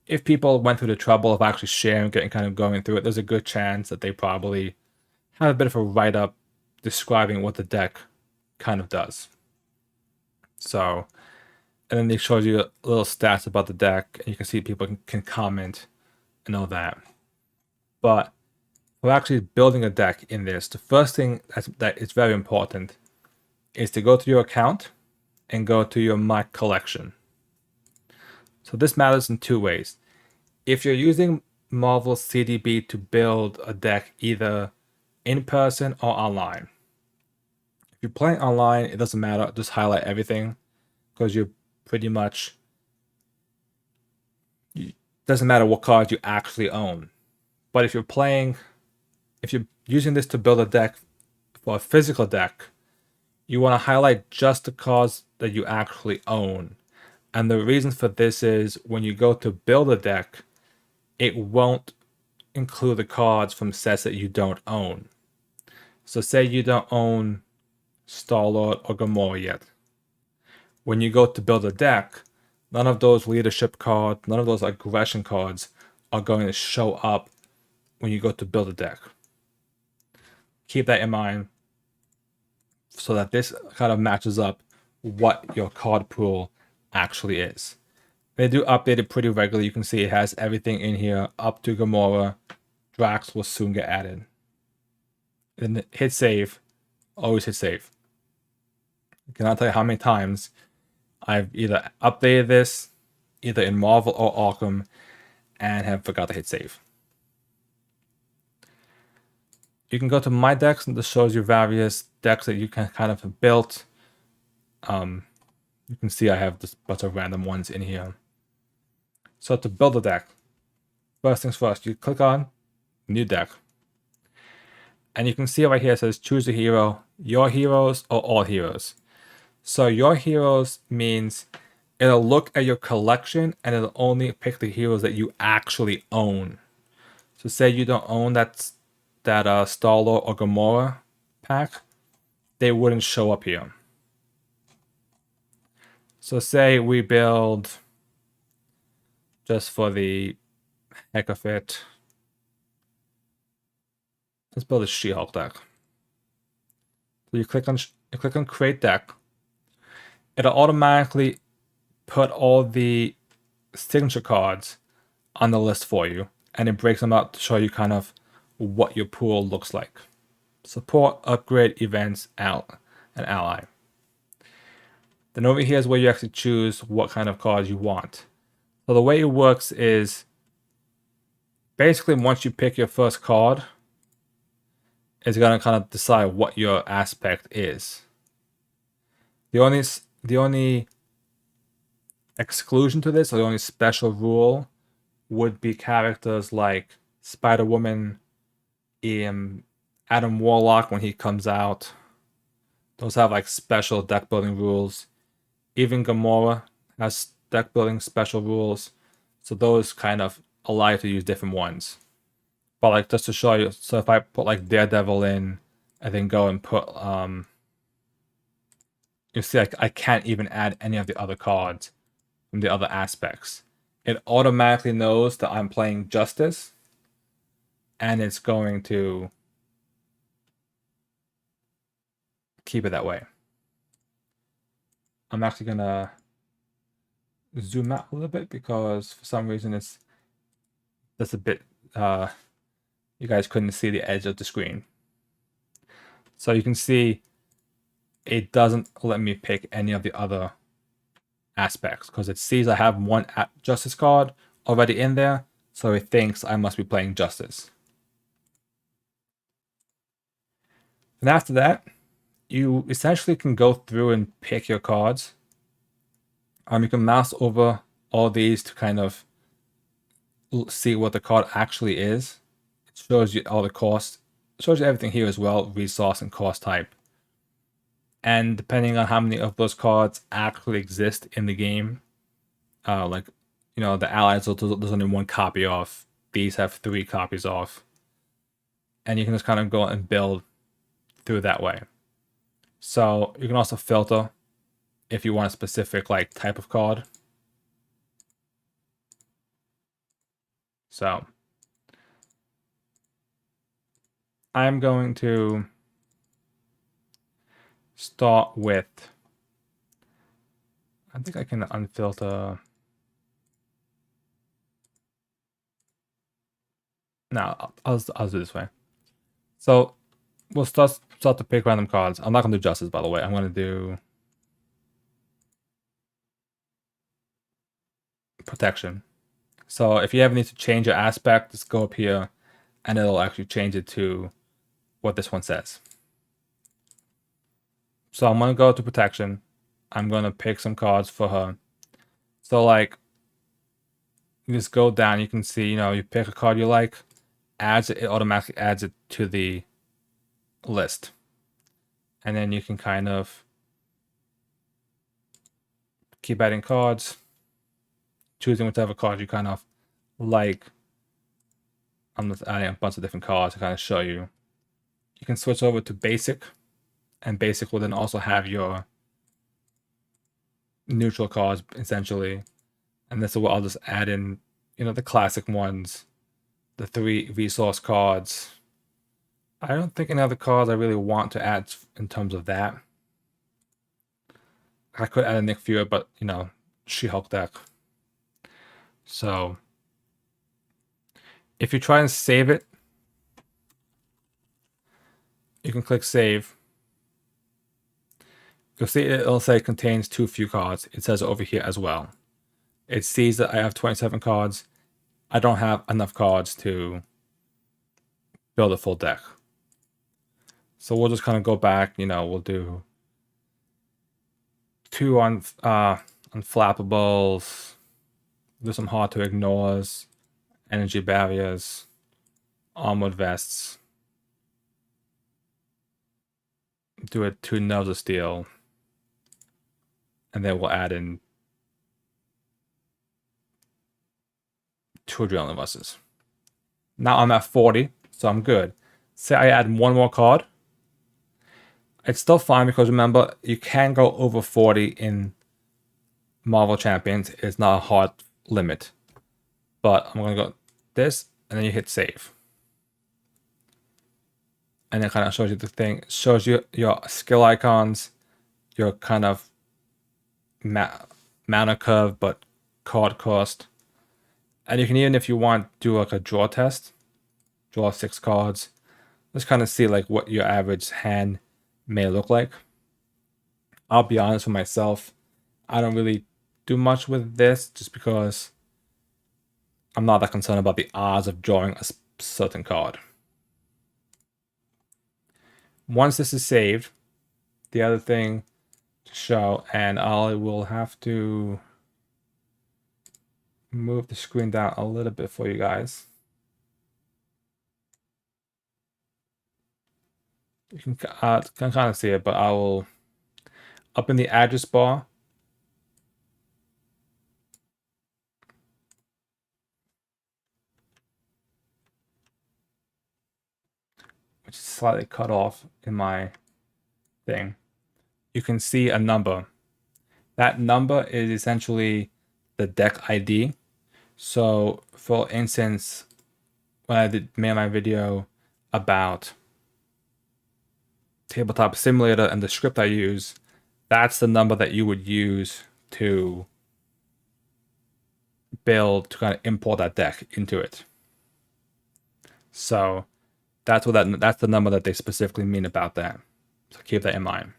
If people went through the trouble of actually sharing, getting kind of going through it, there's a good chance that they probably have a bit of a write-up describing what the deck kind of does. So, and then they show you little stats about the deck, and you can see people can comment and all that. But for actually building a deck in this, the first thing that is very important is to go to your account and go to your My Collection. So this matters in 2 ways. If you're using Marvel CDB to build a deck either in person or online, if you're playing online, it doesn't matter, just highlight everything because you're pretty much, it doesn't matter what cards you actually own. But if you're using this to build a deck for a physical deck, you want to highlight just the cards that you actually own. And the reason for this is when you go to build a deck, it won't include the cards from sets that you don't own. So say you don't own Star-Lord or Gamora yet. When you go to build a deck, none of those leadership cards, none of those aggression cards are going to show up when you go to build a deck. Keep that in mind so that this kind of matches up what your card pool actually is. They do update it pretty regularly. You can see it has everything in here up to Gamora. Drax will soon get added. And hit save, always hit save. I cannot tell you how many times I've either updated this, either in Marvel or Arkham, and have forgot to hit save. You can go to my decks, and this shows you various decks that you can kind of have built. You can see I have just a bunch of random ones in here. So to build a deck, first things first, you click on New Deck. And you can see right here it says choose a hero, your heroes, or all heroes. So your heroes means it'll look at your collection and it'll only pick the heroes that you actually own. So say you don't own that Star-Lord or Gamora pack, they wouldn't show up here. So say we build, just for the heck of it, let's build a She-Hulk deck. So you click on create deck. It'll automatically put all the signature cards on the list for you, and it breaks them out to show you kind of what your pool looks like. Support, upgrade, events, out, and ally. Then over here is where you actually choose what kind of cards you want. So the way it works is basically once you pick your first card, it's going to kind of decide what your aspect is. The only exclusion to this, or the only special rule, would be characters like Spider-Woman, Adam Warlock when he comes out. Those have like special deck building rules. Even Gamora has deck building special rules. So those kind of allow you to use different ones. But like just to show you, so if I put like Daredevil in and then go and put you see I can't even add any of the other cards from the other aspects. It automatically knows that I'm playing Justice, and it's going to keep it that way. I'm actually gonna zoom out a little bit because for some reason it's just a bit you guys couldn't see the edge of the screen. So you can see it doesn't let me pick any of the other aspects because it sees I have one Justice card already in there, so it thinks I must be playing Justice. And after that, you essentially can go through and pick your cards. You can mouse over all these to kind of see what the card actually is. It shows you all the costs. It shows you everything here as well, resource and cost type. And depending on how many of those cards actually exist in the game, like, you know, the allies, there's only one copy of. These have 3 copies of. And you can just kind of go and build through that way. So you can also filter if you want a specific like type of card. So I'm going to start with, I think I can unfilter. No, I'll do this way. So we'll start to pick random cards. I'm not going to do Justice, by the way. I'm going to do Protection. So if you ever need to change your aspect, just go up here and it'll actually change it to what this one says. So I'm going to go to Protection. I'm going to pick some cards for her. So like, you just go down, you can see, you know, you pick a card you like, it automatically adds it to the list. And then you can kind of keep adding cards, choosing whichever card you kind of like. I'm just adding a bunch of different cards to kind of show you. You can switch over to Basic, and Basic will then also have your neutral cards, essentially. And this is what I'll just add in, you know, the classic ones, the 3 resource cards. I don't think any other cards I really want to add in terms of that. I could add a Nick Fury, but, you know, She-Hulk deck. So if you try and save it you can click save. You'll see it'll say contains too few cards. It says over here as well. It sees that I have 27 cards. I don't have enough cards to build a full deck. So we'll just kind of go back, we'll do 2 on unflappables, do some hard to ignores, energy barriers, armored vests, do it 2 nerves of steel, and then we'll add in 2 adrenaline buses. Now I'm at 40, so I'm good. Say I add 1 more card. It's still fine because remember, you can go over 40 in Marvel Champions. It's not a hard limit. But I'm going to go this, and then you hit save. And it kind of shows you the thing. It shows you your skill icons, your kind of mana curve, but card cost. And you can even, if you want, do like a draw test. Draw 6 cards. Just kind of see like what your average hand may look like. I'll be honest with myself, I don't really do much with this just because I'm not that concerned about the odds of drawing a certain card. Once this is saved, the other thing to show, and I will have to move the screen down a little bit for you guys. You can kind of see it, but I will, up in the address bar, which is slightly cut off in my thing, you can see a number. That number is essentially the deck ID. So for instance, when I made my video about Tabletop Simulator and the script I use, that's the number that you would use to build, to kind of import that deck into it. So that's what that's the number that they specifically mean about that. So keep that in mind.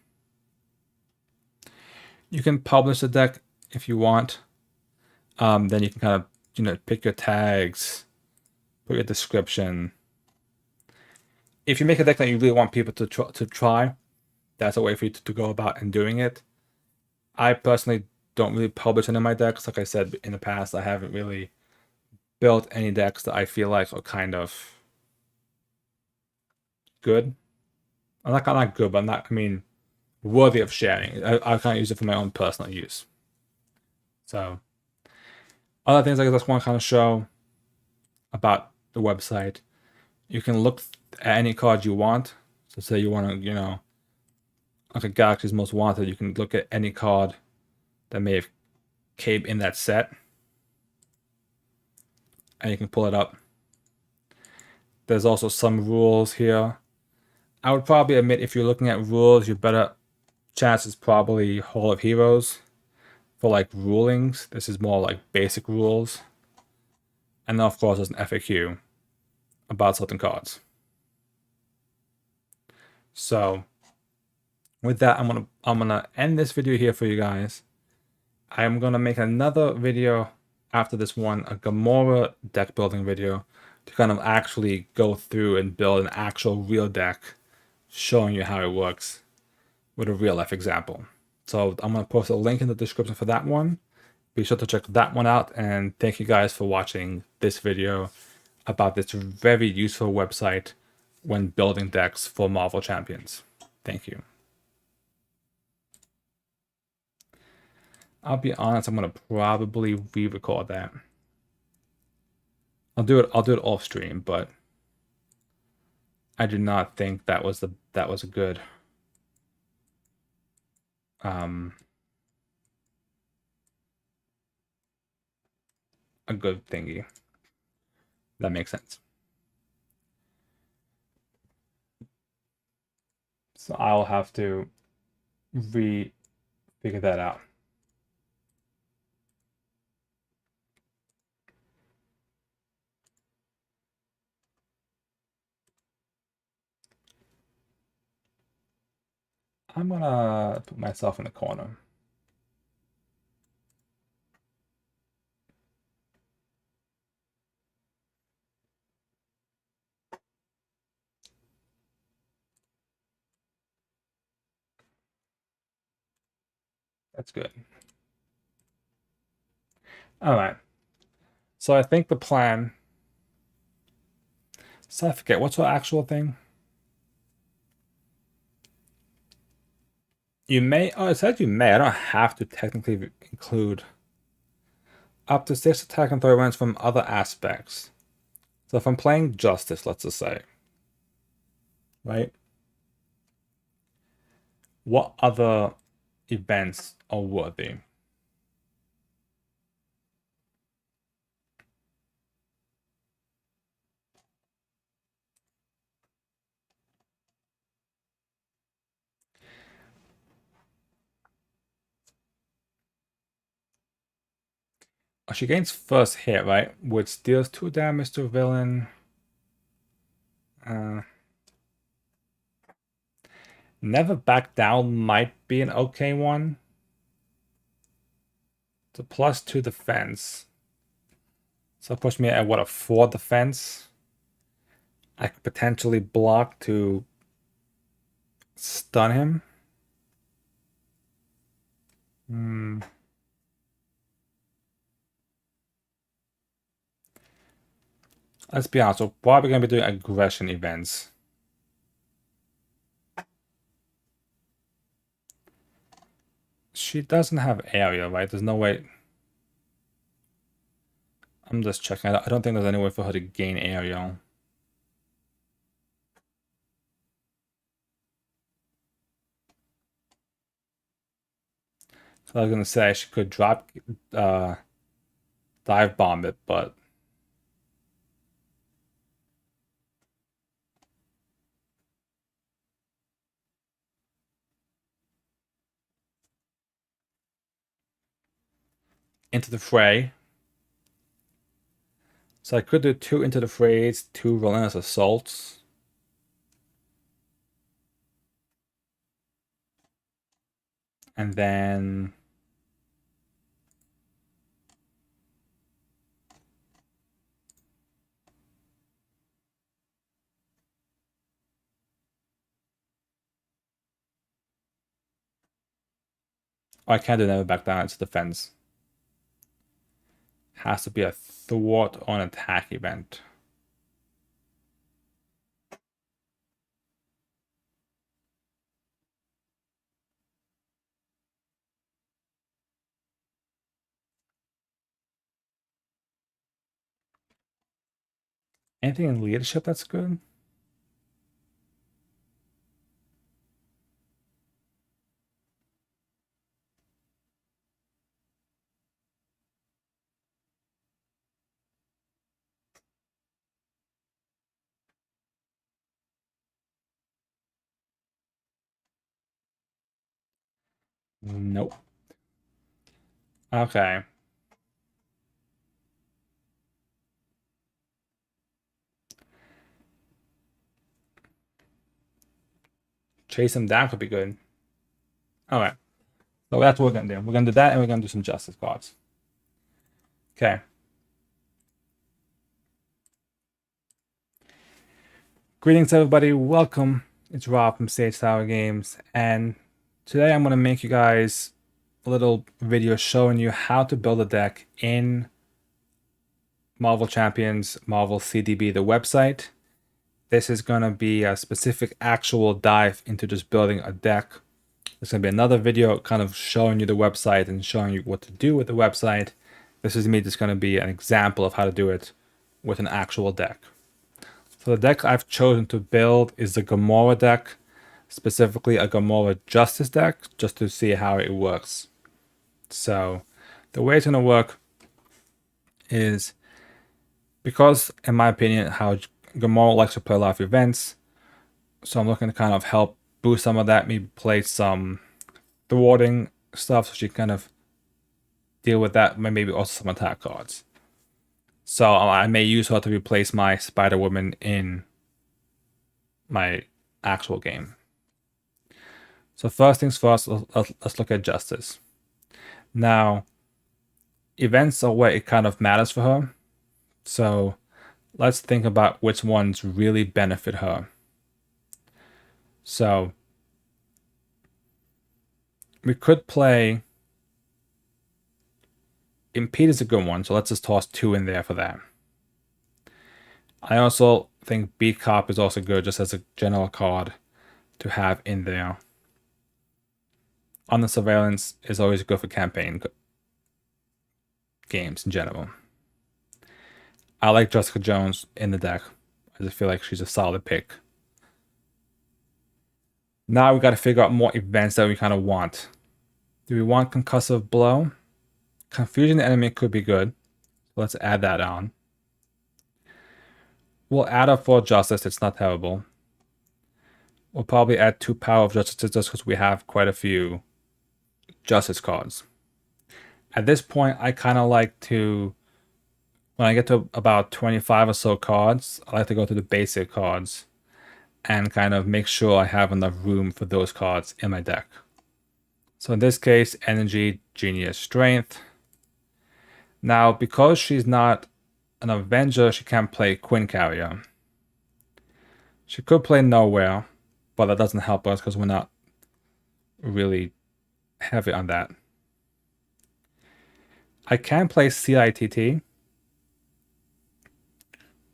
You can publish the deck if you want. Then you can kind of pick your tags, put your description. If you make a deck that you really want people to try, that's a way for you to go about and doing it. I personally don't really publish any of my decks. Like I said in the past, I haven't really built any decks that I feel like are kind of good. I'm not good, but I mean, worthy of sharing. I can't use it for my own personal use. So, other things I just want to kind of show about the website. You can look at any card you want. So say you want to, like a Galaxy's Most Wanted, you can look at any card that may have came in that set. And you can pull it up. There's also some rules here. I would probably admit if you're looking at rules, your better chance is probably Hall of Heroes. For like rulings, this is more like basic rules. And then of course there's an FAQ about certain cards. So with that, I'm gonna end this video here for you guys. I'm gonna make another video after this one, a Gamora deck building video, to kind of actually go through and build an actual real deck, showing you how it works with a real life example. So I'm gonna post a link in the description for that one. Be sure to check that one out, and thank you guys for watching this video about this very useful website when building decks for Marvel Champions. Thank you. I'll be honest, I'm gonna probably re-record that. I'll do it off stream, but I do not think that was a good a good thingy. That makes sense. So I'll have to figure that out. I'm gonna put myself in the corner. That's good. All right. So I think the plan. So I forget what's our actual thing. You may. Oh, it says you may. I don't have to technically include up to 6 attack and throw rounds from other aspects. So if I'm playing Justice, let's just say, right? What other events are worthy? Oh, she gains first hit, right? Which deals 2 damage to a villain. Uh, Never Back Down might be an okay one. It's a +2 defense. So push me at what, a 4 defense? I could potentially block to stun him. Hmm. Let's be honest, we're probably going to be doing aggression events. She doesn't have area, right? There's no way. I'm just checking. I don't think there's any way for her to gain area. So I was gonna say she could drop dive bomb it, but into the fray. So I could do 2 into the frays, 2 relentless assaults. And then I can't do never back down, it's defense. Has to be a thwart on attack event. Anything in leadership that's good? Nope. Okay. Chase him down could be good. Alright. So that's what we're gonna do. We're gonna do that and we're gonna do some justice cards. Okay. Greetings everybody, welcome. It's Rob from Sage Tower Games, and today I'm gonna make you guys a little video showing you how to build a deck in Marvel Champions, Marvel CDB, the website. This is gonna be a specific actual dive into just building a deck. There's gonna be another video kind of showing you the website and showing you what to do with the website. This is me just gonna be an example of how to do it with an actual deck. So the deck I've chosen to build is the Gamora deck, specifically a Gamora Justice deck, just to see how it works. So the way it's going to work is, because, in my opinion, how Gamora likes to play a lot of events, so I'm looking to kind of help boost some of that, maybe play some thwarting stuff so she can kind of deal with that, maybe also some attack cards. So I may use her to replace my Spider-Woman in my actual game. So first things first, let's look at Justice. Now, events are where it kind of matters for her. So let's think about which ones really benefit her. So we could play Impede is a good one, so let's just toss 2 in there for that. I also think Beat Cop is also good just as a general card to have in there. Under Surveillance is always good for campaign games in general. I like Jessica Jones in the deck. I just feel like she's a solid pick. Now we got to figure out more events that we kind of want. Do we want Concussive Blow? Confusing the enemy could be good. So let's add that on. We'll add up 4 Justice. It's not terrible. We'll probably add 2 Power of Justice just because we have quite a few Justice cards. At this point, I kind of like to, when I get to about 25 or so cards, I like to go to the basic cards and kind of make sure I have enough room for those cards in my deck. So in this case, Energy, Genius, Strength. Now, because she's not an Avenger, she can't play Quinn Carrier. She could play Nowhere, but that doesn't help us because we're not really heavy on that. I can play CITT.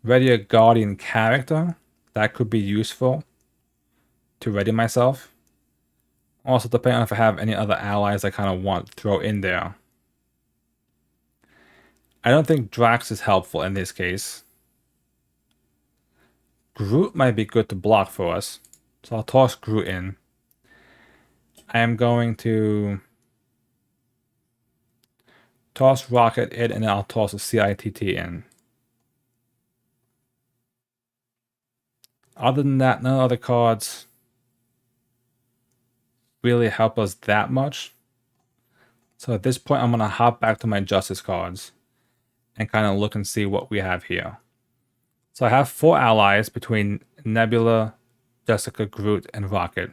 Ready a Guardian character. That could be useful to ready myself. Also, depending on if I have any other allies I kind of want to throw in there. I don't think Drax is helpful in this case. Groot might be good to block for us. So I'll toss Groot in. I am going to toss Rocket in, and then I'll toss a CITT in. Other than that, none other cards really help us that much. So at this point, I'm going to hop back to my Justice cards and kind of look and see what we have here. So I have 4 allies between Nebula, Jessica, Groot, and Rocket.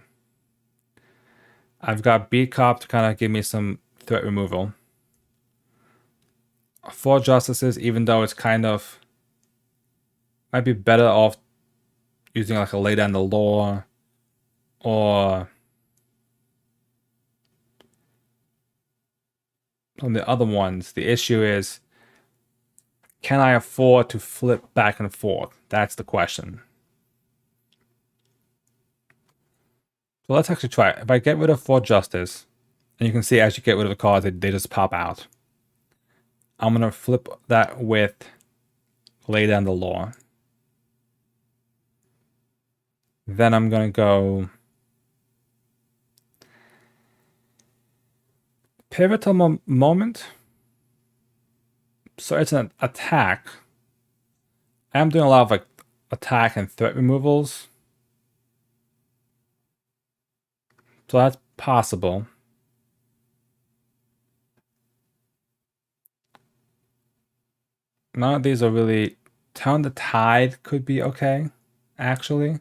I've got Beat Cop to kind of give me some threat removal. 4 Justices, even though it's kind of might be better off using like a Lay Down the Law or on the other ones. The issue is, can I afford to flip back and forth? That's the question. So let's actually try it. If I get rid of 4 Justice, and you can see as you get rid of the cards, they just pop out. I'm going to flip that with Lay Down the Law. Then I'm going to go Pivotal Moment. So it's an attack. I'm doing a lot of like attack and threat removals. So that's possible. None of these are really... Turn the Tide could be okay, actually.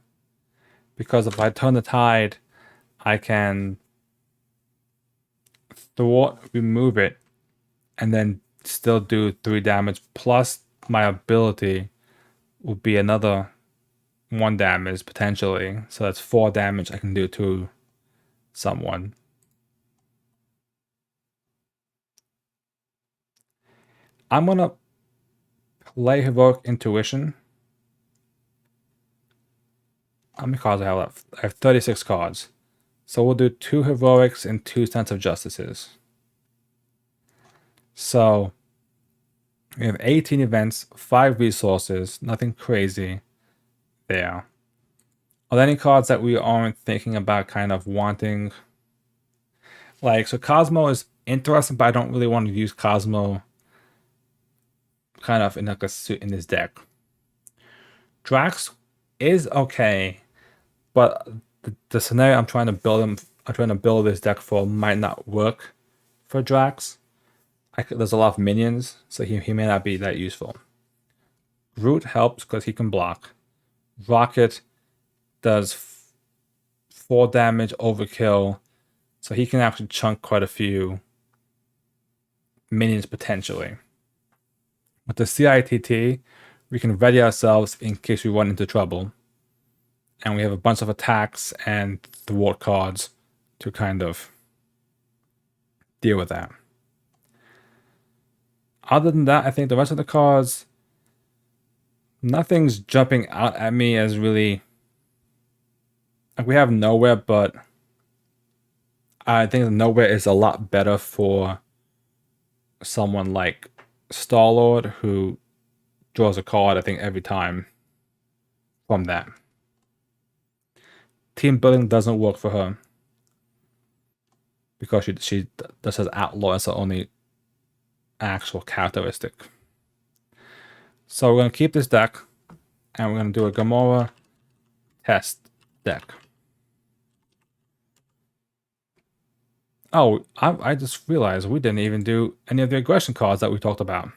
Because if I turn the Tide, I can thwart, remove it, and then still do 3 damage. Plus my ability will be another 1 damage, potentially. So that's 4 damage I can do to someone. I'm going to play Heroic Intuition. How many cards do I have left? I have 36 cards. So we'll do 2 Heroics and 2 Sense of Justices. So we have 18 events, 5 resources, nothing crazy there. Are there any cards that we aren't thinking about kind of wanting? Like, so Cosmo is interesting, but I don't really want to use Cosmo kind of in like a suit in this deck. Drax is okay, but the scenario I'm trying to build this deck for might not work for Drax. There's a lot of minions, so he may not be that useful. Groot helps because he can block. Rocket does 4 damage overkill, so he can actually chunk quite a few minions potentially. With the CITT, we can ready ourselves in case we run into trouble. And we have a bunch of attacks and thwart cards to kind of deal with that. Other than that, I think the rest of the cards, nothing's jumping out at me as really... Like, we have Nowhere, but I think Nowhere is a lot better for someone like Star-Lord, who draws a card, I think, every time from that. Team building doesn't work for her because she just has Outlaw as the only actual characteristic. So we're going to keep this deck, and we're going to do a Gamora test deck. Oh, I just realized we didn't even do any of the aggression cards that we talked about.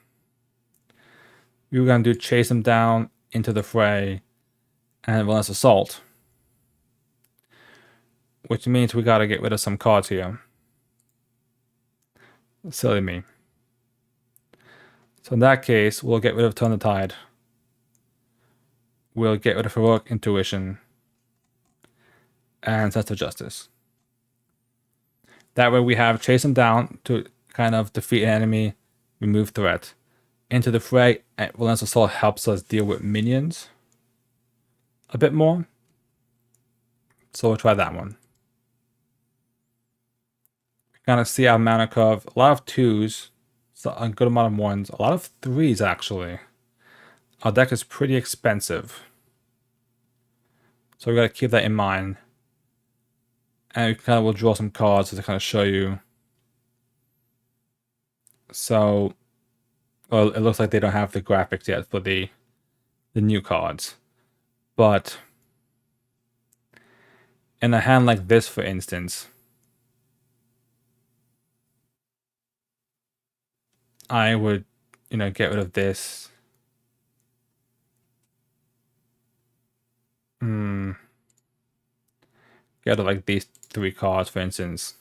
We were going to do Chase Him Down, Into the Fray, and Relentless Assault. Which means we got to get rid of some cards here. Silly me. So in that case, we'll get rid of Turn the Tide. We'll get rid of Heroic Intuition. And Sense of Justice. That way we have Chase Him Down to kind of defeat an enemy, remove threat. Into the Fray, and Relentless Assault helps us deal with minions a bit more. So we'll try that one. Kind of see our mana curve. A lot of 2s, so a good amount of 1s, a lot of 3s actually. Our deck is pretty expensive, so we got to keep that in mind. And we kind of will draw some cards to kind of show you. So, well, it looks like they don't have the graphics yet for the new cards, but in a hand like this, for instance, I would, get rid of this. Get rid of like these 3 cards, for instance.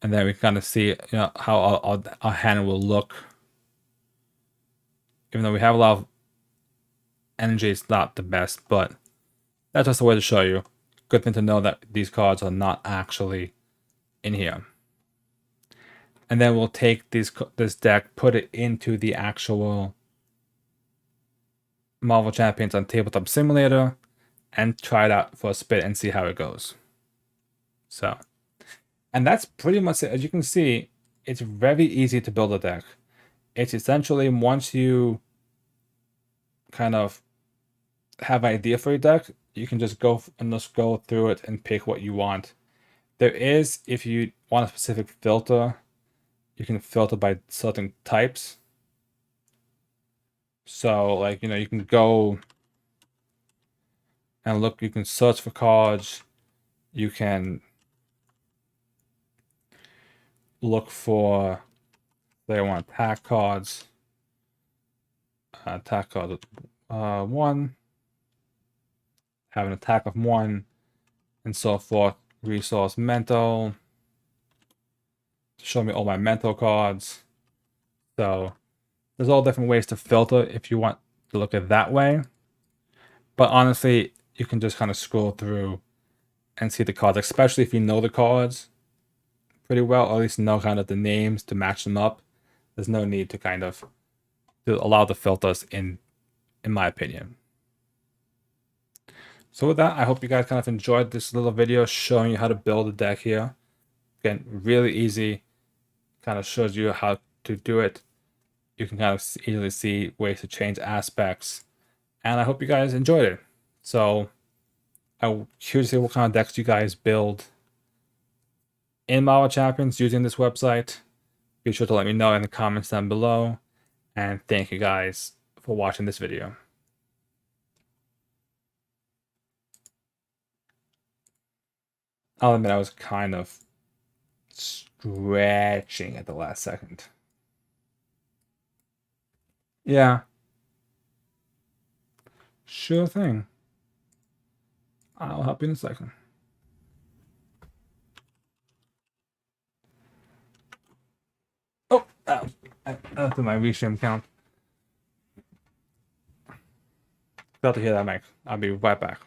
And then we kind of see, how our hand will look. Even though we have a lot of energy, it's not the best, but that's just a way to show you. Good thing to know that these cards are not actually in here. And then we'll take this deck, put it into the actual Marvel Champions on Tabletop Simulator, and try it out for a spit and see how it goes. So, and that's pretty much it. As you can see, it's very easy to build a deck. It's essentially, once you kind of have an idea for your deck, you can just go through it and pick what you want. There is, if you want a specific filter, you can filter by certain types. So, like, you can go and look, you can search for cards, you can look for, they want attack cards, 1, have an attack of 1, and so forth. Resource mental, show me all my mental cards. So there's all different ways to filter if you want to look at it that way. But honestly, you can just kind of scroll through and see the cards, especially if you know the cards pretty well, or at least know kind of the names to match them up. There's no need to kind of allow the filters in my opinion. So with that, I hope you guys kind of enjoyed this little video showing you how to build a deck here. Again, really easy, kind of shows you how to do it. You can kind of easily see ways to change aspects, and I hope you guys enjoyed it. So I'm curious to see what kind of decks you guys build in Marvel Champions using this website. Be sure to let me know in the comments down below, and thank you guys for watching this video. I'll admit I was kind of stretching at the last second. Yeah. Sure thing. I'll help you in a second. Oh, I looked at my restream count. Glad to hear that, Mike. I'll be right back.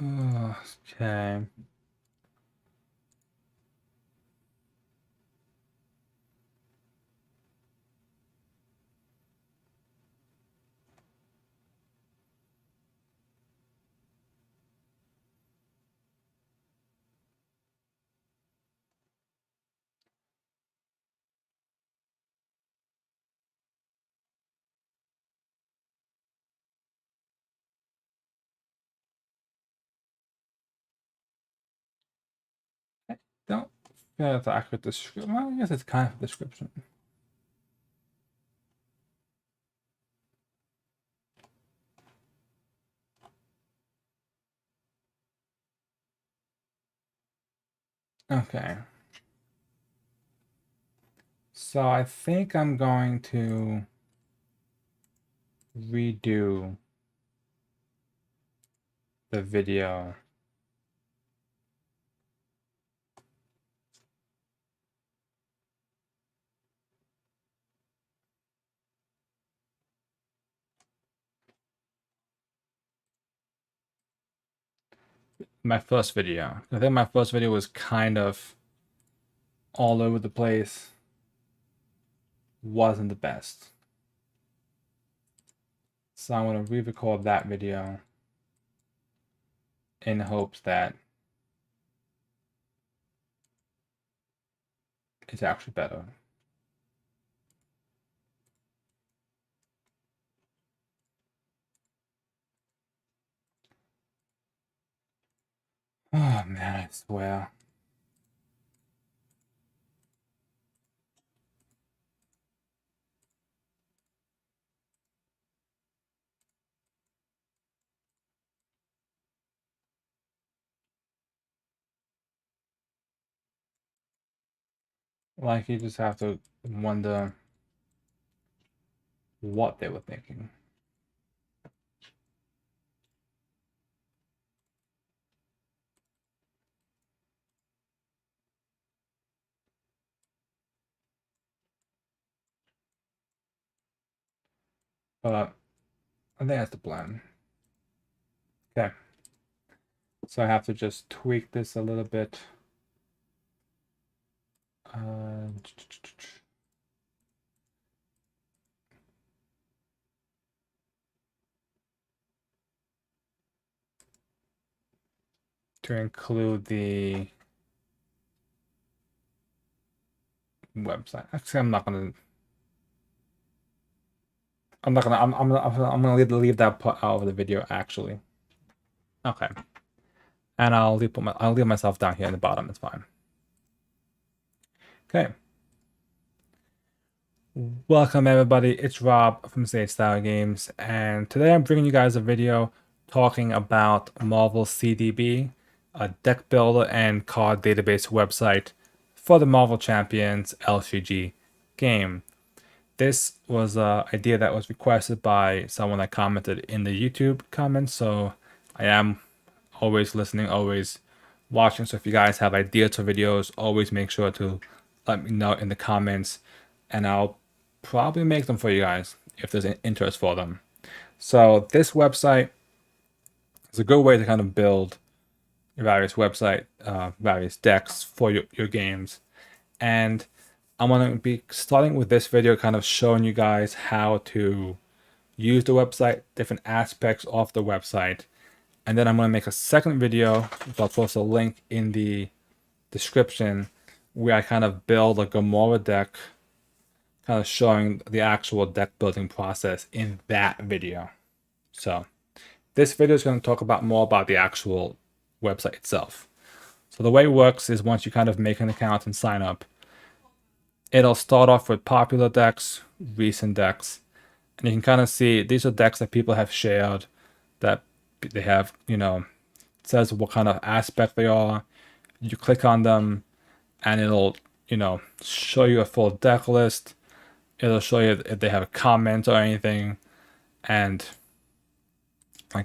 Okay. Yeah, it's accurate description. Well, I guess it's kind of a description. Okay. So I think I'm going to redo the video. My first video. I think my first video was kind of all over the place. Wasn't the best. So I'm going to re-record that video in hopes that it's actually better. Oh man, I swear. Like, you just have to wonder what they were thinking. But I think that's the plan. Okay. So I have to just tweak this a little bit. To include the website. Actually, I'm gonna leave that part out of the video actually. Okay. And I'll leave myself down here in the bottom. It's fine. Okay. Welcome everybody. It's Rob from Sage Style Games, and today I'm bringing you guys a video talking about Marvel CDB, a deck builder and card database website for the Marvel Champions LCG game. This was an idea that was requested by someone that commented in the YouTube comments, so I am always listening, always watching. So if you guys have ideas for videos, always make sure to let me know in the comments, and I'll probably make them for you guys if there's an interest for them. So this website is a good way to kind of build various various decks for your games. And I'm going to be starting with this video kind of showing you guys how to use the website, different aspects of the website. And then I'm going to make a second video, which I'll post a link in the description, where I kind of build a Gamora deck, kind of showing the actual deck building process in that video. So this video is going to talk about more about the actual website itself. So the way it works is once you kind of make an account and sign up, it'll start off with popular decks, recent decks, and you can kind of see these are decks that people have shared, that they have, it says what kind of aspect they are. You click on them and it'll, show you a full deck list. It'll show you if they have a comment or anything. And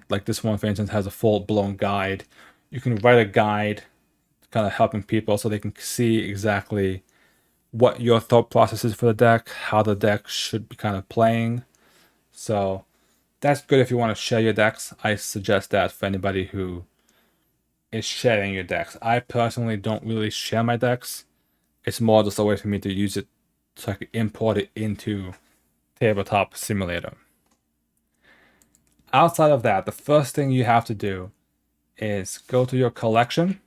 like this one, for instance, has a full-blown guide. You can write a guide kind of helping people so they can see exactly what your thought process is for the deck, how the deck should be kind of playing. So that's good if you want to share your decks. I suggest that for anybody who is sharing your decks. I personally don't really share my decks. It's more just a way for me to use it so I can import it into Tabletop Simulator. Outside of that, the first thing you have to do is go to your collection.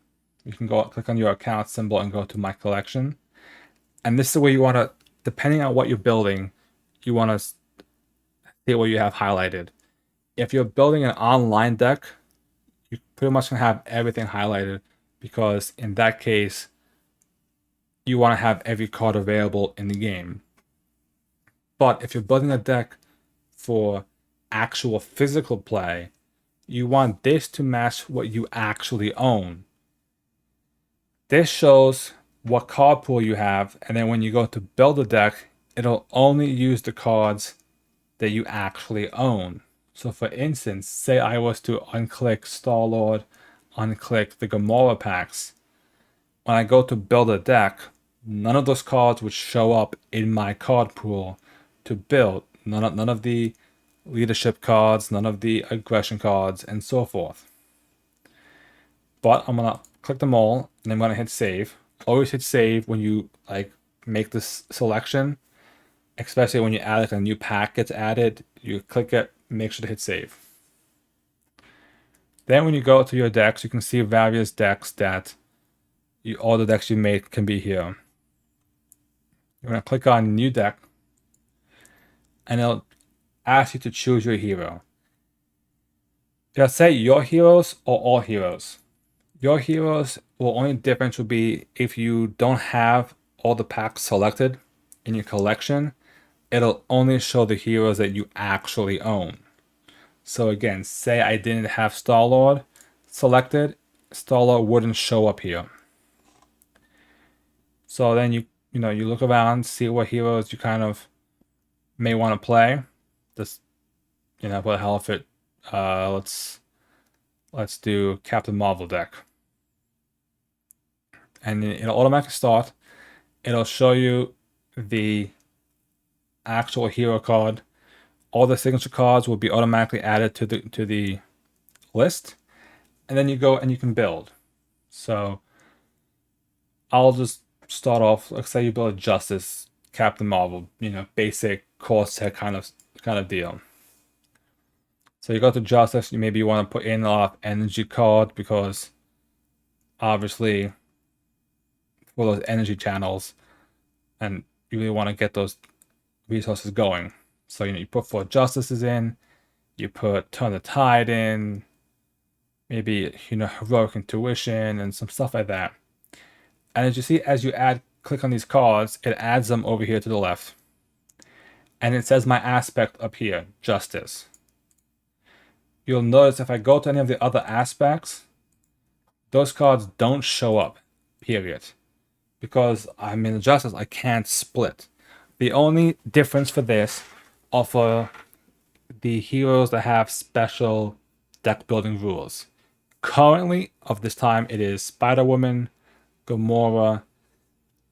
You can go click on your account symbol and go to my collection. And this is where you want to, depending on what you're building, you want to see what you have highlighted. If you're building an online deck, you pretty much can have everything highlighted, because in that case, you want to have every card available in the game. But if you're building a deck for actual physical play, you want this to match what you actually own. This shows what card pool you have, and then when you go to build a deck, it'll only use the cards that you actually own. So for instance, say I was to unclick Star-Lord, unclick the Gamora packs. When I go to build a deck, none of those cards would show up in my card pool to build. None of the leadership cards, none of the aggression cards, and so forth. But I'm gonna click them all, and I'm gonna hit save. Always hit save when you make this selection, especially when you add a new pack gets added. You click it, make sure to hit save. Then when you go to your decks, you can see various decks that all the decks you made can be here. You're gonna click on new deck, and it'll ask you to choose your hero. It'll say your heroes or all heroes. Your heroes will only difference will be if you don't have all the packs selected in your collection, it'll only show the heroes that you actually own. So again, say I didn't have Star-Lord selected, Star-Lord wouldn't show up here. So then you look around, see what heroes you kind of may want to play. Just what the hell if it let's do Captain Marvel deck. And it'll automatically start. It'll show you the actual hero card. All the signature cards will be automatically added to the list, and then you go and you can build. So I'll just start off. Let's say you build a Justice Captain Marvel, basic core set kind of deal. So you go to Justice. Maybe you want to put in a lot of energy card because obviously for those energy channels, and you really want to get those resources going. So you put 4 Justices in, you put Turn the Tide in, maybe Heroic Intuition and some stuff like that. And as you see, as you click on these cards, it adds them over here to the left. And it says my aspect up here, Justice. You'll notice if I go to any of the other aspects, those cards don't show up, period. Because I'm in the Justice, I can't split. The only difference for this are for the heroes that have special deck building rules. Currently, of this time, it is Spider-Woman, Gamora.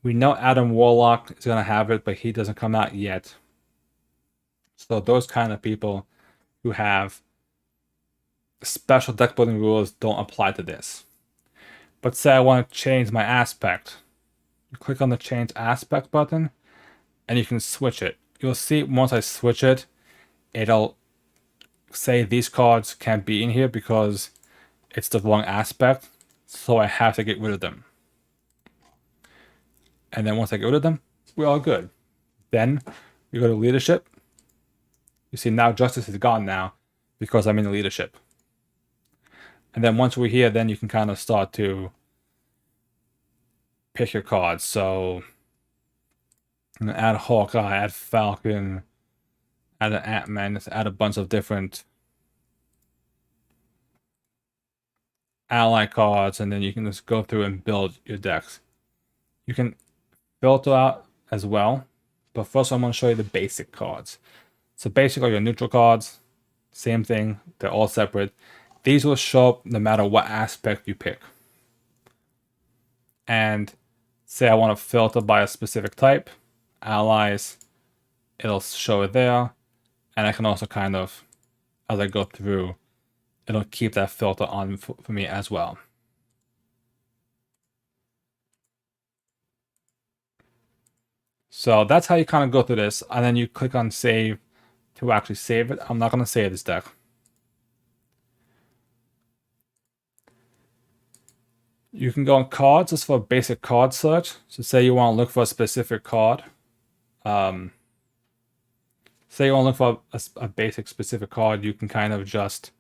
We know Adam Warlock is going to have it, but he doesn't come out yet. So those kind of people who have special deck building rules don't apply to this. But say I want to change my aspect. You click on the change aspect button and you can switch it. You'll see once I switch it, it'll say these cards can't be in here because it's the wrong aspect. So I have to get rid of them. And then once I get rid of them, we're all good. Then we go to leadership. You see now Justice is gone now because I'm in the leadership. And then once we're here, then you can kind of start to pick your cards. So add Hawkeye, add Falcon, add an Ant-Man, just add a bunch of different ally cards, and then you can just go through and build your decks. You can filter out as well, but first I'm going to show you the basic cards. So basically your neutral cards, same thing, they're all separate. These will show up no matter what aspect you pick. And say I want to filter by a specific type, allies, it'll show it there. And I can also kind of, as I go through, it'll keep that filter on for me as well. So that's how you kind of go through this. And then you click on save to actually save it. I'm not going to save this deck. You can go on cards just for a basic card search. So say you want to look for a specific card. Say you want to look for a basic specific card, you can kind of just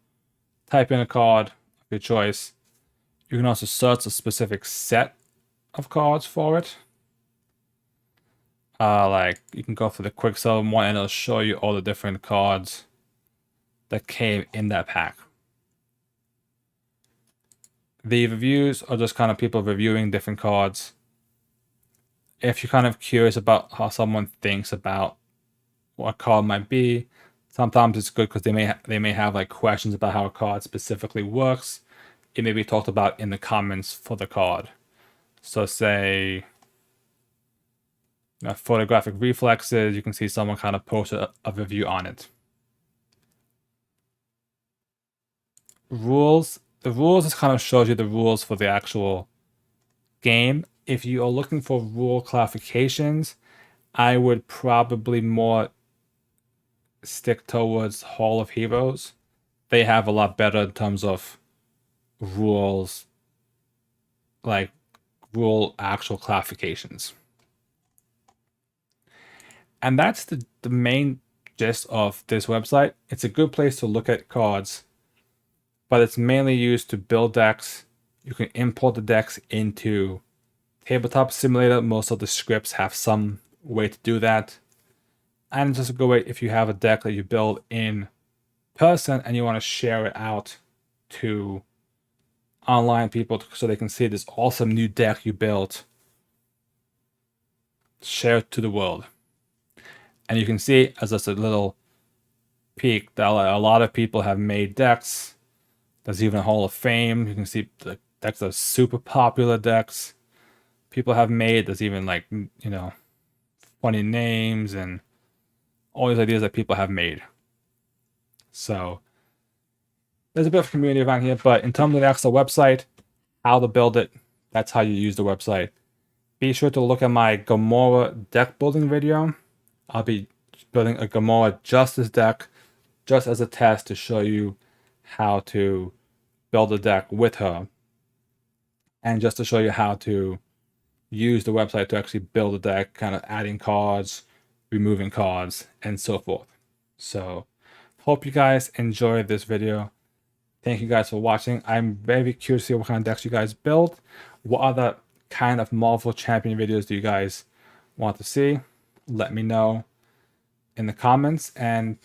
type in a card of your choice. You can also search a specific set of cards for it. Like you can go for the quick sell one and it'll show you all the different cards that came in that pack. The reviews are just kind of people reviewing different cards. If you're kind of curious about how someone thinks about what a card might be, sometimes it's good because they may have like questions about how a card specifically works. It may be talked about in the comments for the card. So say photographic reflexes, you can see someone kind of post a review on it. Rules. The rules just kind of shows you the rules for the actual game. If you are looking for rule clarifications, I would probably more stick towards Hall of Heroes. They have a lot better in terms of rules, like rule actual clarifications. And that's the main gist of this website. It's a good place to look at cards, but it's mainly used to build decks. You can import the decks into Tabletop Simulator. Most of the scripts have some way to do that. And it's just a good way if you have a deck that you build in person and you want to share it out to online people so they can see this awesome new deck you built. Share it to the world. And you can see as just a little peek that a lot of people have made decks. There's even a Hall of Fame. You can see the decks are super popular decks people have made. There's even like, funny names and all these ideas that people have made. So there's a bit of community around here, but in terms of the actual website, how to build it, that's how you use the website. Be sure to look at my Gamora deck building video. I'll be building a Gamora Justice deck just as a test to show you how to build a deck with her. And just to show you how to use the website to actually build a deck, kind of adding cards, removing cards, and so forth. So, hope you guys enjoyed this video. Thank you guys for watching. I'm very curious to see what kind of decks you guys build. What other kind of Marvel Champion videos do you guys want to see? Let me know in the comments, and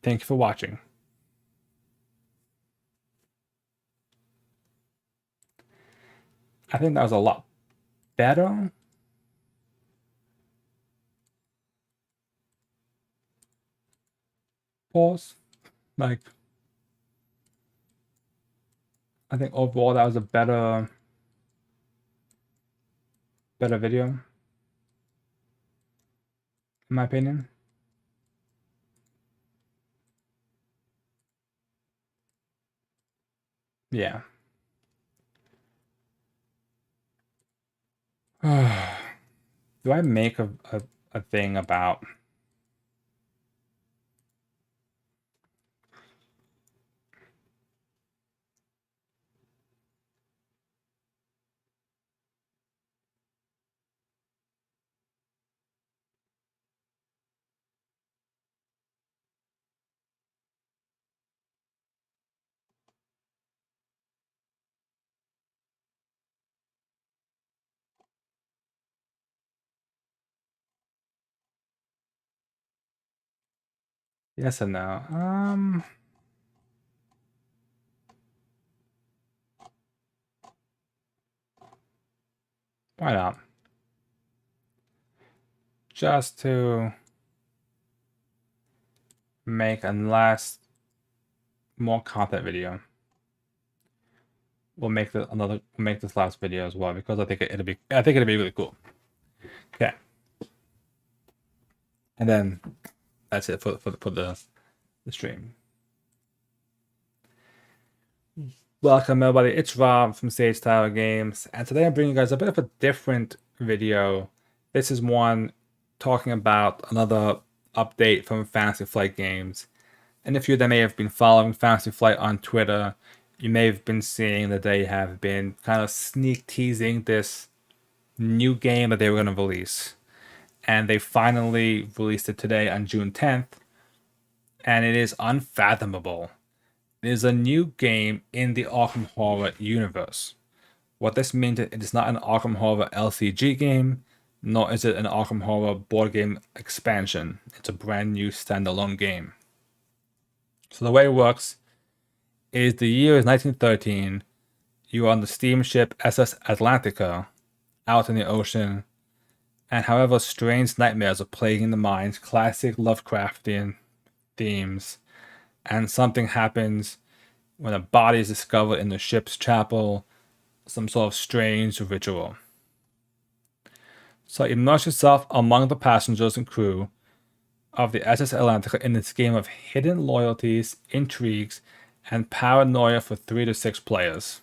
thank you for watching. I think that was a lot better. Pause. Like, I think overall that was a better video, in my opinion. Yeah. Do I make a thing about yes and no? Why not? Just to make a last more content video. We'll make this last video as well because I think it'll be really cool. Okay. And then that's it for the stream. Welcome everybody, it's Rob from Sage Tower Games, and today I'm bringing you guys a bit of a different video. This is one talking about another update from Fantasy Flight Games. And if you may have been following Fantasy Flight on Twitter, you may have been seeing that they have been kind of sneak teasing this new game that they were going to release. And they finally released it today on June 10th. And it is Unfathomable. It is a new game in the Arkham Horror universe. What this means is it is not an Arkham Horror LCG game. nor is it an Arkham Horror board game expansion. It's a brand new standalone game. So the way it works is the year is 1913. You are on the steamship SS Atlantica out in the ocean, and however strange nightmares are plaguing the minds, classic Lovecraftian themes, and something happens when a body is discovered in the ship's chapel, some sort of strange ritual. So immerse yourself among the passengers and crew of the SS Atlantica in this game of hidden loyalties, intrigues, and paranoia for 3 to 6 players.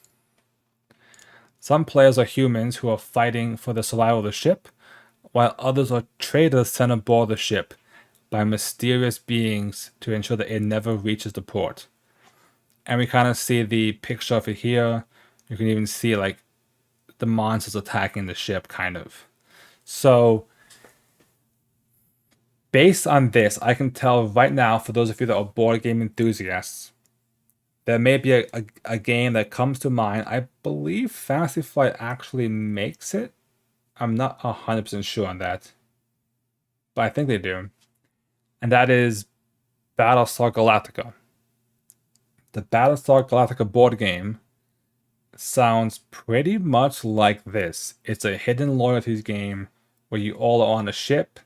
Some players are humans who are fighting for the survival of the ship, while others are traitors sent aboard the ship by mysterious beings to ensure that it never reaches the port. And we kind of see the picture of it here. You can even see like the monsters attacking the ship, kind of. So, based on this, I can tell right now, for those of you that are board game enthusiasts, there may be a game that comes to mind. I believe Fantasy Flight actually makes it. I'm not 100% sure on that, but I think they do. And that is Battlestar Galactica. The Battlestar Galactica board game sounds pretty much like this. It's a hidden loyalties game where you all are on a ship.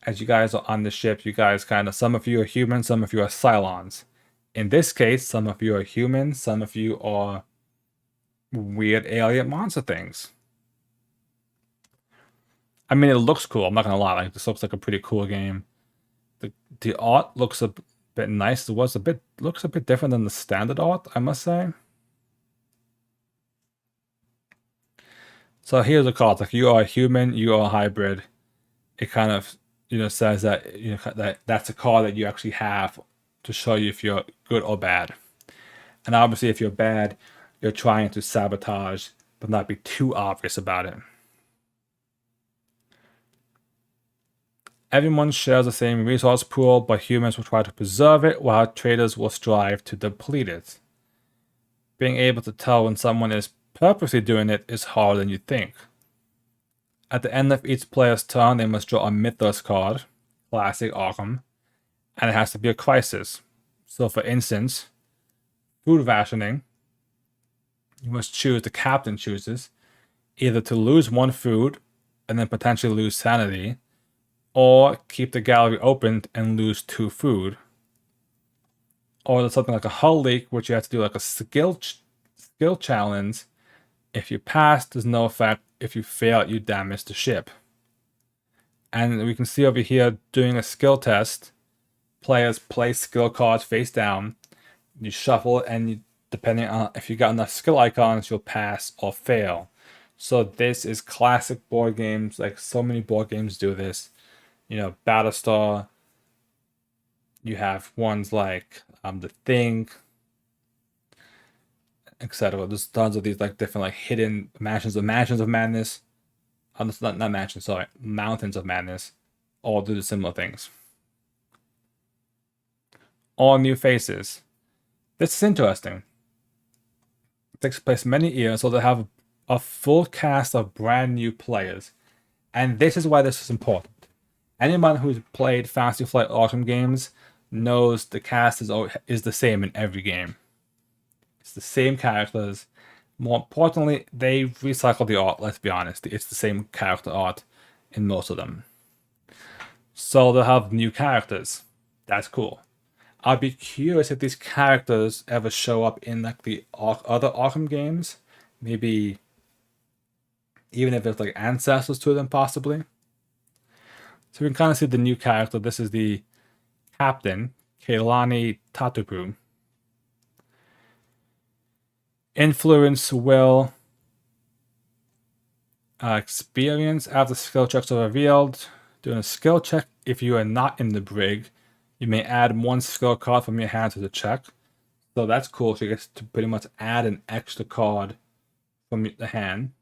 As you guys are on the ship, you guys some of you are humans, some of you are Cylons. In this case, some of you are humans, some of you are weird alien monster things. I mean, it looks cool. I'm not gonna lie. Like, this looks like a pretty cool game. The art looks a bit nice. Looks a bit different than the standard art, I must say. So here's the card. Like, you are a human, you are a hybrid. It kind of says that that's a card that you actually have to show you if you're good or bad. And obviously, if you're bad, you're trying to sabotage, but not be too obvious about it. Everyone shares the same resource pool, but humans will try to preserve it, while traitors will strive to deplete it. Being able to tell when someone is purposely doing it is harder than you think. At the end of each player's turn, they must draw a Mythos card, classic Arkham, and it has to be a crisis. So for instance, food rationing, you must choose, the captain chooses, either to lose 1 food and then potentially lose sanity, or keep the gallery open and lose 2 food. Or there's something like a hull leak, which you have to do like a skill challenge. If you pass, there's no effect. If you fail, you damage the ship. And we can see over here, doing a skill test, players place skill cards face down. You shuffle, and depending on if you got enough skill icons, you'll pass or fail. So this is classic board games. Like, so many board games do this. Battlestar. You have ones like The Thing, etc. There's tons of these like different like hidden mansions of madness. Not mansions, sorry, mountains of madness. All do the similar things. All new faces. This is interesting. It takes place many years, so they have a full cast of brand new players. And this is why this is important. Anyone who's played Fantasy Flight Arkham games knows the cast is the same in every game. It's the same characters. More importantly, they recycle the art, let's be honest. It's the same character art in most of them. So they'll have new characters. That's cool. I'd be curious if these characters ever show up in like the other Arkham games. Maybe even if there's like ancestors to them, possibly. So we can kind of see the new character. This is the captain, Keilani Tatupu. Influence will experience after skill checks are revealed. Doing a skill check, if you are not in the brig, you may add 1 skill card from your hand to the check. So that's cool. So you get to pretty much add an extra card from the hand.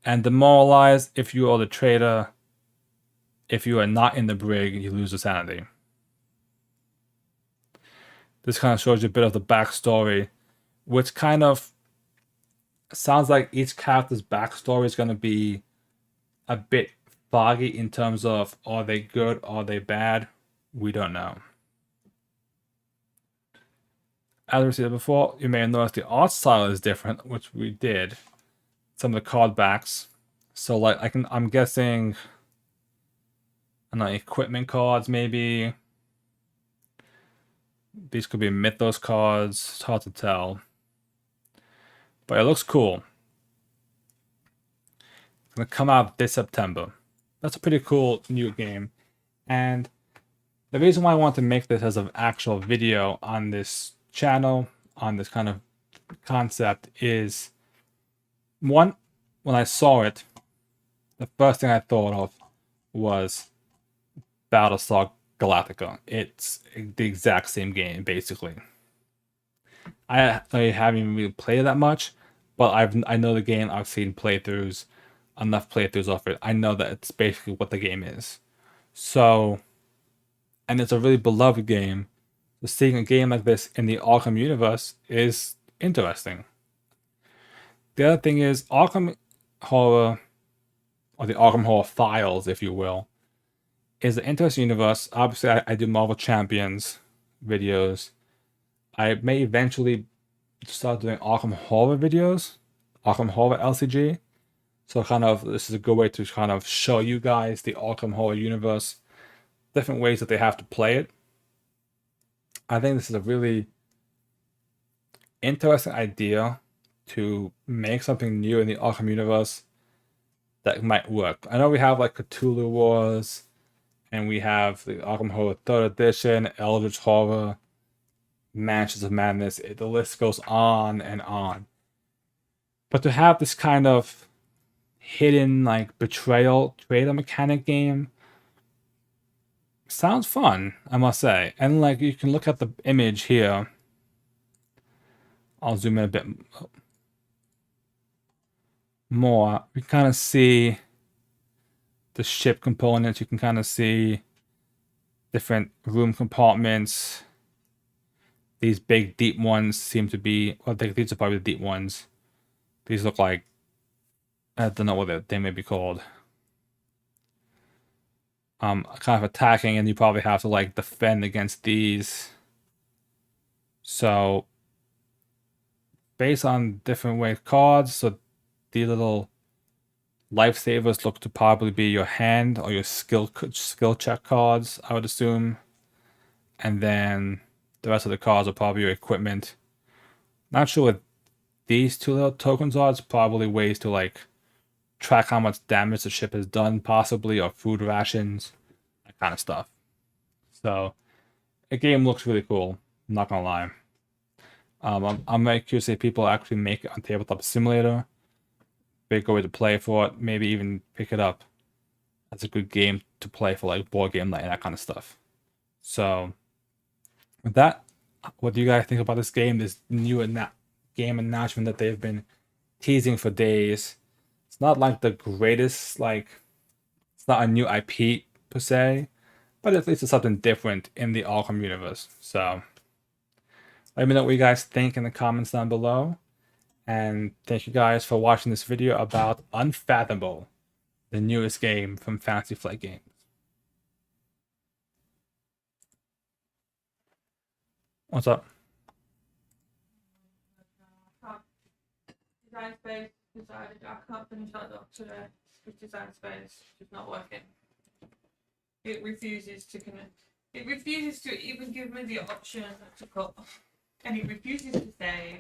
And demoralize, if you are the traitor. If you are not in the brig, you lose the sanity. This kind of shows you a bit of the backstory, which kind of sounds like each character's backstory is going to be a bit foggy in terms of are they good, are they bad? We don't know. As we said before, you may have noticed the art style is different, which we did. Some of the card backs. So like I'm guessing, I don't know, equipment cards maybe. These could be Mythos cards. It's hard to tell. But it looks cool. It's going to come out this September. That's a pretty cool new game. And the reason why I want to make this as an actual video on this channel, on this kind of concept, is one, when I saw it, the first thing I thought of was Battlestar Galactica. It's the exact same game, basically. I haven't even really played it that much, but I know the game. I've seen playthroughs, enough playthroughs of it. I know that it's basically what the game is. So, and it's a really beloved game. So seeing a game like this in the Arkham universe is interesting. The other thing is Arkham Horror, or the Arkham Horror Files, if you will, is an interesting universe. Obviously, I do Marvel Champions videos. I may eventually start doing Arkham Horror videos, Arkham Horror LCG. So kind of, this is a good way to kind of show you guys the Arkham Horror universe, different ways that they have to play it. I think this is a really interesting idea to make something new in the Arkham universe that might work. I know we have like Cthulhu Wars, and we have the Arkham Horror 3rd Edition, Eldritch Horror, Mansions of Madness. The list goes on and on. But to have this kind of hidden like betrayal trader mechanic game sounds fun, I must say. And like you can look at the image here. I'll zoom in a bit more. We kind of see the ship components. You can kind of see different room compartments. These big deep ones seem to be, well, these are probably the deep ones. These look like, I don't know what they may be called. Kind of attacking, and you probably have to like defend against these. So based on different way cards, so these little lifesavers look to probably be your hand or your skill check cards, I would assume. And then the rest of the cards are probably your equipment. Not sure what these two little tokens are. It's probably ways to like track how much damage the ship has done, possibly, or food rations, that kind of stuff. So the game looks really cool. I'm not gonna lie. I'm very curious if people actually make it on Tabletop Simulator. Big way to play for it. Maybe even pick it up. That's a good game to play for like board game night and that kind of stuff. So with that, what do you guys think about this game? This new game announcement that they've been teasing for days. It's not like the greatest, like, it's not a new IP per se, but at least it's something different in the Arkham universe. So let me know what you guys think in the comments down below. And thank you guys for watching this video about Unfathomable, the newest game from Fantasy Flight Games. What's up? Design space decided I can't finish that up today. With design space, it's not working. It refuses to connect. It refuses to even give me the option to cut, and it refuses to save.